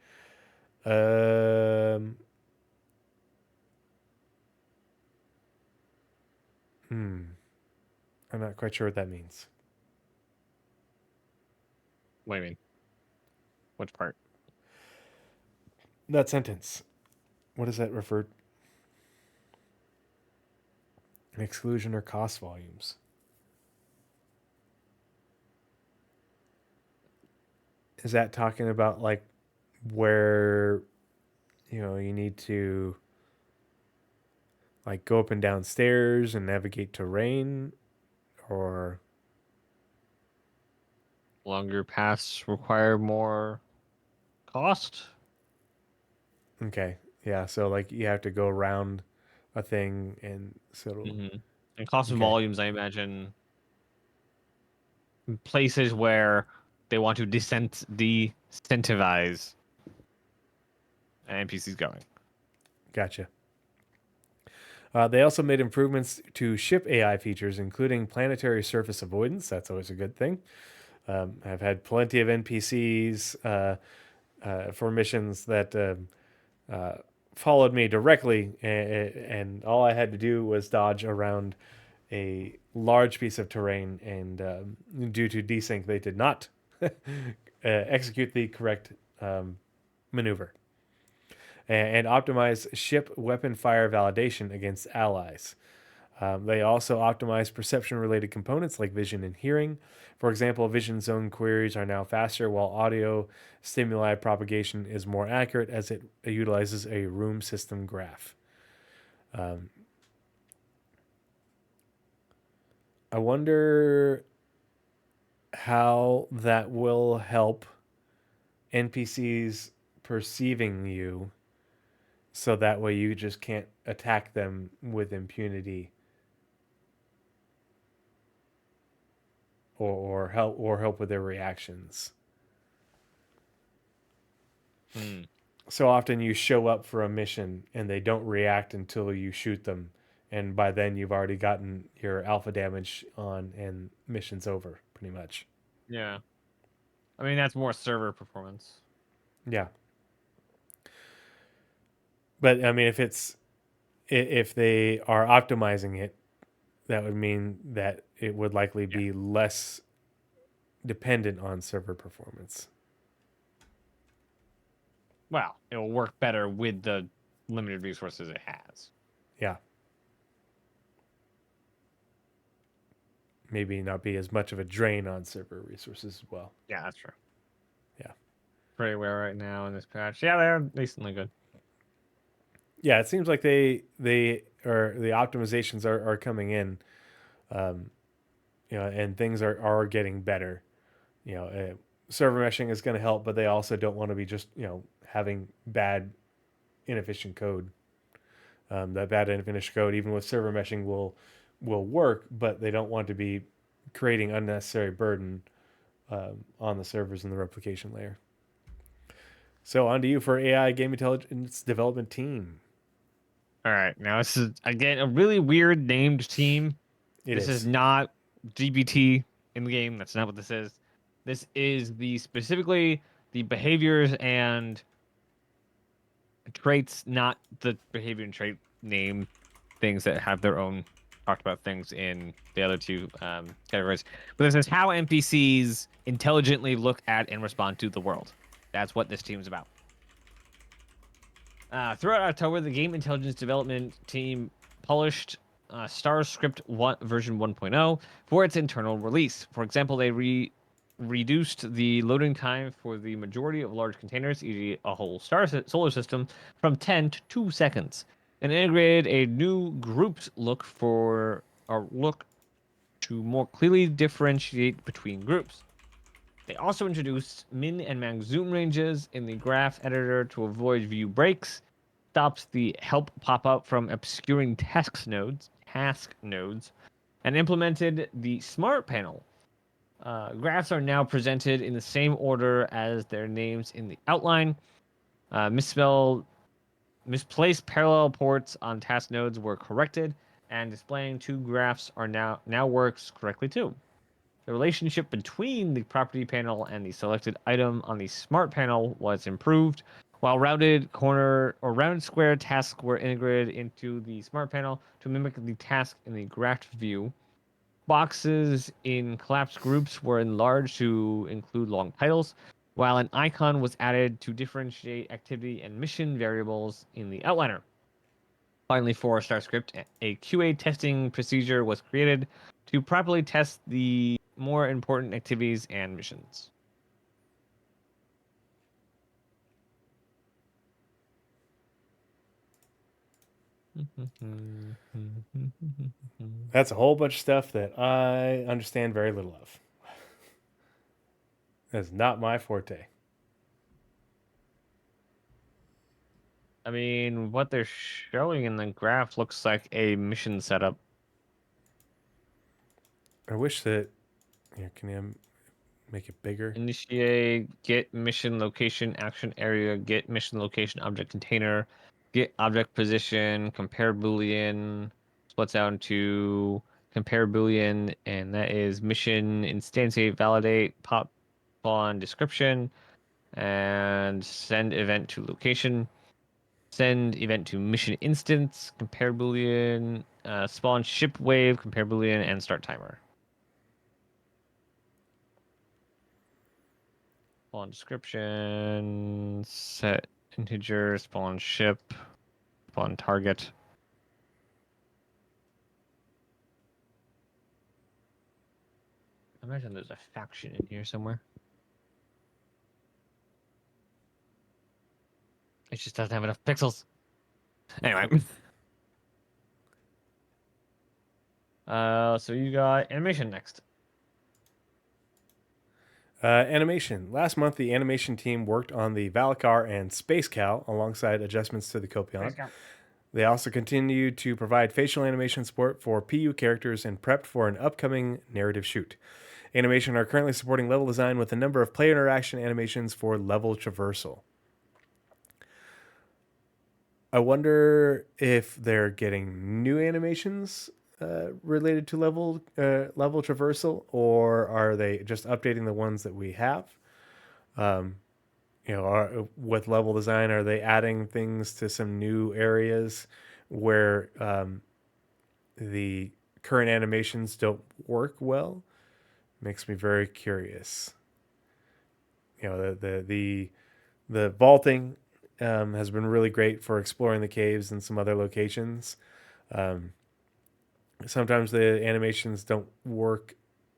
I'm not quite sure what that means. What do you mean? Which part? That sentence. What does that refer? Exclusion or cost volumes. Is that talking about like where you need to like go up and down stairs and navigate terrain, or Longer paths require more cost? okay, yeah, so like you have to go around a thing, and so And cost Okay. volumes, I imagine, places where they want to disincentivize NPCs going. Gotcha. They also made improvements to ship AI features, including planetary surface avoidance. That's always a good thing. I've had plenty of NPCs for missions that followed me directly, and all I had to do was dodge around a large piece of terrain, and due to desync, they did not execute the correct maneuver. And optimize ship weapon fire validation against allies. They also optimize perception-related components like vision and hearing. For example, vision zone queries are now faster, while audio stimuli propagation is more accurate as it utilizes a room system graph. I wonder how that will help NPCs perceiving you, so that way you just can't attack them with impunity, or help with their reactions. So often you show up for a mission and they don't react until you shoot them, and by then you've already gotten your alpha damage on and mission's over pretty much. Yeah. I mean, that's more server performance. Yeah. But I mean, if they are optimizing it, that would mean that it would likely be less dependent on server performance. Well, it will work better with the limited resources it has. Yeah. Maybe not be as much of a drain on server resources as well. Yeah, that's true. Yeah. Pretty well right now in this patch. Yeah, they're decently good. Yeah, it seems like the optimizations are coming in, and things are getting better. Server meshing is going to help, but they also don't want to be just having bad, inefficient code. That bad inefficient code, even with server meshing, will work, but they don't want to be creating unnecessary burden on the servers and the replication layer. So on to you for AI game intelligence development team. All right, now this is again a really weird named team. This is not GPT in the game. That's not what this is. This is specifically the behaviors and traits, not the behavior and trait name things that have their own talked about things in the other two categories. But this is how NPCs intelligently look at and respond to the world. That's what this team's about. Throughout October, the game intelligence development team published Star Script 1, version 1.0 for its internal release. For example, they reduced the loading time for the majority of large containers, e.g., a whole solar system, from 10 to 2 seconds, and integrated a new grouped look to more clearly differentiate between groups. They also introduced min and max zoom ranges in the graph editor to avoid view breaks, stops the help pop-up from obscuring task nodes, and implemented the smart panel. Graphs are now presented in the same order as their names in the outline. Misplaced parallel ports on task nodes were corrected, and displaying two graphs are now works correctly too. The relationship between the property panel and the selected item on the smart panel was improved, while rounded corner or rounded square tasks were integrated into the smart panel to mimic the task in the graphed view. Boxes in collapsed groups were enlarged to include long titles, while an icon was added to differentiate activity and mission variables in the outliner. Finally, for StarScript, a QA testing procedure was created to properly test the more important activities and missions. That's a whole bunch of stuff that I understand very little of. That's not my forte. I mean, what they're showing in the graph looks like a mission setup. I wish that. Can you make it bigger? Initiate, get mission location, action area, get mission location, object container, get object position, compare Boolean, splits out into compare Boolean, and that is mission, instantiate, validate, pop spawn description, and send event to location. Send event to mission instance, compare Boolean, spawn ship wave, compare Boolean, and start timer. Spawn description, set integer, spawn ship, spawn target. I imagine there's a faction in here somewhere. It just doesn't have enough pixels. Anyway. So you got animation next. Animation. Last month, the animation team worked on the Valakar and Space Cow alongside adjustments to the Copion. They also continued to provide facial animation support for PU characters and prepped for an upcoming narrative shoot. Animation are currently supporting level design with a number of player interaction animations for level traversal. I wonder if they're getting new animations related to level traversal, or are they just updating the ones that we have? Um, with level design, are they adding things to some new areas where the current animations don't work well? Makes me very curious. The vaulting has been really great for exploring the caves and some other locations. Um, Sometimes the animations don't work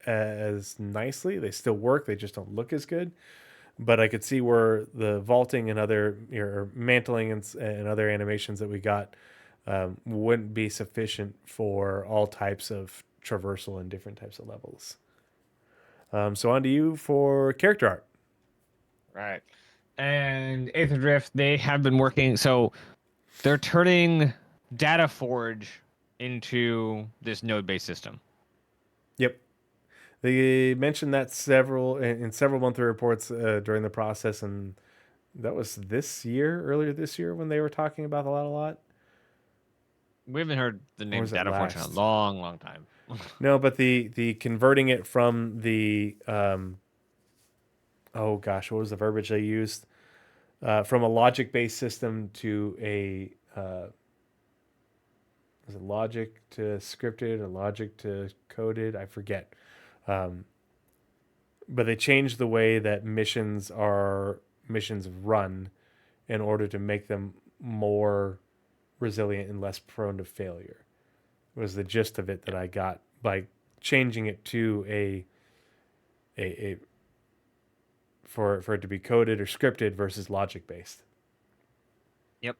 as nicely. They still work, they just don't look as good. But I could see where the vaulting and other or mantling and other animations that we got wouldn't be sufficient for all types of traversal and different types of levels. So on to you for character art. Right. And Aether Drift, they have been working. So they're turning Data Forge into this node-based system. Yep. They mentioned that in several monthly reports during the process, and that was earlier this year when they were talking about a lot. We haven't heard the Or name was it Data Forge in a last? long time. No, but the converting it from the oh gosh, what was the verbiage they used? From a logic based system to a was it logic to scripted or logic to coded? I forget. Um, but they changed the way that missions run in order to make them more resilient and less prone to failure. Was the gist of it that I got by changing it to a for it to be coded or scripted versus logic based. Yep.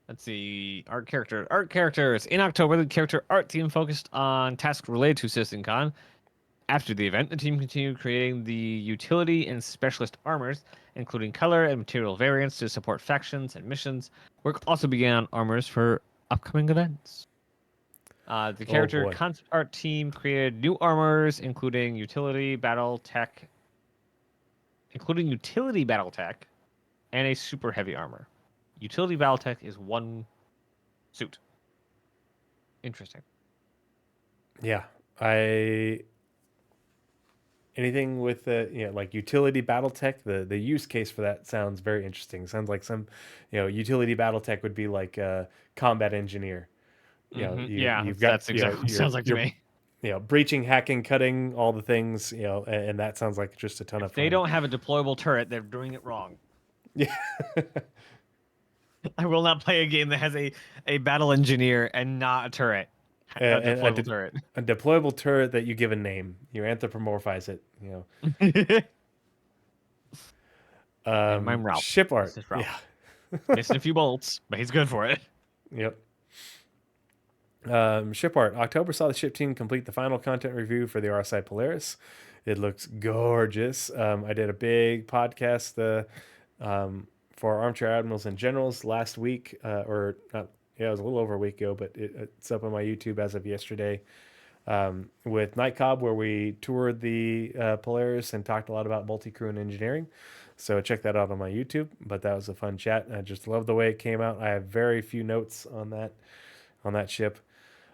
Let's see. Art character. Art characters. In October, the character art team focused on tasks related to CitizenCon. After the event, the team continued creating the utility and specialist armors, including color and material variants to support factions and missions. Work also began on armors for upcoming events. The Oh character boy. concept art team created new armors, including utility battle tech, and a super heavy armor. Utility battle tech is one suit. Interesting. Yeah. I anything with the like utility battle tech, the use case for that sounds very interesting. Sounds like some utility battle tech would be like a combat engineer. Yeah, You've got that's exactly what it sounds like to you're me. breaching, hacking, cutting, all the things, and that sounds like just a ton of If they fun. don't have a deployable turret, they're doing it wrong. Yeah. I will not play a game that has a battle engineer and not a turret. A and deployable turret. a deployable turret that you give a name. You anthropomorphize it. And I'm Ralph. Ship art. This is Ralph. Yeah. Missing a few bolts, but he's good for it. Yep. Ship art. October saw the ship team complete the final content review for the RSI Polaris. It looks gorgeous. I did a big podcast for Armchair Admirals and Generals last week, or not. Yeah, it was a little over a week ago, but it's up on my YouTube as of yesterday. With Night Cobb, where we toured the Polaris and talked a lot about multi-crew and engineering. So check that out on my YouTube. But that was a fun chat. I just love the way it came out. I have very few notes on that ship.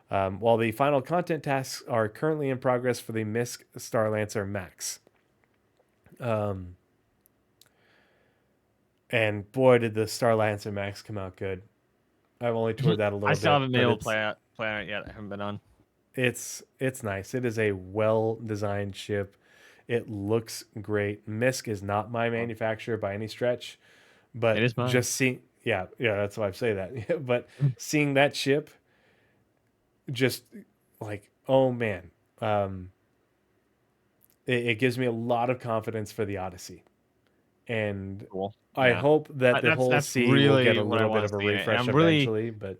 While the final content tasks are currently in progress for the MISC Star Lancer Max. And boy, did the Star Lancer Max come out good. I've only toured that a little I bit. still haven't been able to it's, play it yet. I haven't been on. It's nice. It is a well-designed ship. It looks great. MISC is not my manufacturer by any stretch, but It is mine. just seeing, yeah, that's why I say that. But seeing that ship, just like, oh man, it gives me a lot of confidence for the Odyssey, and Cool. I Yeah. hope that the whole That's sea will really get a what I little bit wanna of a see in it. And refresh I'm really eventually. But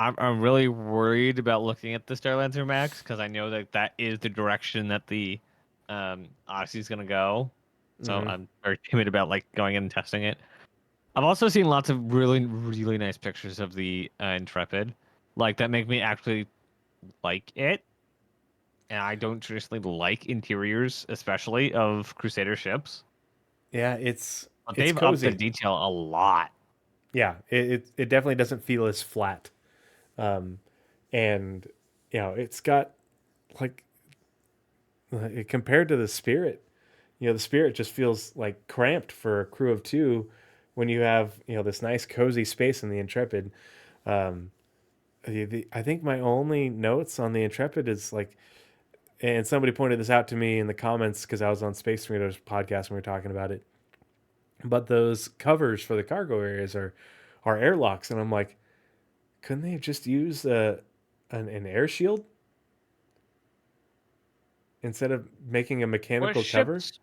I'm really worried about looking at the Star Lancer Max because I know that is the direction that the Odyssey is gonna go. So mhm. I'm very timid about like going in and testing it. I've also seen lots of really nice pictures of the Intrepid, like that make me actually like it. And I don't traditionally like interiors, especially of Crusader ships. Yeah, But it's they've upped the cozy. detail a lot. Yeah, it definitely doesn't feel as flat. Um, and it's got like compared to the Spirit, the Spirit just feels like cramped for a crew of two when you have this nice cozy space in the Intrepid. Um, I think my only notes on the Intrepid is like, and somebody pointed this out to me in the comments because I was on Space Tornadoes podcast when we were talking about it. But those covers for the cargo areas are airlocks, and I'm like, couldn't they have just used an air shield instead of making a What mechanical cover? ships?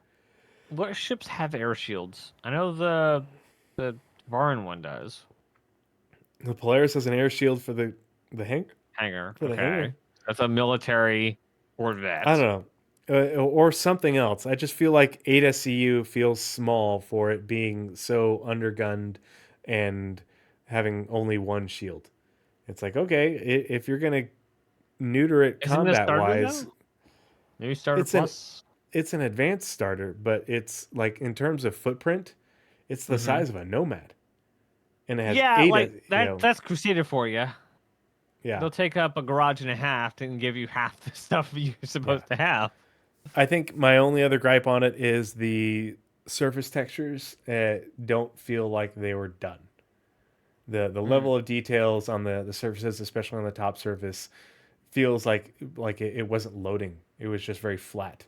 What ships have air shields? I know the Varan one does. The Polaris has an air shield for the hang Hangar. for the Okay, hangar. that's a military I Corvette. don't know, or something else. I just feel like 8 SCU feels small for it being so undergunned and having only one shield. It's like, okay, if you're gonna neuter it Isn't it a combat starter wise, though? Maybe starter it's an plus. it's an advanced starter, but it's like in terms of footprint, it's the Mm-hmm. size of a Nomad, and it has Yeah, eight. like that. That's Crusader for you. Yeah, They'll take up a garage and a half and give you half the stuff you're yeah. supposed to have. I think my only other gripe on it is the surface textures don't feel like they were done. The Mm, level of details on the surfaces, especially on the top surface, feels like it wasn't loading. It was just very flat.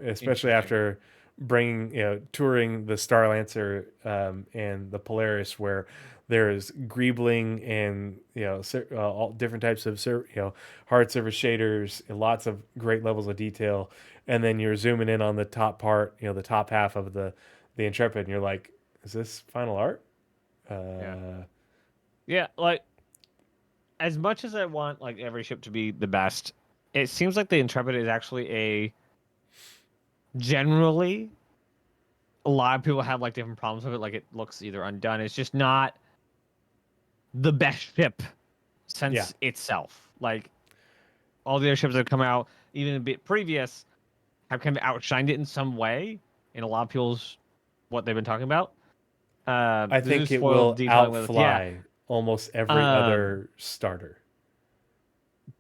Especially interesting. after bringing touring the Star Lancer and the Polaris, where there is greebling and all different types of hard surface shaders and lots of great levels of detail, and then you're zooming in on the top part, the top half of the Intrepid, and you're like, is this final art? Yeah. Uh, Yeah, like as much as I want like every ship to be the best, it seems like the Intrepid is actually a generally a lot of people have like different problems with it. Like it looks either undone. It's just not the best ship yeah, since itself. Like all the other ships that have come out, even a bit previous, have kind of outshined it in some way in a lot of people's what they've been talking about. I This is think it spoiled will detailing with yeah. outfly almost every Um, other starter.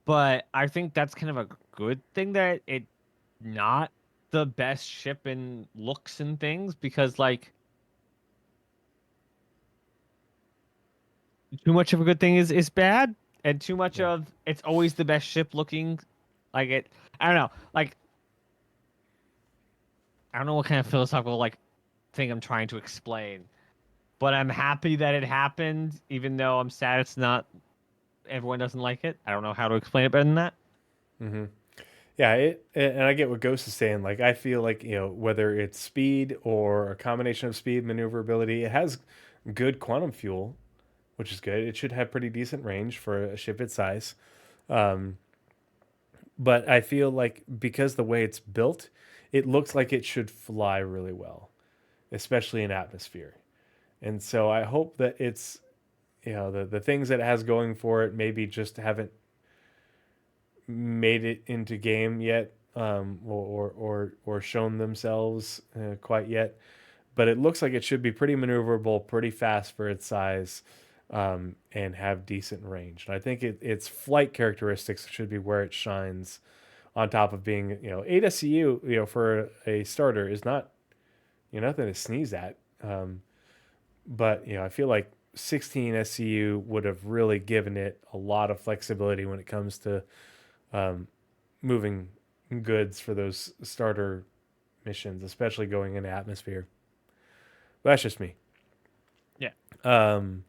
but I think that's kind of a good thing that it not the best ship in looks and things because like too much of a good thing is bad and too much Yeah. of it's always the best ship looking like it I don't know like I don't know what kind of philosophical like thing I'm trying to explain but I'm happy that it happened even though I'm sad it's not everyone doesn't like it. I don't know how to explain it better than that. Hmm. Yeah, and I get what Ghost is saying. Like, I feel like, whether it's speed or a combination of speed, maneuverability, it has good quantum fuel, which is good. It should have pretty decent range for a ship its size. Um, but I feel like because the way it's built, it looks like it should fly really well, especially in atmosphere. And so I hope that it's, the things that it has going for it maybe just haven't made it into game yet, or shown themselves quite yet. But it looks like it should be pretty maneuverable, pretty fast for its size, and have decent range. And I think its flight characteristics should be where it shines. On top of being, 8 SCU, for a starter is not, nothing to sneeze at. But I feel like 16 SCU would have really given it a lot of flexibility when it comes to um, moving goods for those starter missions, especially going into atmosphere. But that's just me. Yeah. Um,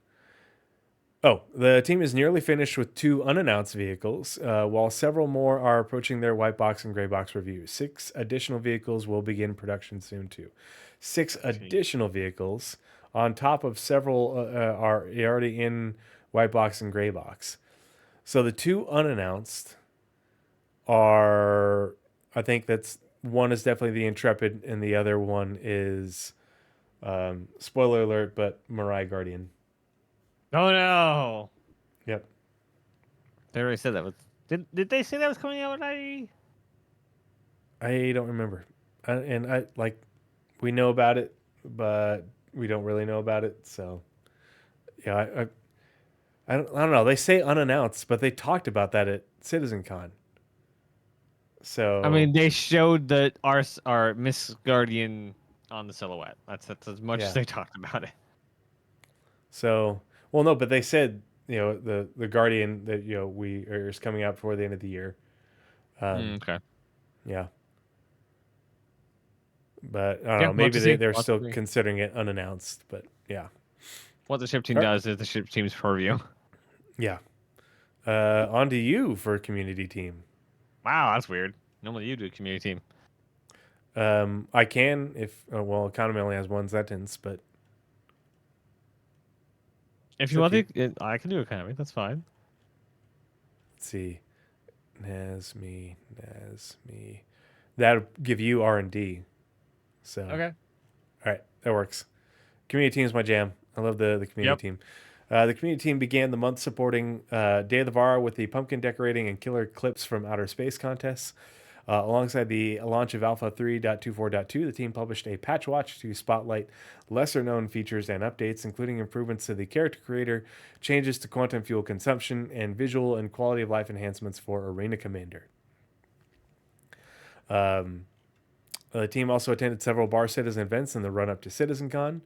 the team is nearly finished with 2 unannounced vehicles, while several more are approaching their white box and gray box reviews. 6 additional vehicles will begin production soon, too. 6 additional vehicles, on top of several, are already in white box and gray box. So the 2 unannounced are, I think that's one is definitely the Intrepid, and the other one is, spoiler alert, but Mirai Guardian. Oh no. Yep. They already said that was did they say that was coming out with I don't remember. And I like, we know about it, but we don't really know about it. So Yeah, I don't know. They say unannounced, but they talked about that at CitizenCon. So I mean, they showed the our Miss Guardian on the silhouette. That's as much as yeah. they talked about it. So well, no, but they said the Guardian that is coming out before the end of the year. Okay. Yeah, but I don't Yeah, know. we'll have Maybe to see. they're We'll have to still see. considering it unannounced. But yeah, What the ship team All right. does is the ship team's purview. Yeah. On to you for community team. Wow, that's weird. Normally you do a community team. I can if well, economy only has one sentence, but If it's you up want to you. to, I can do economy. That's fine. Let's see. Nas me. That'll give you R&D. So Okay. all right, that works. Community team is my jam. I love the community Yep. team. The community team began the month supporting Day of the Var with the pumpkin decorating and killer clips from outer space contests. Alongside the launch of Alpha 3.24.2, the team published a patch watch to spotlight lesser known features and updates, including improvements to the character creator, changes to quantum fuel consumption, and visual and quality of life enhancements for Arena Commander. The team also attended several Bar Citizen events in the run up to CitizenCon.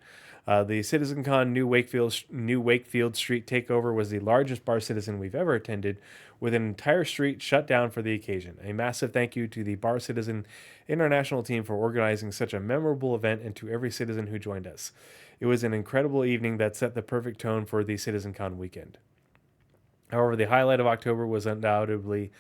The CitizenCon New Wakefield Street Takeover was the largest Bar Citizen we've ever attended, with an entire street shut down for the occasion. A massive thank you to the Bar Citizen International team for organizing such a memorable event and to every citizen who joined us. It was an incredible evening that set the perfect tone for the CitizenCon weekend. However, the highlight of October was undoubtedly,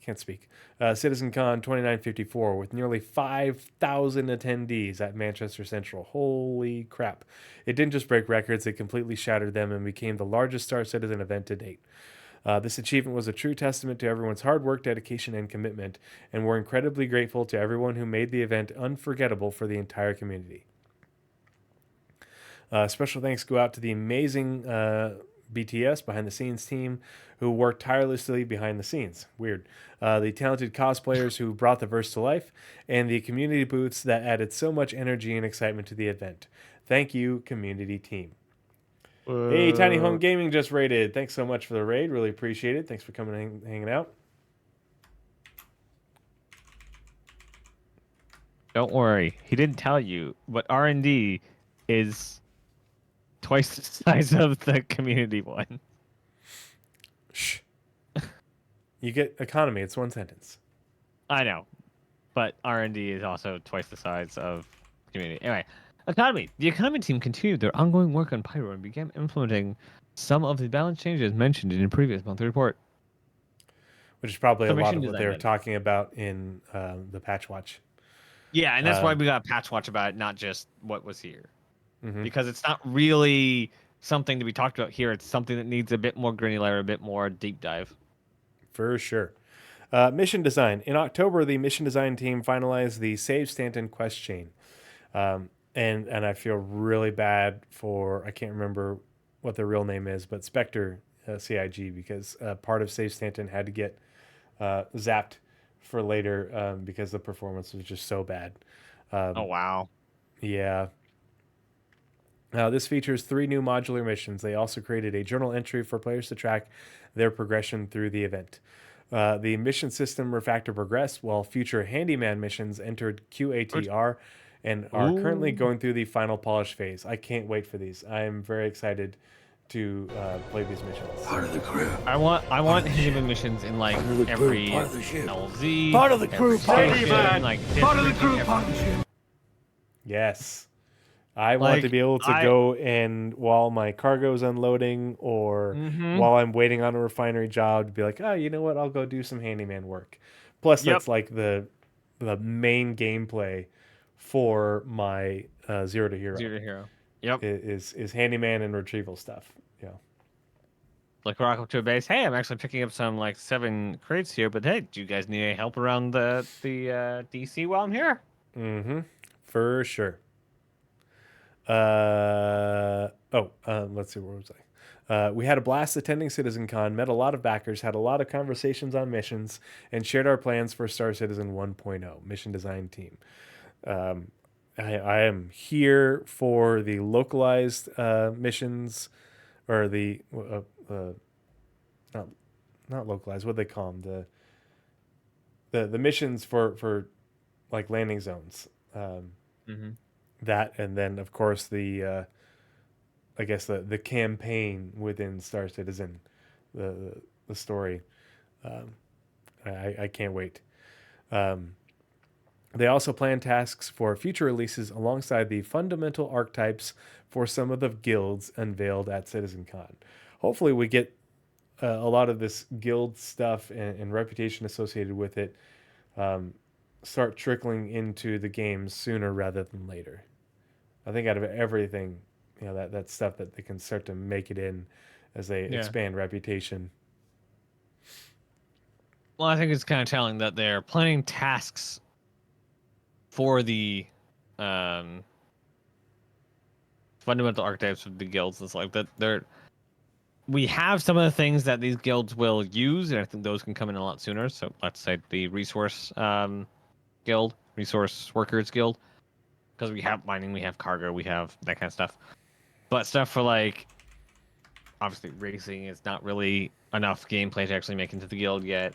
can't speak. CitizenCon 2954 with nearly 5,000 attendees at Manchester Central. Holy crap. It didn't just break records, it completely shattered them and became the largest Star Citizen event to date. This achievement was a true testament to everyone's hard work, dedication, and commitment, and we're incredibly grateful to everyone who made the event unforgettable for the entire community. Special thanks go out to the amazing BTS behind the scenes team who worked tirelessly behind the scenes. Weird. The talented cosplayers who brought the verse to life, and the community booths that added so much energy and excitement to the event. Thank you, community team. Hey, Tiny Home Gaming just raided. Thanks so much for the raid. Really appreciate it. Thanks for coming and hanging out. Don't worry, he didn't tell you, but R&D is twice the size of the community one. Shh. You get economy. It's one sentence. I know, but R&D is also twice the size of community. Anyway, economy. The economy team continued their ongoing work on Pyro and began implementing some of the balance changes mentioned in a previous monthly report. Which is probably a lot Mission of what they design were then. talking about in the patch watch. Yeah, and that's why we got a patch watch about it, not just what was here. Mhm. Because it's not really something to be talked about here. It's something that needs a bit more granular, a bit more deep dive. For sure. Mission design. In October, the mission design team finalized the Save Stanton quest chain. And I feel really bad for, I can't remember what the real name is, but Spectre CIG, because part of Save Stanton had to get zapped for later because the performance was just so bad. Oh, wow. Yeah. This features 3 new modular missions. They also created a journal entry for players to track their progression through the event. The mission system refactor progressed, while future handyman missions entered QATR and are currently Ooh. going through the final polish phase. I can't wait for these. I'm very excited to play these missions. Part of the crew. I want handyman missions in like Part of the crew, every part of the ship. LZ. Part of the crew, every part of the station, ship. like Part of the district, crew, part of the ship. Yes. I want to Like, be able to go and while my cargo's unloading or while I'm waiting on a refinery job to be like, oh, you know what? I'll go do some handyman work. Plus, Yep. that's like the main gameplay for my Zero to Hero. Zero to Hero. Yep. Is handyman and retrieval stuff. Yeah. Like rock up to a base. Hey, I'm actually picking up some like 7 crates here, but hey, do you guys need any help around the DC while I'm here? Mm-hmm. For sure. Let's see, where was I? We had a blast attending CitizenCon, met a lot of backers, had a lot of conversations on missions, and shared our plans for Star Citizen 1.0 mission design team. I am here for the localized missions, or the not not localized. What do they call them? The missions for like landing zones. Mm-hmm. That, and then of course I guess the campaign within Star Citizen, the story. Um, I can't wait. Um, they also plan tasks for future releases alongside the fundamental archetypes for some of the guilds unveiled at CitizenCon. Hopefully, we get a lot of this guild stuff and reputation associated with it um, start trickling into the games sooner rather than later. I think out of everything, that stuff that they can start to make it in as they Yeah. expand reputation. Well, I think it's kind of telling that they're planning tasks for the um, fundamental archetypes of the guilds and stuff like that. We have some of the things that these guilds will use, and I think those can come in a lot sooner. So let's say the resource guild, resource workers guild, because we have mining, we have cargo, we have that kind of stuff. But stuff for like, obviously racing is not really enough gameplay to actually make into the guild yet.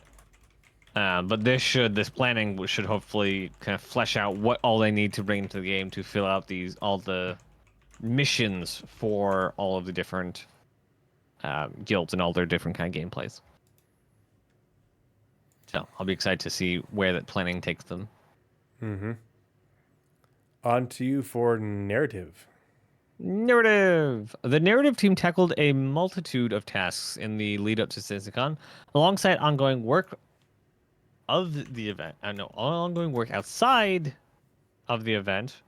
But this planning should hopefully kind of flesh out what all they need to bring into the game to fill out all the missions for all of the different guilds and all their different kind of gameplays. So I'll be excited to see where that planning takes them. Mm-hmm. On to you for narrative. Narrative. The narrative team tackled a multitude of tasks in the lead up to CitizenCon, alongside ongoing work of the event. Ongoing work outside of the event.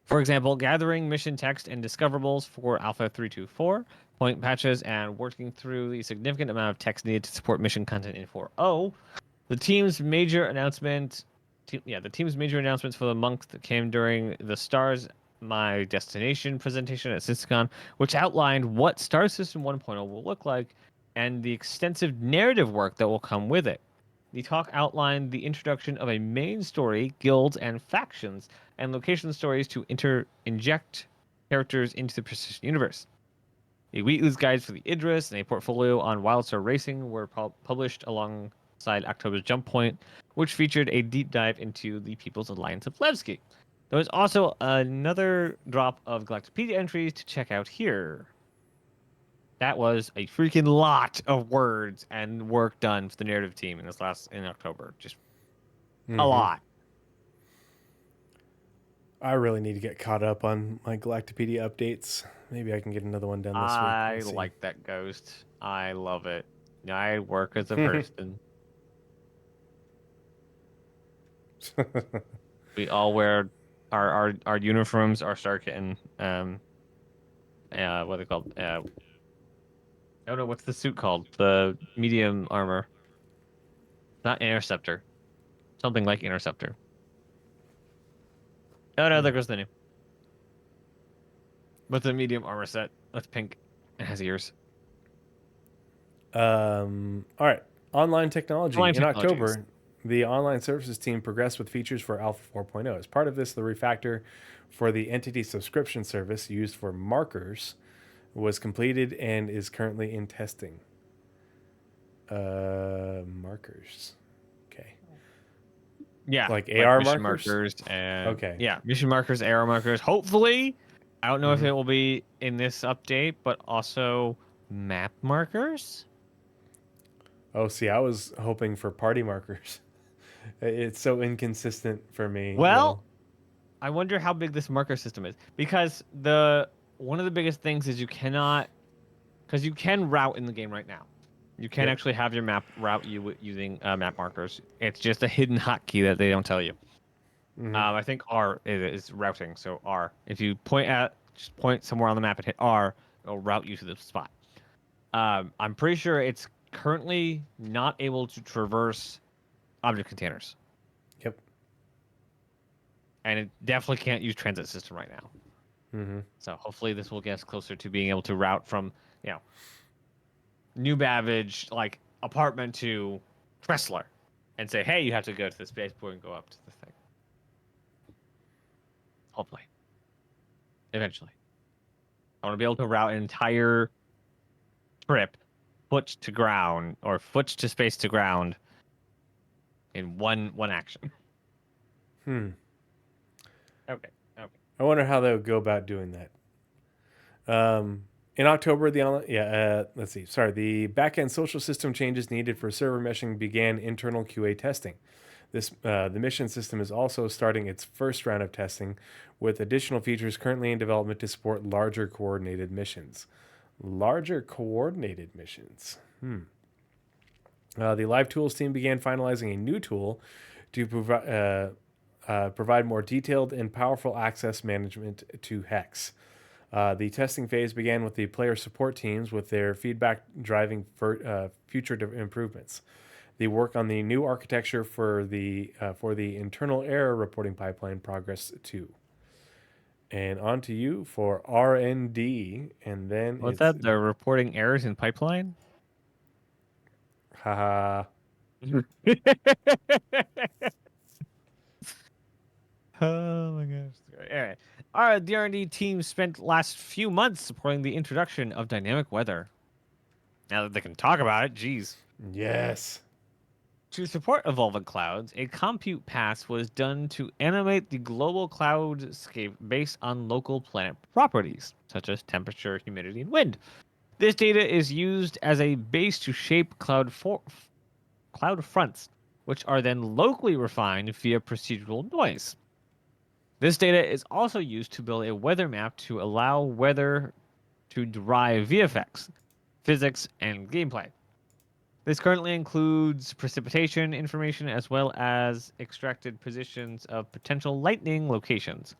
For example, gathering mission text and discoverables for Alpha 324, point patches, and working through the significant amount of text needed to support mission content in 4.0. The team's major announcements for the month that came during the Stars My Destination presentation at CitizenCon, which outlined what Star System 1.0 will look like and the extensive narrative work that will come with it. The talk outlined the introduction of a main story, guilds, and factions, and location stories to inject characters into the Precision universe. A Wheatley's guides for the Idris and a portfolio on Wildstar Racing were published alongside October's Jump Point, which featured a deep dive into the People's Alliance of Levski. There was also another drop of Galactopedia entries to check out here. That was a freaking lot of words and work done for the narrative team in October. Just a lot. I really need to get caught up on my Galactopedia updates. Maybe I can get another one done this week. I We'll see. like that ghost. I love it. I work as a person. We all wear our uniforms, our Star Kitten. What are they called? I don't know what's the suit called. The medium armor. Not Interceptor. Something like Interceptor. Oh no, there goes the name. With the medium armor set. That's pink. It has ears. All right. Online technology. Online In technologies. October, the online services team progressed with features for Alpha 4.0. As part of this, the refactor for the entity subscription service used for markers was completed and is currently in testing. Markers. Okay. Yeah. Like AR mission markers? and Okay. yeah, mission markers, AR markers. Hopefully, I don't know if it will be in this update, but also map markers. Oh, see, I was hoping for party markers. It's so inconsistent for me. Well, I wonder how big this marker system is, because one of the biggest things is you can route in the game right now. You can Yep. actually have your map route you using map markers. It's just a hidden hotkey that they don't tell you. I think R is routing. So R, if you just point somewhere on the map and hit R, it'll route you to the spot. I'm pretty sure it's currently not able to traverse object containers. Yep. And it definitely can't use transit system right now. Mm-hmm. So hopefully this will get us closer to being able to route from, New Babbage, like apartment, to Tressler, and say, hey, you have to go to this spaceport and go up to the thing. Hopefully. Eventually. I want to be able to route an entire trip foot to ground or foot to space to ground in one action. Okay. I wonder how they would go about doing that. In October, let's see. Sorry, the backend social system changes needed for server meshing began internal QA testing. The mission system is also starting its first round of testing, with additional features currently in development to support larger coordinated missions. Larger coordinated missions. The Live Tools team began finalizing a new tool to provide more detailed and powerful access management to Hex. The testing phase began with the player support teams, with their feedback driving future improvements. The work on the new architecture for the internal error reporting pipeline progress too. And on to you for R&D, and then What's that? They're reporting errors in pipeline? Haha. Oh my gosh. All right. Our D&D team spent last few months supporting the introduction of dynamic weather. Now that they can talk about it, geez. Yes. To support evolving clouds, a compute pass was done to animate the global cloudscape based on local planet properties, such as temperature, humidity, and wind. This data is used as a base to shape cloud fronts, which are then locally refined via procedural noise. This data is also used to build a weather map to allow weather to derive VFX, physics, and gameplay. This currently includes precipitation information as well as extracted positions of potential lightning locations.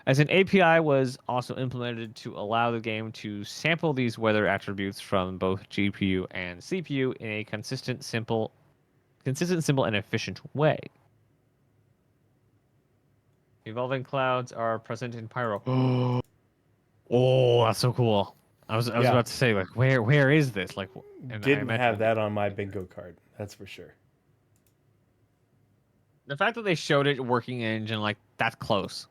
As an API was also implemented to allow the game to sample these weather attributes from both GPU and CPU in a consistent, simple, and efficient way. Evolving clouds are present in Pyro. Oh, that's so cool. I was about to say, like, where is this? Like, and Didn't have that on my bingo card. That's for sure. The fact that they showed it working in engine, like, that's close.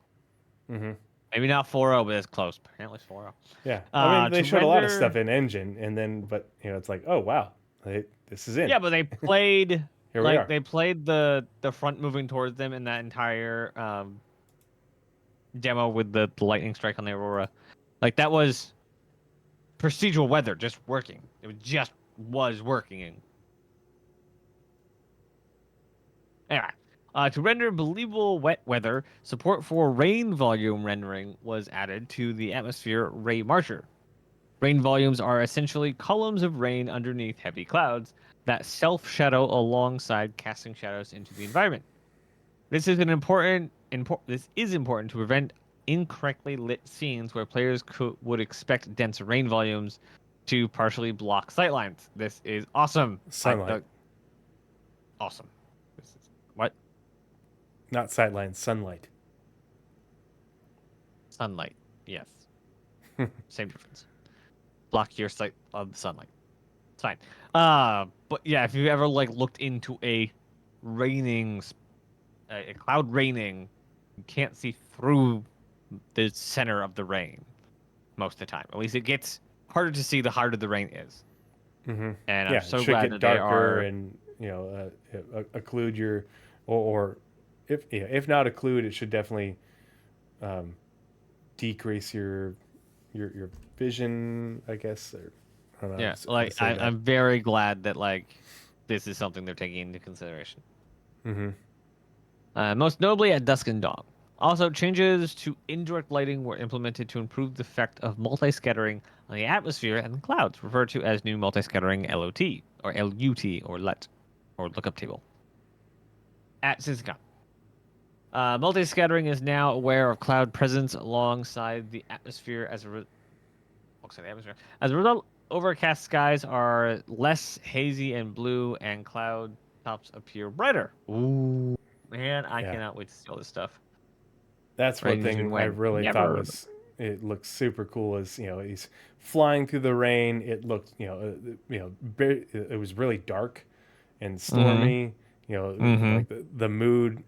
Mm-hmm. Maybe not 4.0, but it's close. Apparently it's 4.0. Yeah. I mean, they showed a lot of stuff in engine, and then, but, it's like, oh, wow, this is in. Yeah, but they played, Here we are. they played the front moving towards them in that entire demo with the lightning strike on the Aurora. Like, that was procedural weather just working. It was working. Anyway, to render believable wet weather, support for rain volume rendering was added to the atmosphere ray marcher. Rain volumes are essentially columns of rain underneath heavy clouds that self-shadow alongside casting shadows into the environment. This is important to prevent incorrectly lit scenes where players would expect dense rain volumes to partially block sightlines. This is awesome. Sunlight. Awesome. This is what? Not sightlines, sunlight. Sunlight. Yes. Same difference. Block your sight of the sunlight. It's fine. But yeah, if you ever looked into a cloud raining, you can't see through the center of the rain most of the time. At least it gets harder to see the harder the rain is. Mm-hmm. And yeah, I'm so it should glad get that darker they are. And occlude your, or if not occlude, it should definitely decrease your vision, I guess. Or I don't know. Yeah, I'm very glad that this is something they're taking into consideration. Mm-hmm. Most notably at dusk and dawn. Also, changes to indirect lighting were implemented to improve the effect of multi-scattering on the atmosphere and the clouds, referred to as new multi-scattering LOT, or LUT, or LUT, or lookup table. At CitizenCon. Multi-scattering is now aware of cloud presence alongside the atmosphere as a result, overcast skies are less hazy and blue, and cloud tops appear brighter. Ooh, man, I cannot wait to see all this stuff. That's one thing I really thought it looks super cool. Is he's flying through the rain. It looked it was really dark and stormy. Like the mood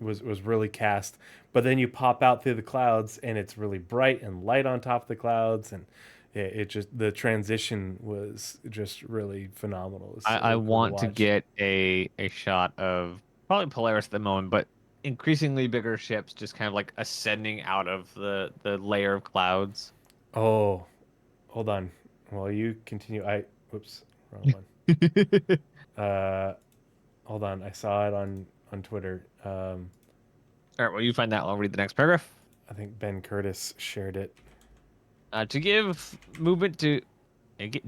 was really cast. But then you pop out through the clouds, and it's really bright and light on top of the clouds, and it just the transition was just really phenomenal. It was so I cool want to watch. get a shot of probably Polaris at the moment, but increasingly bigger ships just kind of like ascending out of the layer of clouds. Oh, hold on. While you continue, whoops, wrong one. Uh, hold on. I saw it on Twitter. All right, well, you find that. I'll read the next paragraph. I think Ben Curtis shared it. To give movement to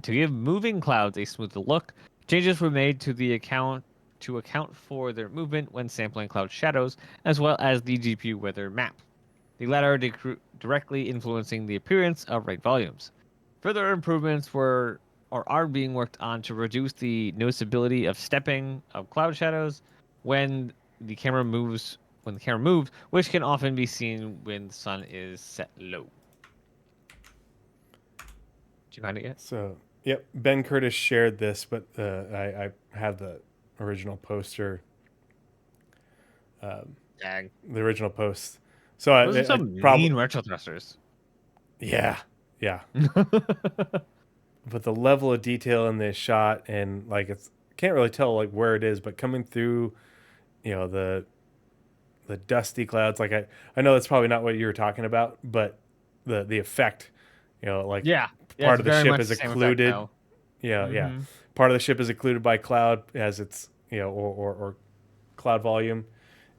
give moving clouds a smoother look, changes were made to account for their movement when sampling cloud shadows, as well as the GPU weather map. The latter directly influencing the appearance of rain volumes. Further improvements were or are being worked on to reduce the noticeability of stepping of cloud shadows when the camera moves which can often be seen when the sun is set low. Did you find it yet? So, yep, Ben Curtis shared this, but I have the original poster, Dang. the original post. So Those are some probably mean retro thrusters. yeah. But the level of detail in this shot, and like it's can't really tell like where it is, but coming through, the dusty clouds. Like I know that's probably not what you were talking about, but the effect, like Yeah. part it's of the very ship much is the same effect, occluded. though. Yeah. Mhm. Part of the ship is occluded by cloud as it's or cloud volume,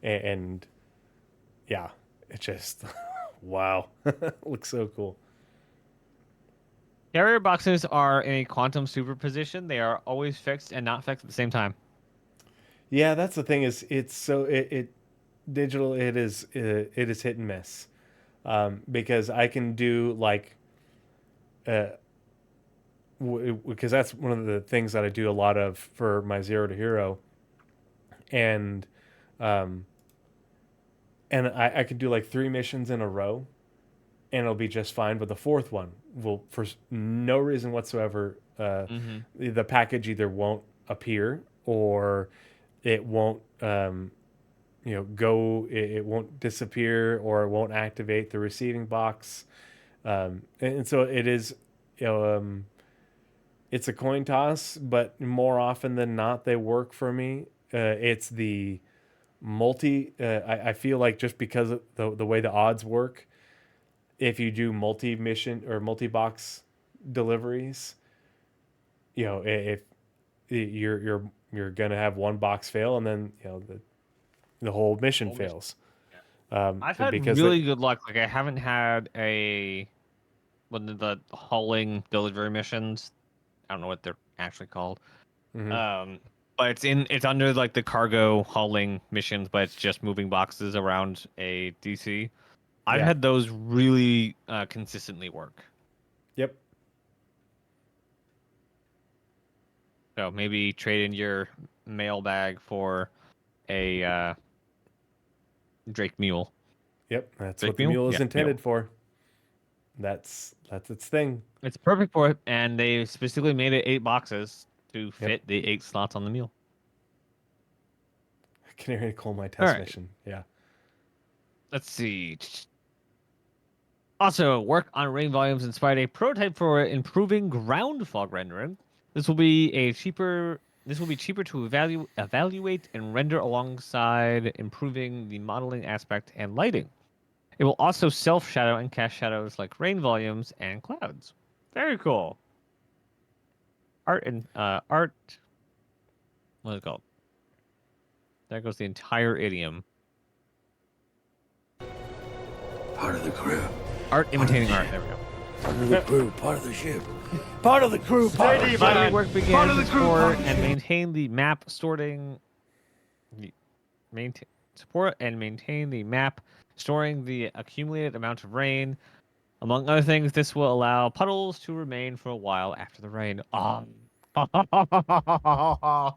and yeah, it just wow, looks so cool. Carrier boxes are in a quantum superposition. They are always fixed and not fixed at the same time. Yeah, that's the thing is it's so it digital it is hit and miss, because I can do like uh, because that's one of the things that I do a lot of for my Zero to Hero, and um, I could do like 3 missions in a row, and it'll be just fine. But the fourth one will, for no reason whatsoever, Mm-hmm. the package either won't appear or it won't, it won't disappear or it won't activate the receiving box. And so it is, it's a coin toss, but more often than not, they work for me. It's the I feel like just because of the way the odds work, if you do multi mission or multi box deliveries, if you're gonna have one box fail, and then the whole mission Whole mission. fails. I've had Because really good luck. Like I haven't had one of the hauling delivery missions. I don't know what they're actually called. Mhm. But it's under like the cargo hauling missions, but it's just moving boxes around a DC. I've Yeah. had those really consistently work. Yep. So maybe trade in your mailbag for a Drake mule. Yep. That's Drake what the mule? mule is Yeah, mule. intended for. That's its thing. It's perfect for it, and they specifically made it 8 boxes to fit the 8 slots on the mule. Canary Coal my test All right. mission. Yeah. Let's see. Also, work on rain volumes inspired a prototype for improving ground fog rendering. This will be cheaper to evaluate and render alongside improving the modeling aspect and lighting. It will also self-shadow and cast shadows like rain volumes and clouds. Very cool. Art. What is it called? There goes the entire idiom. Part of the crew. Art imitating art. There we go. Part of the crew. Part of the ship. Part of the crew. Part of the Finally, ship. work began to support and maintain the map storing the accumulated amount of rain. Among other things, this will allow puddles to remain for a while after the rain.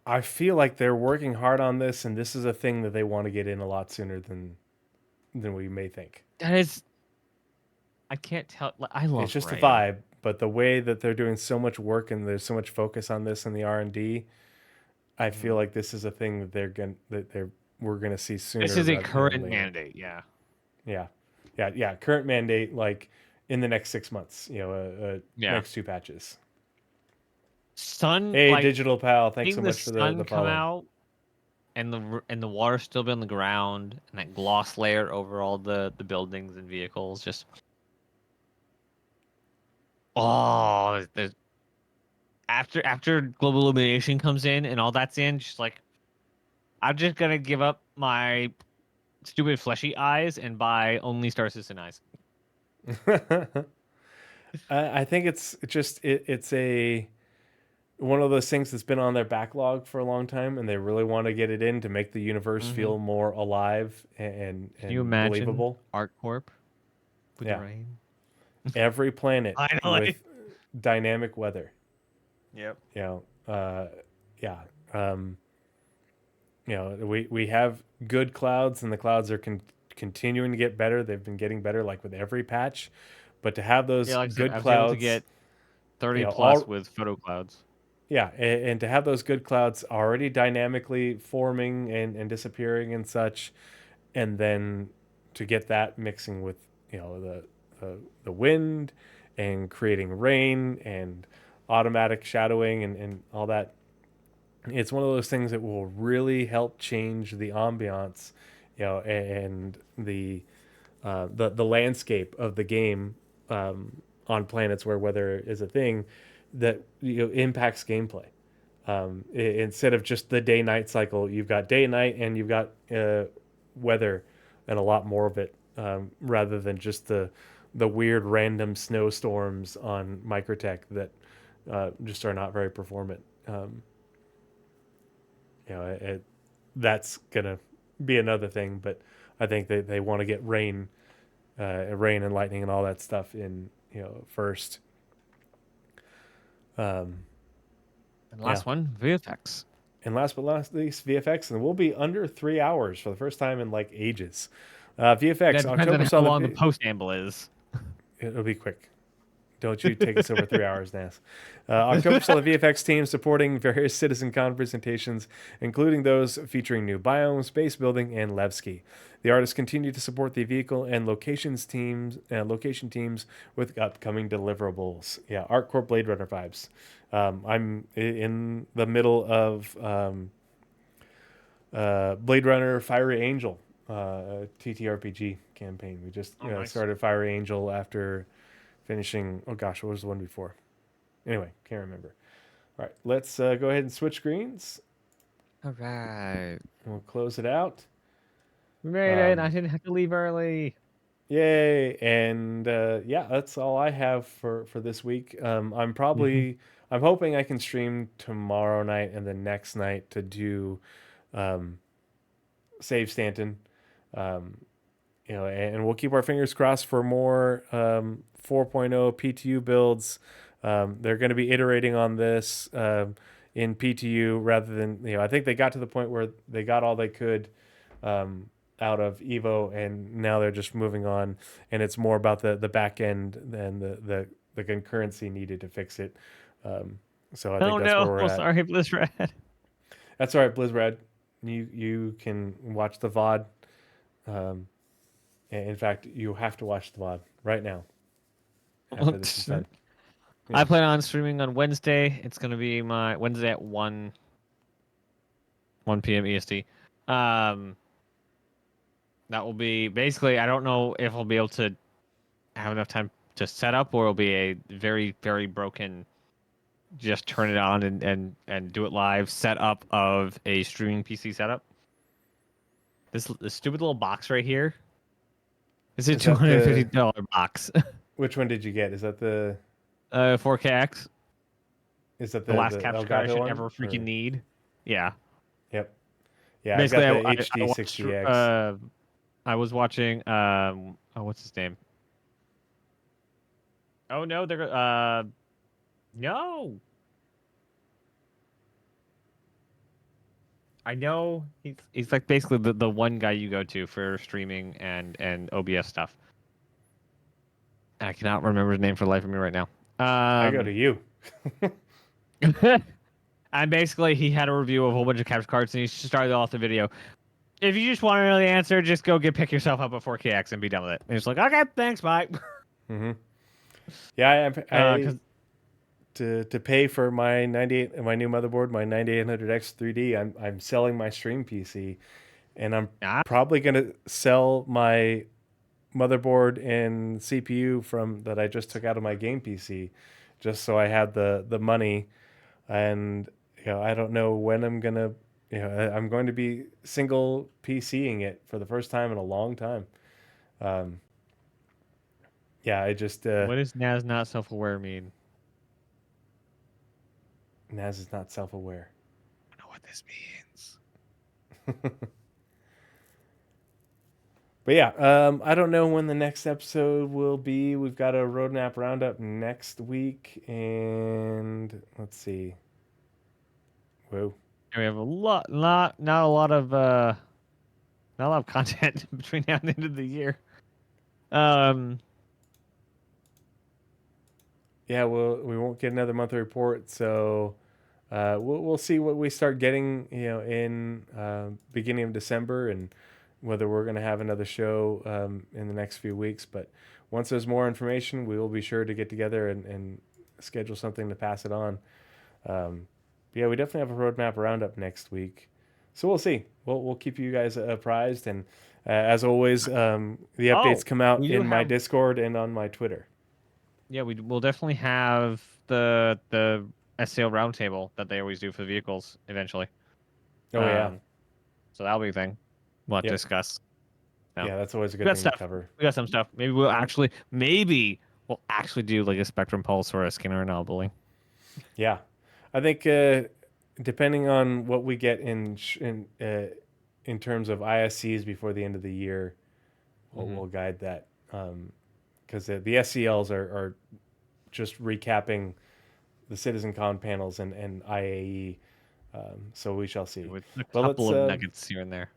I feel like they're working hard on this, and this is a thing that they want to get in a lot sooner than we may think. That is, I can't tell. I love. It's just rain. a vibe, but the way that they're doing so much work and there's so much focus on this in the R&D, I feel like this is a thing that they're we're going to see sooner. This is a rather than current later. mandate, yeah. Yeah. Current mandate, like in the next 6 months. Yeah. Next 2 patches. Sun, Hey, like, Digital Pal, thanks seeing so the much for sun the come follow. out and the water still be on the ground and that gloss layer over all the buildings and vehicles, just there's after global illumination comes in and all that's in, just like I'm just gonna give up my stupid fleshy eyes and buy only Star Citizen eyes. I think it's a one of those things that's been on their backlog for a long time, and they really want to get it in to make the universe feel more alive and Can you imagine believable. ArcCorp with Yeah. rain? Every planet Finally. with dynamic weather. Yep. Yeah. We have good clouds, and the clouds are continuing to get better. They've been getting better, like with every patch. But to have those Yeah, like I said, good I was clouds, able to get 30 plus all, with photo clouds. yeah, and to have those good clouds already dynamically forming and disappearing and such, and then to get that mixing with the wind and creating rain and automatic shadowing and all that, it's one of those things that will really help change the ambiance, and the landscape of the game, on planets where weather is a thing that impacts gameplay. Instead of just the day-night cycle, you've got day-night and you've got weather and a lot more of it, rather than just the weird random snowstorms on Microtech that just are not very performant. That's gonna be another thing, but I think they want to get rain and lightning and all that stuff in first. And last one, VFX. And last but not least, VFX, and we'll be under 3 hours for the first time in like ages. VFX, That depends October on saw how long the post amble is. It'll be quick. Don't you take us over 3 hours, Nas. October saw the VFX team supporting various citizen con presentations, including those featuring new biomes, base building, and Levski. The artists continue to support the vehicle and location teams with upcoming deliverables. Yeah, ArcCorp Blade Runner vibes. I'm in the middle of Blade Runner Fiery Angel TTRPG campaign. We just nice. started Fiery Angel after finishing. Oh gosh, what was the one before? Anyway, can't remember. All right, let's go ahead and switch screens. All right. We'll close it out. We made it. I didn't have to leave early. Yay! And yeah, that's all I have for this week. I'm hoping I can stream tomorrow night and the next night to do Save Stanton. And we'll keep our fingers crossed for more 4.0 PTU builds. They're going to be iterating on this in PTU rather than, I think they got to the point where they got all they could out of Evo, and now they're just moving on, and it's more about the back end than the concurrency needed to fix it. So I think that's where we're at. Sorry, BlizzRad. That's all right, BlizzRad. You can watch the VOD. In fact, you have to watch the VOD right now. After this is done. Yeah. I plan on streaming on Wednesday. It's going to be my Wednesday at 1 p.m. EST. That will be basically, I don't know if I'll be able to have enough time to set up, or it'll be a very, very broken, just turn it on and do it live setup of a streaming PC setup. This stupid little box right here. It's a $250 box. Which one did you get? Is that the 4KX? Is that the last capture card I should one, ever freaking need? Yeah. Yep. Yeah. Basically, I got the HD60X. I was watching. What's his name? Oh no, they're no. I know he's like basically the one guy you go to for streaming and OBS stuff. I cannot remember his name for the life of me right now. I go to you. And basically, he had a review of a whole bunch of capture cards, and he started off the video. if you just want to know the answer, just go pick yourself up a 4KX and be done with it. And it's like, okay, thanks, bye. Mm-hmm. Yeah, Because to pay for my my new motherboard, my 9800X 3D, I'm selling my stream PC, and I'm probably gonna sell my motherboard and CPU from that I just took out of my game PC, just so I had the money. And I don't know when I'm gonna, I'm going to be single PCing it for the first time in a long time. Yeah, I just what does Naz not self-aware mean? Naz is not self-aware. I don't know what this means. But yeah, I don't know when the next episode will be. We've got a roadmap roundup next week, and let's see. Whoa. And we have a lot, not a lot of content between now and the end of the year. Yeah, we won't get another monthly report, so we'll see what we start getting, in beginning of December, and whether we're going to have another show in the next few weeks. But once there's more information, we will be sure to get together and schedule something to pass it on. Yeah, we definitely have a roadmap roundup next week, so we'll see. We'll keep you guys apprised, and as always, the updates come out in my Discord and on my Twitter. Yeah, will definitely have the SCL roundtable that they always do for the vehicles eventually. Oh yeah. So that'll be a thing we'll have to Yep. discuss. No. Yeah, that's always a good thing to cover. We got some stuff. Maybe we'll actually do like a Spectrum Pulse or a Skinner Anomaly. Yeah, I think depending on what we get in terms of ISCs before the end of the year, we'll guide that. Because the SCLs are just recapping the CitizenCon panels and IAE, so we shall see. With a couple of nuggets here and there.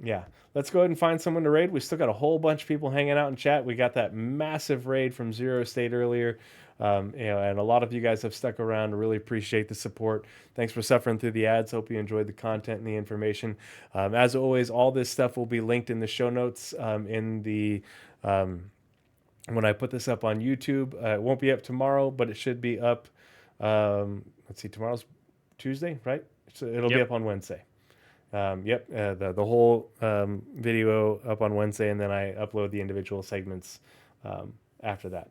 Yeah, let's go ahead and find someone to raid. We still got a whole bunch of people hanging out in chat. We got that massive raid from Zero State earlier, and a lot of you guys have stuck around. Really appreciate the support. Thanks for suffering through the ads. Hope you enjoyed the content and the information. As always, all this stuff will be linked in the show notes in the when I put this up on YouTube. It won't be up tomorrow, but it should be up. Let's see, tomorrow's Tuesday, right? So it'll be up on Wednesday. The whole video up on Wednesday, and then I upload the individual segments after that.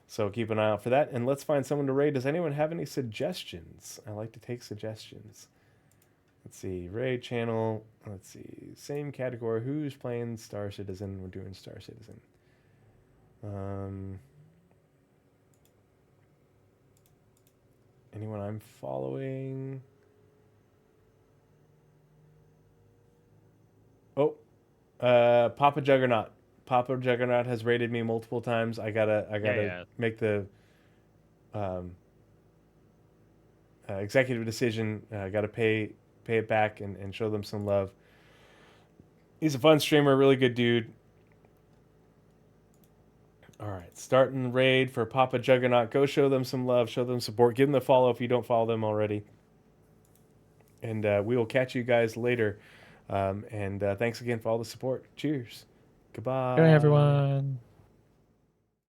So keep an eye out for that, and let's find someone to raid. Does anyone have any suggestions? I like to take suggestions. Let's see, raid channel. Let's see, same category. Who's playing Star Citizen? We're doing Star Citizen. Anyone I'm following? Oh, Papa Juggernaut. Papa Juggernaut has rated me multiple times. I gotta make the executive decision. I gotta pay it back and show them some love. He's a fun streamer, really good dude. All right, starting raid for Papa Juggernaut. Go show them some love, show them support. Give them a follow if you don't follow them already. And we will catch you guys later. And thanks again for all the support. Cheers. Goodbye. Good night, everyone.